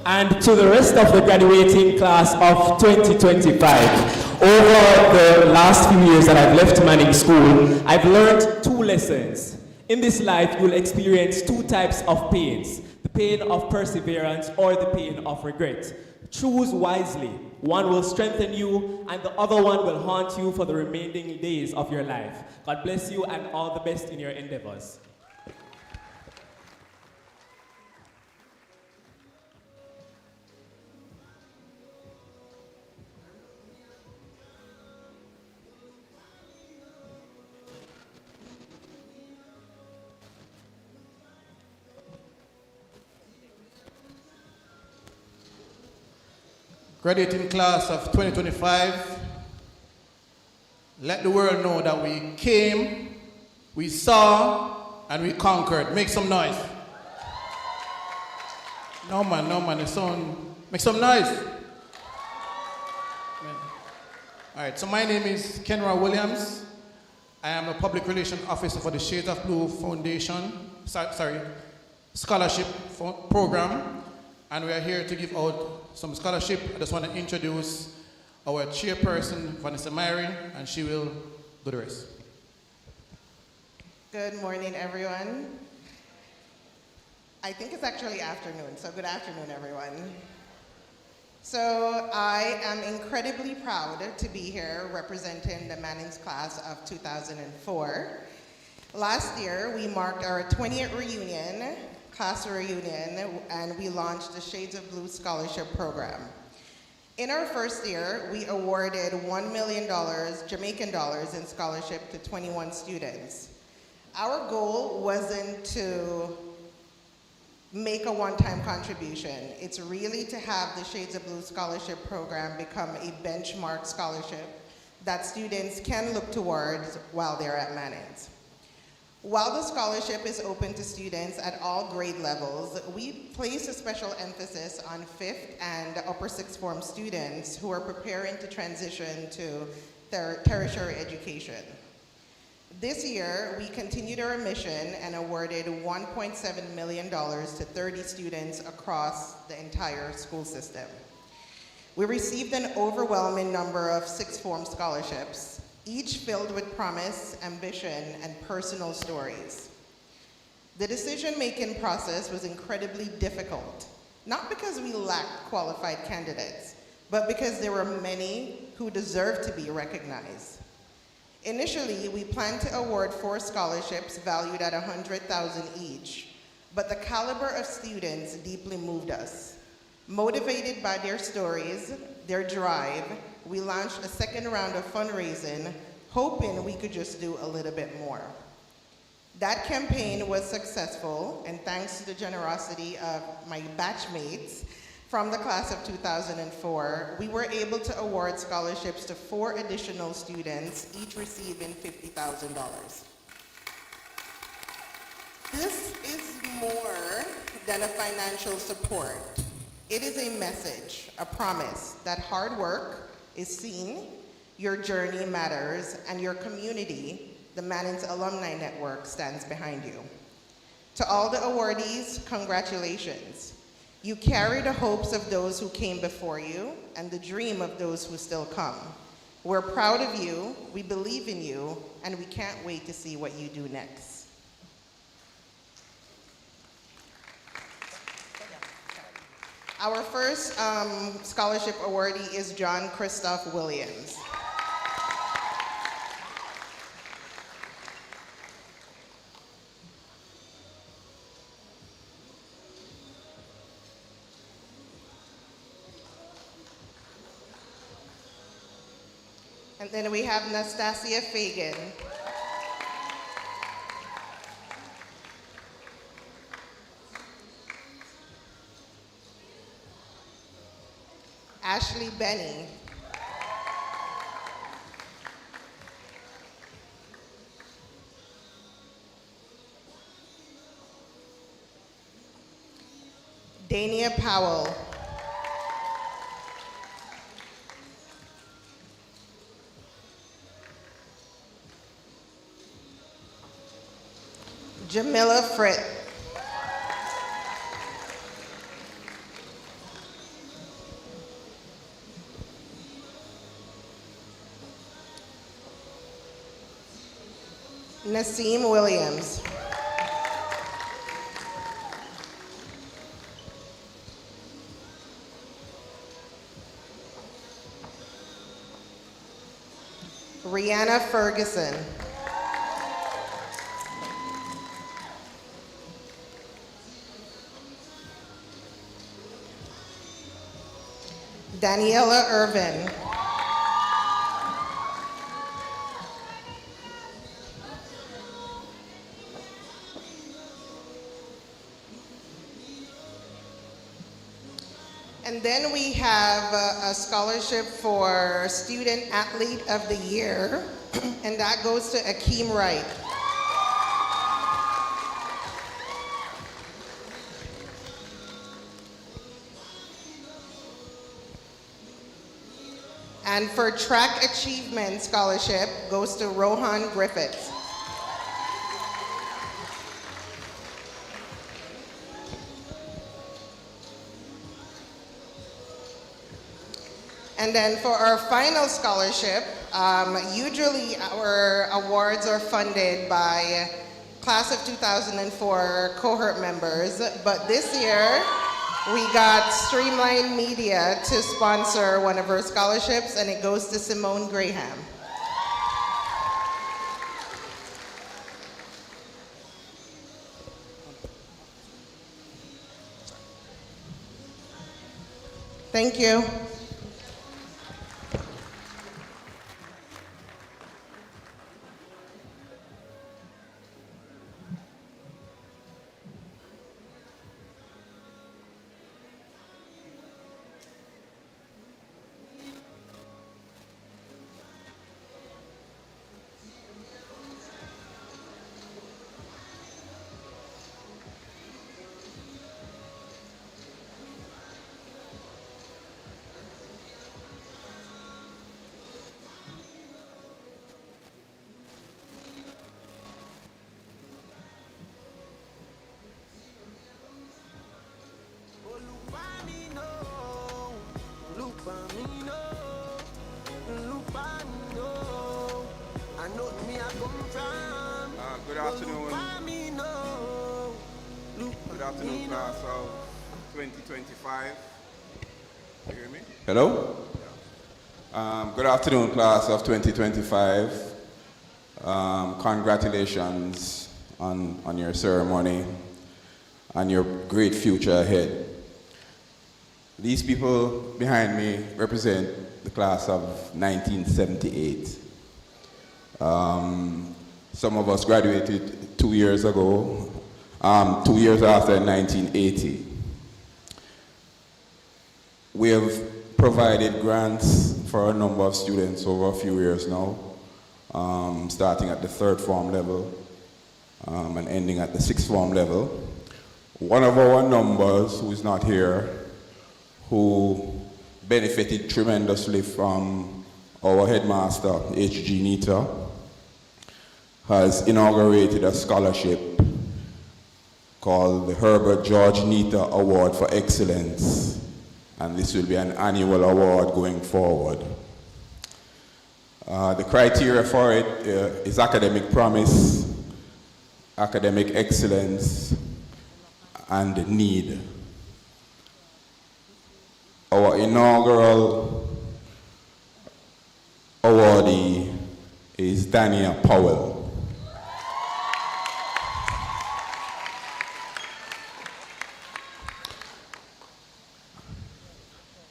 And to the rest of the graduating class of 2025, over the last few years that I've left Manning'S School, I've learned 2 lessons. In this life, you'll experience 2 types of pains. The pain of perseverance or the pain of regret. Choose wisely. One will strengthen you and the other one will haunt you for the remaining days of your life. God bless you and all the best in your endeavors. Graduating class of 2025, let the world know that we came, we saw, and we conquered. Make some noise. No man, the sound. Make some noise. All right, so my name is Kenra Williams. I am a public relations officer for the Shades of Blue Foundation, scholarship program. And we are here to give out some scholarship. I just want to introduce our chairperson, Vanessa Myron, and she will do the rest. Good morning, everyone. I think it's actually afternoon, so good afternoon, everyone. So I am incredibly proud to be here representing the Manning'S class of 2004. Last year, we marked our 20th reunion, class reunion, and we launched the Shades of Blue Scholarship Program. In our first year, we awarded $1 million Jamaican dollars in scholarship to 21 students. Our goal wasn't to make a one-time contribution. It's really to have the Shades of Blue Scholarship Program become a benchmark scholarship that students can look towards while they're at Manning'S. While the scholarship is open to students at all grade levels, we place a special emphasis on 5th and upper 6th form students who are preparing to transition to tertiary education. This year, we continued our mission and awarded $1.7 million to 30 students across the entire school system. We received an overwhelming number of 6th form scholarships, each filled with promise, ambition, and personal stories. The decision-making process was incredibly difficult, not because we lacked qualified candidates, but because there were many who deserved to be recognized. Initially, we planned to award 4 scholarships valued at $100,000 each, but the caliber of students deeply moved us. Motivated by their stories, their drive, we launched a second round of fundraising, hoping we could just do a little bit more. That campaign was successful, and thanks to the generosity of my batchmates from the class of 2004, we were able to award scholarships to 4 additional students, each receiving $50,000. This is more than a financial support. It is a message, a promise that hard work is seen, your journey matters, and your community, the Manning'S Alumni Network, stands behind you. To all the awardees, congratulations. You carry the hopes of those who came before you and the dream of those who still come. We're proud of you, we believe in you, and we can't wait to see what you do next. Our first scholarship awardee is John Christoph Williams. And then we have Nastasia Fagan. Ashley Benny. Dania Powell. Jamila Fritt. Naseem Williams. Rihanna Ferguson. Daniela Irvin. And then we have a scholarship for Student Athlete of the Year, and that goes to Akeem Wright. And for Track Achievement Scholarship goes to Rohan Griffiths. And then for our final scholarship, usually our awards are funded by class of 2004 cohort members, but this year we got Streamline Media to sponsor one of her scholarships, and it goes to Simone Graham. Thank you. Good afternoon. Good afternoon, class of 2025. You hear me? Hello? Good afternoon, class of 2025. Congratulations on your ceremony and your great future ahead. These people behind me represent the class of 1978. Some of us graduated 2 years ago, 2 years after 1980. We have provided grants for a number of students over a few years now, starting at the 3rd form level and ending at the 6th form level. One of our numbers, who is not here, who benefited tremendously from our headmaster, H.G. Nita, has inaugurated a scholarship called the Herbert George Nita Award for Excellence, and this will be an annual award going forward. The criteria for it is academic promise, academic excellence, and need. Our inaugural awardee is Dania Powell.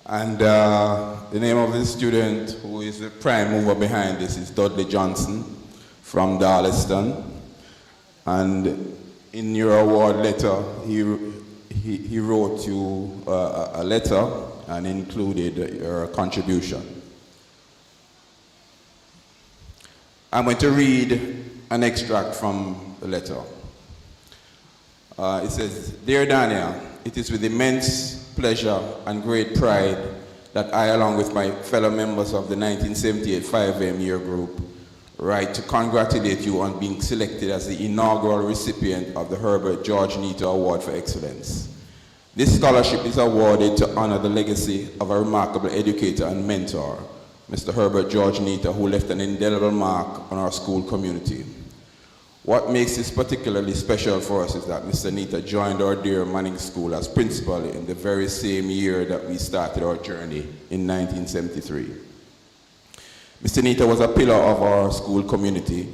And the name of the student who is the prime mover behind this is Dudley Johnson from Darleston. And in your award letter, he wrote you a letter and included your contribution. I'm going to read an extract from the letter. It says, "Dear Dania, it is with immense pleasure and great pride that I, along with my fellow members of the 1978 5M year group, write to congratulate you on being selected as the inaugural recipient of the Herbert George Nita Award for Excellence. This scholarship is awarded to honor the legacy of a remarkable educator and mentor, Mr. Herbert George Nita, who left an indelible mark on our school community. What makes this particularly special for us is that Mr. Nita joined our dear Manning'S School as principal in the very same year that we started our journey in 1973. Mr. Nita was a pillar of our school community,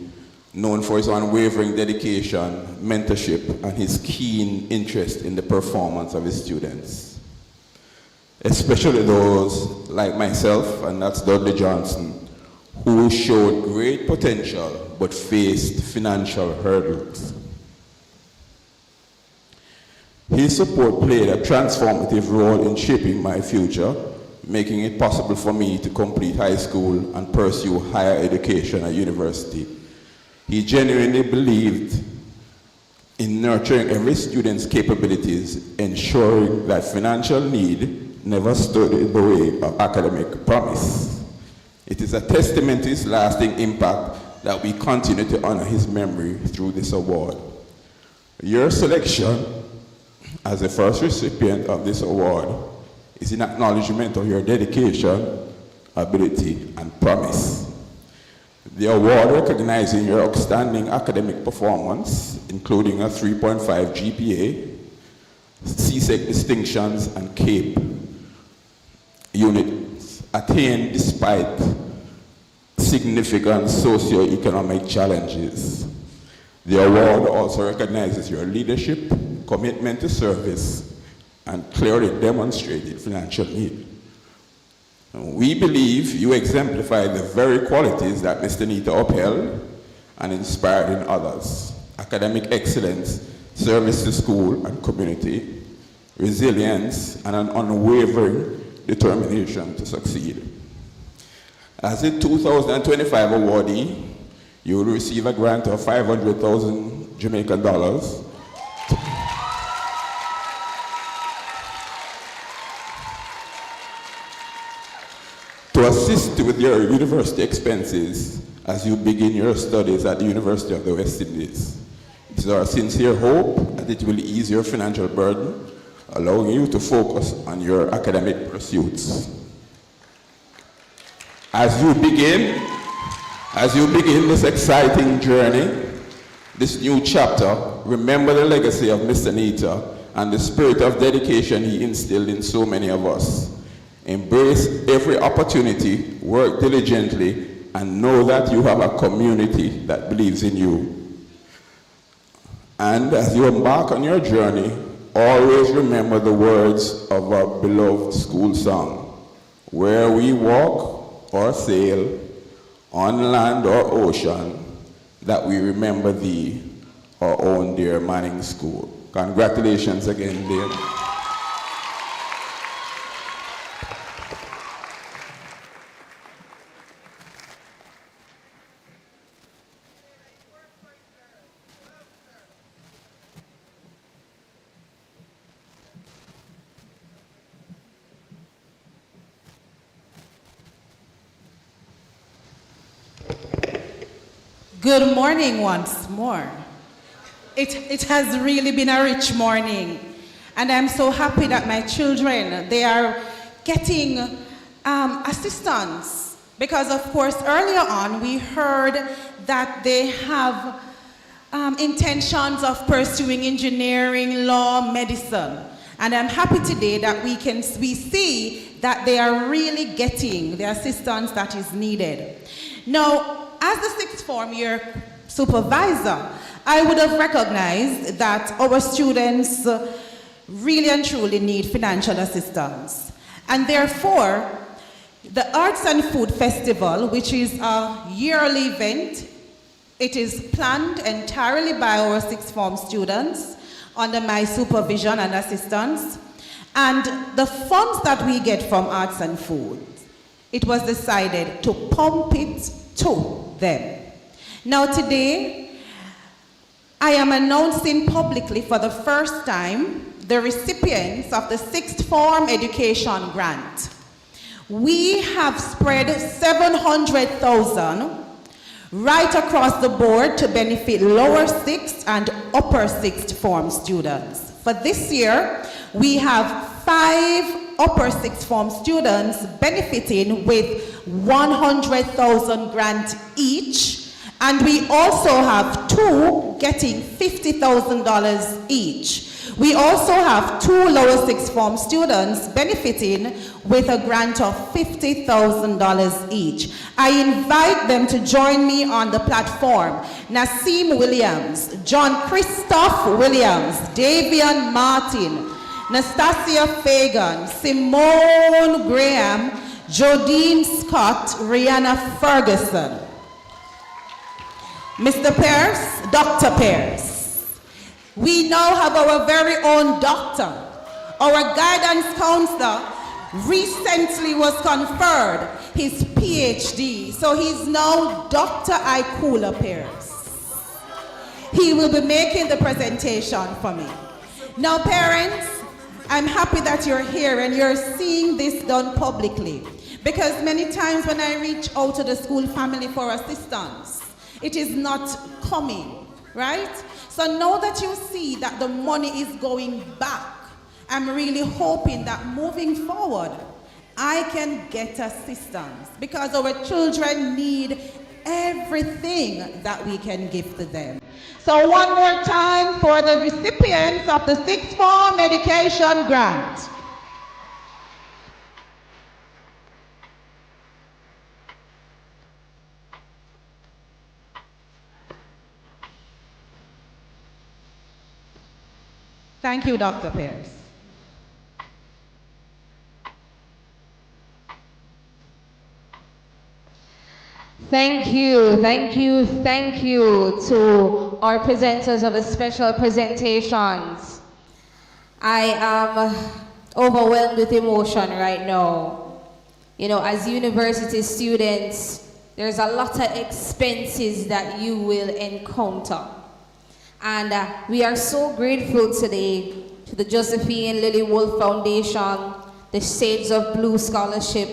known for his unwavering dedication, mentorship, and his keen interest in the performance of his students, especially those like myself, and that's Dudley Johnson, who showed great potential but faced financial hurdles. His support played a transformative role in shaping my future, making it possible for me to complete high school and pursue higher education at university. He genuinely believed in nurturing every student's capabilities, ensuring that financial need never stood in the way of academic promise. It is a testament to his lasting impact that we continue to honor his memory through this award. Your selection as the first recipient of this award is in acknowledgement of your dedication, ability, and promise. The award recognizing your outstanding academic performance, including a 3.5 GPA, CSEC distinctions, and CAPE units attained despite significant socio-economic challenges. The award also recognizes your leadership, commitment to service, and clearly demonstrated financial need. We believe you exemplify the very qualities that Mr. Nita upheld and inspired in others: academic excellence, service to school and community, resilience, and an unwavering determination to succeed. As a 2025 awardee, you will receive a grant of 500,000 Jamaican dollars to assist with your university expenses as you begin your studies at the University of the West Indies. It is our sincere hope that it will ease your financial burden, allowing you to focus on your academic pursuits. As you begin this exciting journey, this new chapter, remember the legacy of Mr. Nita and the spirit of dedication he instilled in so many of us. Embrace every opportunity, work diligently, and know that you have a community that believes in you. And as you embark on your journey, always remember the words of our beloved school song: where we walk or sail, on land or ocean, that we remember thee, our own dear Manning'S School. Congratulations again, dear. Good morning once more. It has really been a rich morning, and I'm so happy that my children, they are getting assistance, because of course earlier on we heard that they have intentions of pursuing engineering, law, medicine, and I'm happy today that we see that they are really getting the assistance that is needed. Now, as the sixth form year supervisor, I would have recognized that our students really and truly need financial assistance. And therefore, the Arts and Food Festival, which is a yearly event, it is planned entirely by our sixth form students under my supervision and assistance. And the funds that we get from Arts and Food, it was decided to pump it to them. Now today, I am announcing publicly for the first time the recipients of the sixth form education grant. We have spread 700,000 right across the board to benefit lower sixth and upper sixth form students. For this year, we have 5 upper sixth form students benefiting with 100,000 grant each, and we also have 2 getting $50,000 each. We also have 2 lower sixth form students benefiting with a grant of $50,000 each. I invite them to join me on the platform. Nasim Williams, John Christoph Williams, Davian Martin, Nastasia Fagan, Simone Graham, Jodine Scott, Rihanna Ferguson. Mr. Pierce, Dr. Pierce. We now have our very own doctor. Our guidance counselor recently was conferred his PhD, so he's now Dr. Ikula Pierce. He will be making the presentation for me. Now, parents, I'm happy that you're here and you're seeing this done publicly, because many times when I reach out to the school family for assistance, it is not coming, right? So now that you see that the money is going back, I'm really hoping that moving forward, I can get assistance, because our children need everything that we can give to them. So one more time for the recipients of the Sixth Form Education Grant. Thank you, Dr. Pierce. Thank you to our presenters of the special presentations. I am overwhelmed with emotion right now. You know, as university students, there's a lot of expenses that you will encounter. And we are so grateful today to the Josephine Lily Wolf Foundation, the Shades of Blue Scholarship,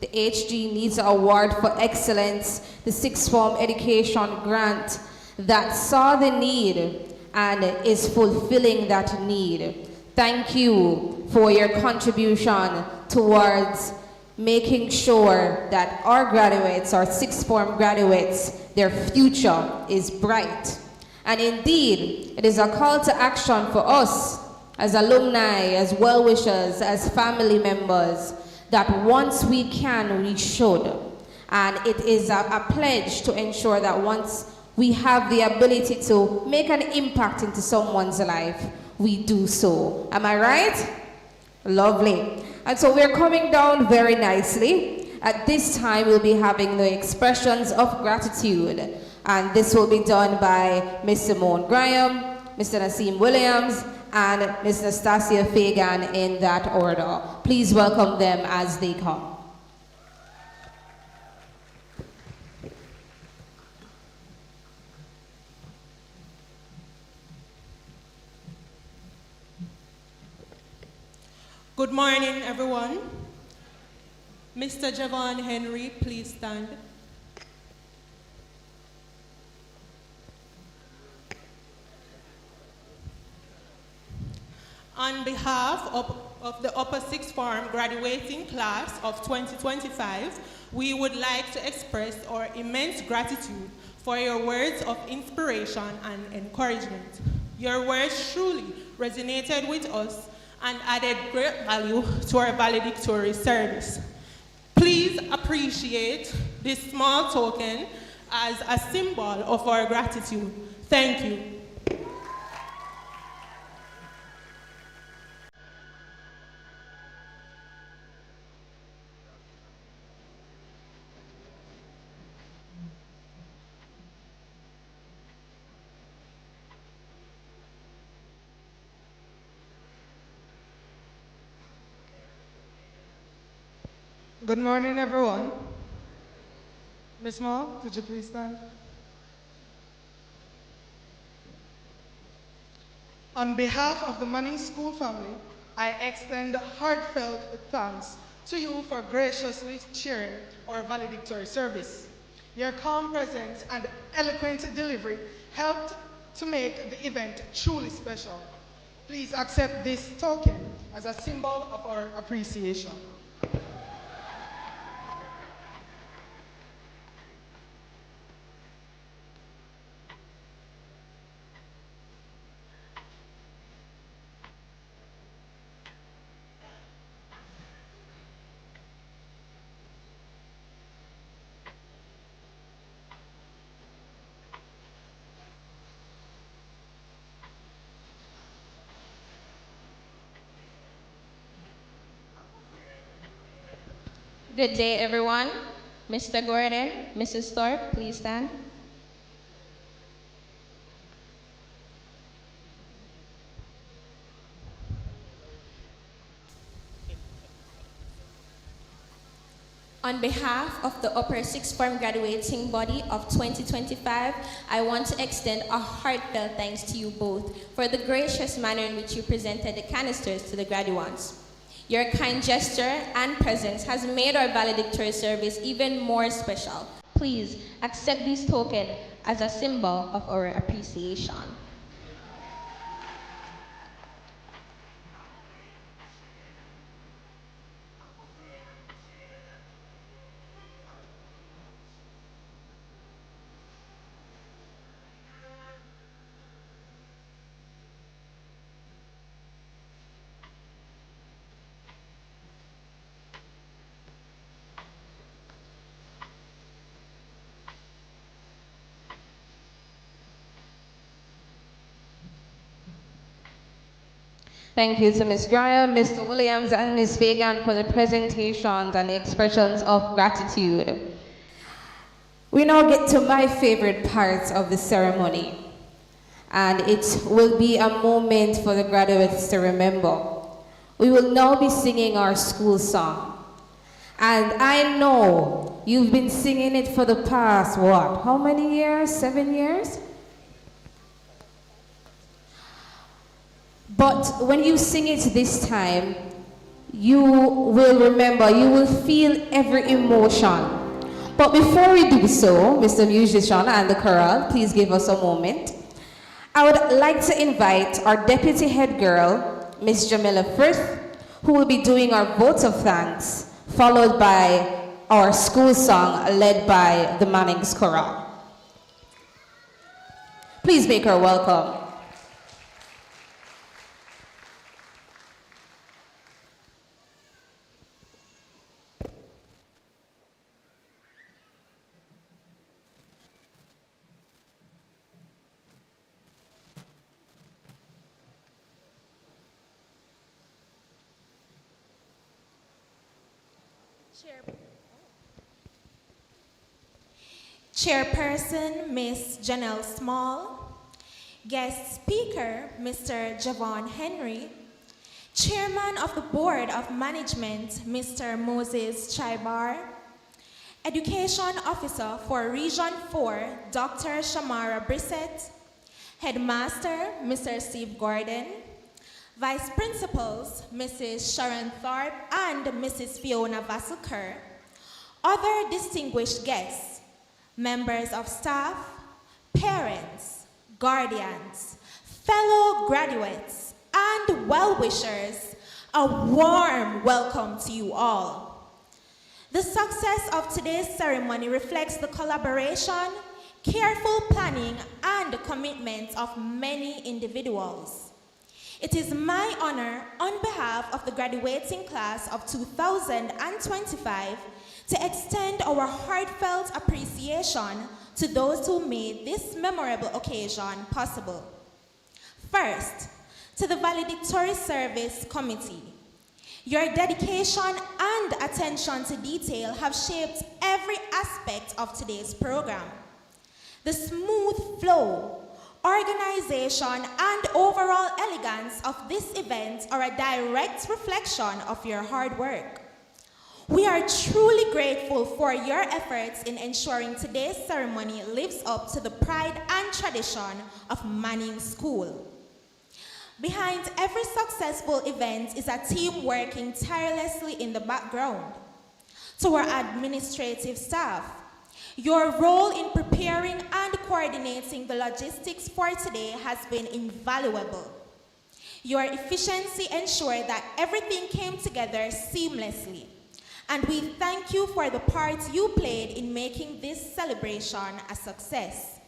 the HG Needs Award for Excellence, the Sixth Form Education Grant that saw the need and is fulfilling that need. Thank you for your contribution towards making sure that our graduates, our Sixth Form graduates, their future is bright. And indeed, it is a call to action for us as alumni, as well-wishers, as family members, that once we can, we should. And it is a pledge to ensure that once we have the ability to make an impact into someone's life, we do so. Am I right? Lovely. And so we're coming down very nicely. At this time, we'll be having the expressions of gratitude. And this will be done by Ms. Simone Graham, Mr. Naseem Williams, and Ms. Nastasia Fagan in that order. Please welcome them as they come. Good morning, everyone. Mr. Javon Henry, please stand. On behalf of the Upper Sixth Form graduating class of 2025, we would like to express our immense gratitude for your words of inspiration and encouragement. Your words truly resonated with us and added great value to our valedictory service. Please appreciate this small token as a symbol of our gratitude. Thank you. Good morning, everyone. Ms. Moore, could you please stand? On behalf of the Manning'S School family, I extend heartfelt thanks to you for graciously chairing our valedictory service. Your calm presence and eloquent delivery helped to make the event truly special. Please accept this token as a symbol of our appreciation. Good day, everyone. Mr. Gordon, Mrs. Thorpe, please stand. On behalf of the Upper Sixth Form graduating body of 2025, I want to extend a heartfelt thanks to you both for the gracious manner in which you presented the canisters to the graduates. Your kind gesture and presence has made our valedictory service even more special. Please accept this token as a symbol of our appreciation. Thank you to Ms. Graham, Mr. Williams, and Ms. Fagan for the presentations and the expressions of gratitude. We now get to my favorite part of the ceremony, and it will be a moment for the graduates to remember. We will now be singing our school song, and I know you've been singing it for the past, what, how many years? 7 years? But when you sing it this time, you will remember, you will feel every emotion. But before we do so, Mr. Musician and the choral, please give us a moment. I would like to invite our deputy head girl, Miss Jamila Frith, who will be doing our votes of thanks, followed by our school song led by the Manning'S choral. Please make her welcome. Chairperson, Ms. Janelle Small. Guest speaker, Mr. Javon Henry. Chairman of the Board of Management, Mr. Moses Chaibar. Education Officer for Region 4, Dr. Shamara Brissett. Headmaster, Mr. Steve Gordon. Vice Principals, Mrs. Sharon Tharp and Mrs. Fiona Vasselker. Other distinguished guests, members of staff, parents, guardians, fellow graduates, and well-wishers, a warm welcome to you all. The success of today's ceremony reflects the collaboration, careful planning, and commitment of many individuals. It is my honor, on behalf of the graduating class of 2025, to extend our heartfelt appreciation to those who made this memorable occasion possible. First, to the Valedictory Service Committee. Your dedication and attention to detail have shaped every aspect of today's program. The smooth flow, organization, and overall elegance of this event are a direct reflection of your hard work. We are truly grateful for your efforts in ensuring today's ceremony lives up to the pride and tradition of Manning'S School. Behind every successful event is a team working tirelessly in the background. To our administrative staff, your role in preparing and coordinating the logistics for today has been invaluable. Your efficiency ensured that everything came together seamlessly, and we thank you for the part you played in making this celebration a success.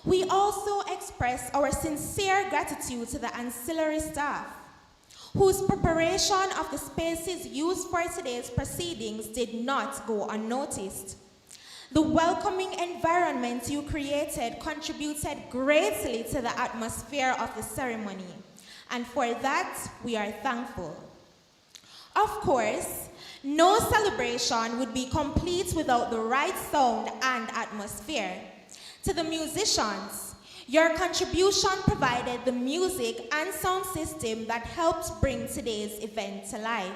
We also express our sincere gratitude to the ancillary staff, whose preparation of the spaces used for today's proceedings did not go unnoticed. The welcoming environment you created contributed greatly to the atmosphere of the ceremony, and for that, we are thankful. Of course, no celebration would be complete without the right sound and atmosphere. To the musicians, your contribution provided the music and sound system that helped bring today's event to life.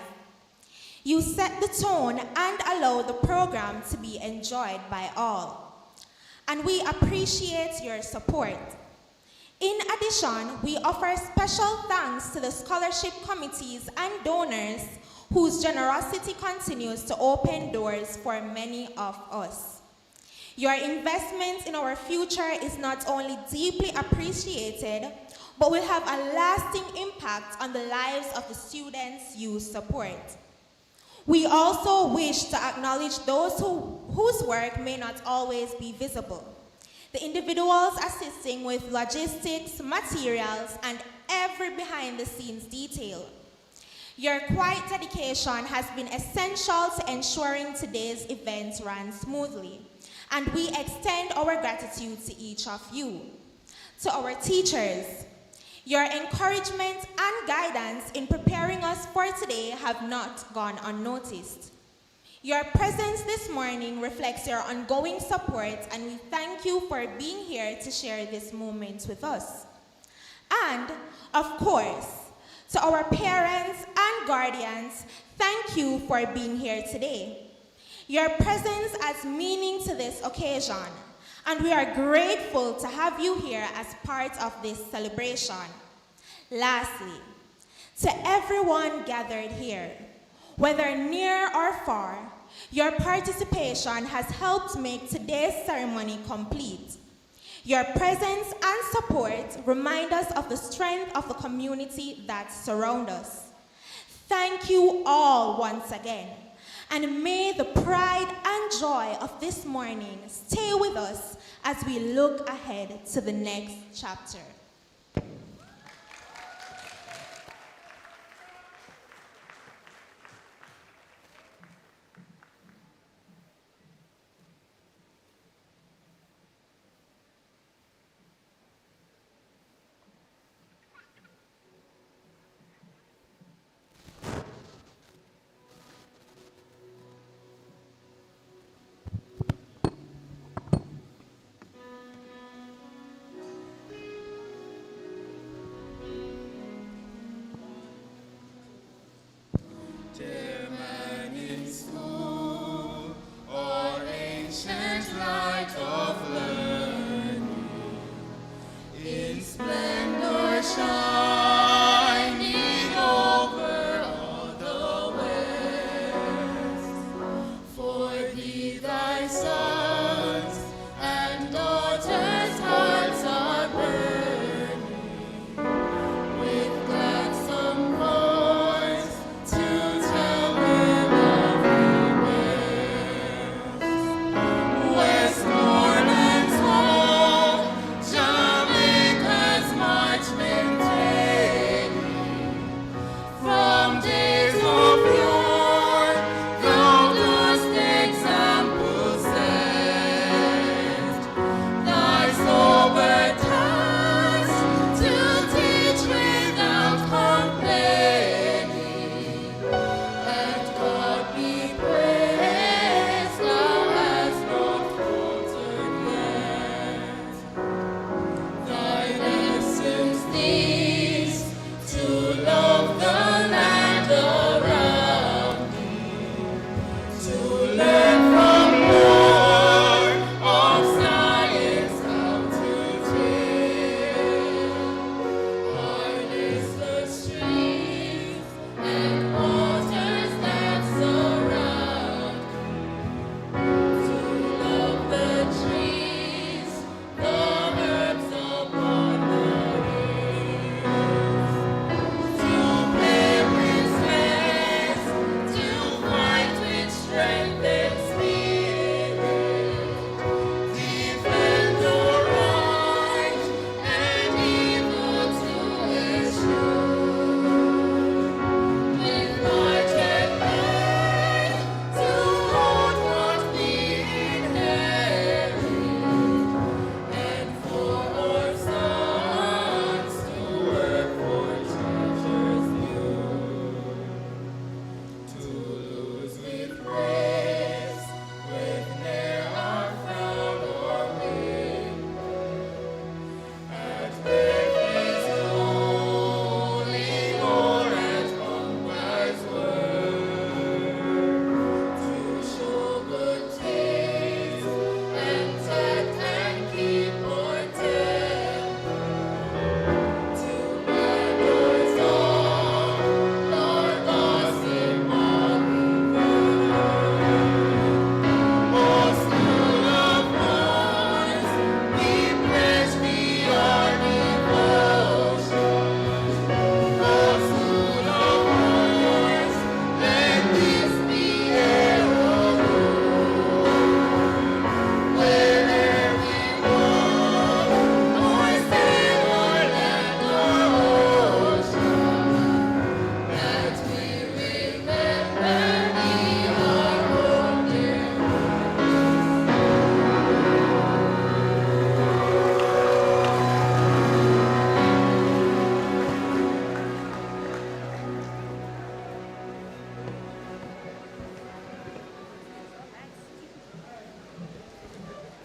You set the tone and allowed the program to be enjoyed by all, and we appreciate your support. In addition, we offer special thanks to the scholarship committees and donors whose generosity continues to open doors for many of us. Your investment in our future is not only deeply appreciated, but will have a lasting impact on the lives of the students you support. We also wish to acknowledge those whose work may not always be visible. The individuals assisting with logistics, materials, and every behind-the-scenes detail. Your quiet dedication has been essential to ensuring today's event ran smoothly, and we extend our gratitude to each of you. To our teachers, Your encouragement and guidance in preparing us for today have not gone unnoticed. Your presence this morning reflects your ongoing support, and we thank you for being here to share this moment with us. And, of course, to our parents and guardians, thank you for being here today. Your presence adds meaning to this occasion, and we are grateful to have you here as part of this celebration. Lastly, to everyone gathered here, whether near or far, your participation has helped make today's ceremony complete. Your presence and support remind us of the strength of the community that surrounds us. Thank you all once again, and may the pride and joy of this morning stay with us as we look ahead to the next chapter.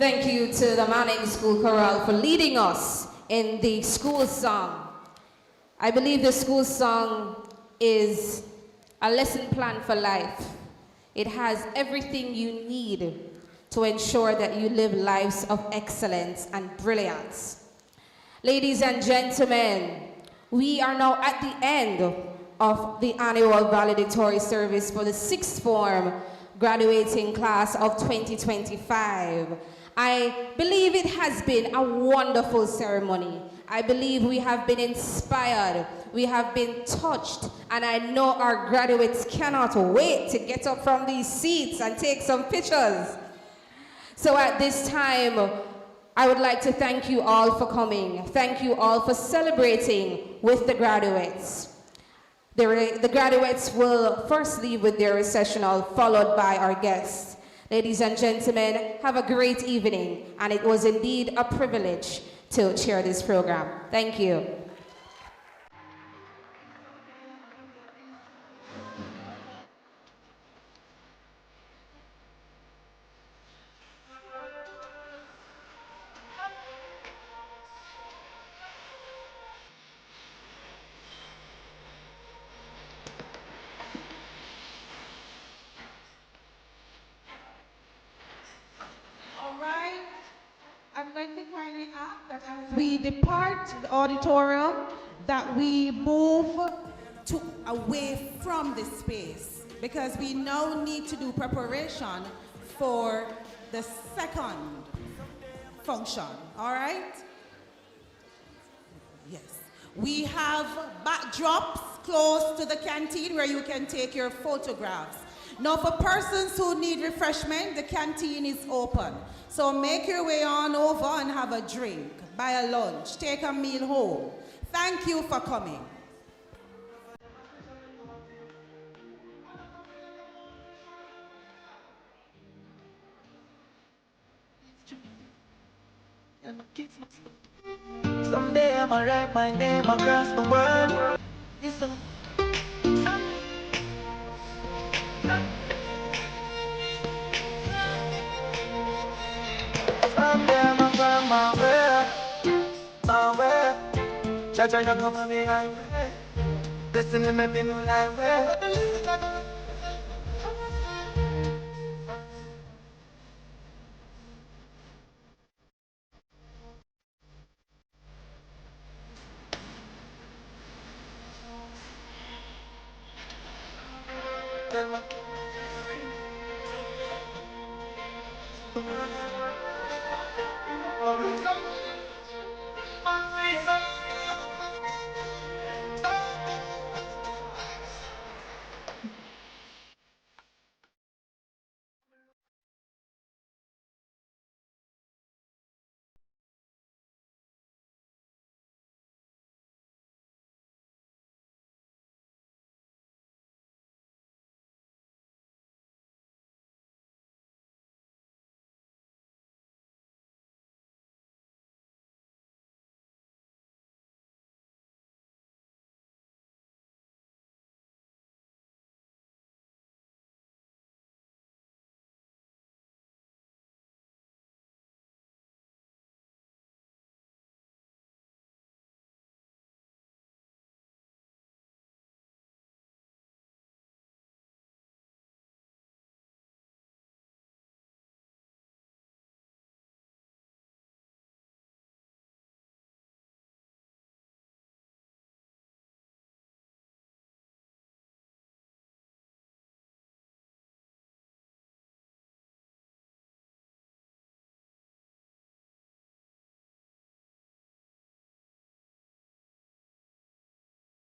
Thank you to the Manning'S School Chorale for leading us in the school song. I believe the school song is a lesson plan for life. It has everything you need to ensure that you live lives of excellence and brilliance. Ladies and gentlemen, we are now at the end of the annual valedictory service for the sixth form graduating class of 2025. I believe it has been a wonderful ceremony. I believe we have been inspired, we have been touched, and I know our graduates cannot wait to get up from these seats and take some pictures. So at this time, I would like to thank you all for coming. Thank you all for celebrating with the graduates. The graduates will first leave with their recessional, followed by our guests. Ladies and gentlemen, have a great evening, and it was indeed a privilege to chair this program. Thank you. I'm going to kindly ask that as we depart the auditorium, that we move away from this space, because we now need to do preparation for the second function, all right? Yes. We have backdrops close to the canteen where you can take your photographs. Now, for persons who need refreshment, the canteen is open. So make your way on over and have a drink, buy a lunch, take a meal home. Thank you for coming. Someday I'ma write my name across the world. Someday I'ma find my way. Cha-cha, you come behind me. Listen to me, me no like way.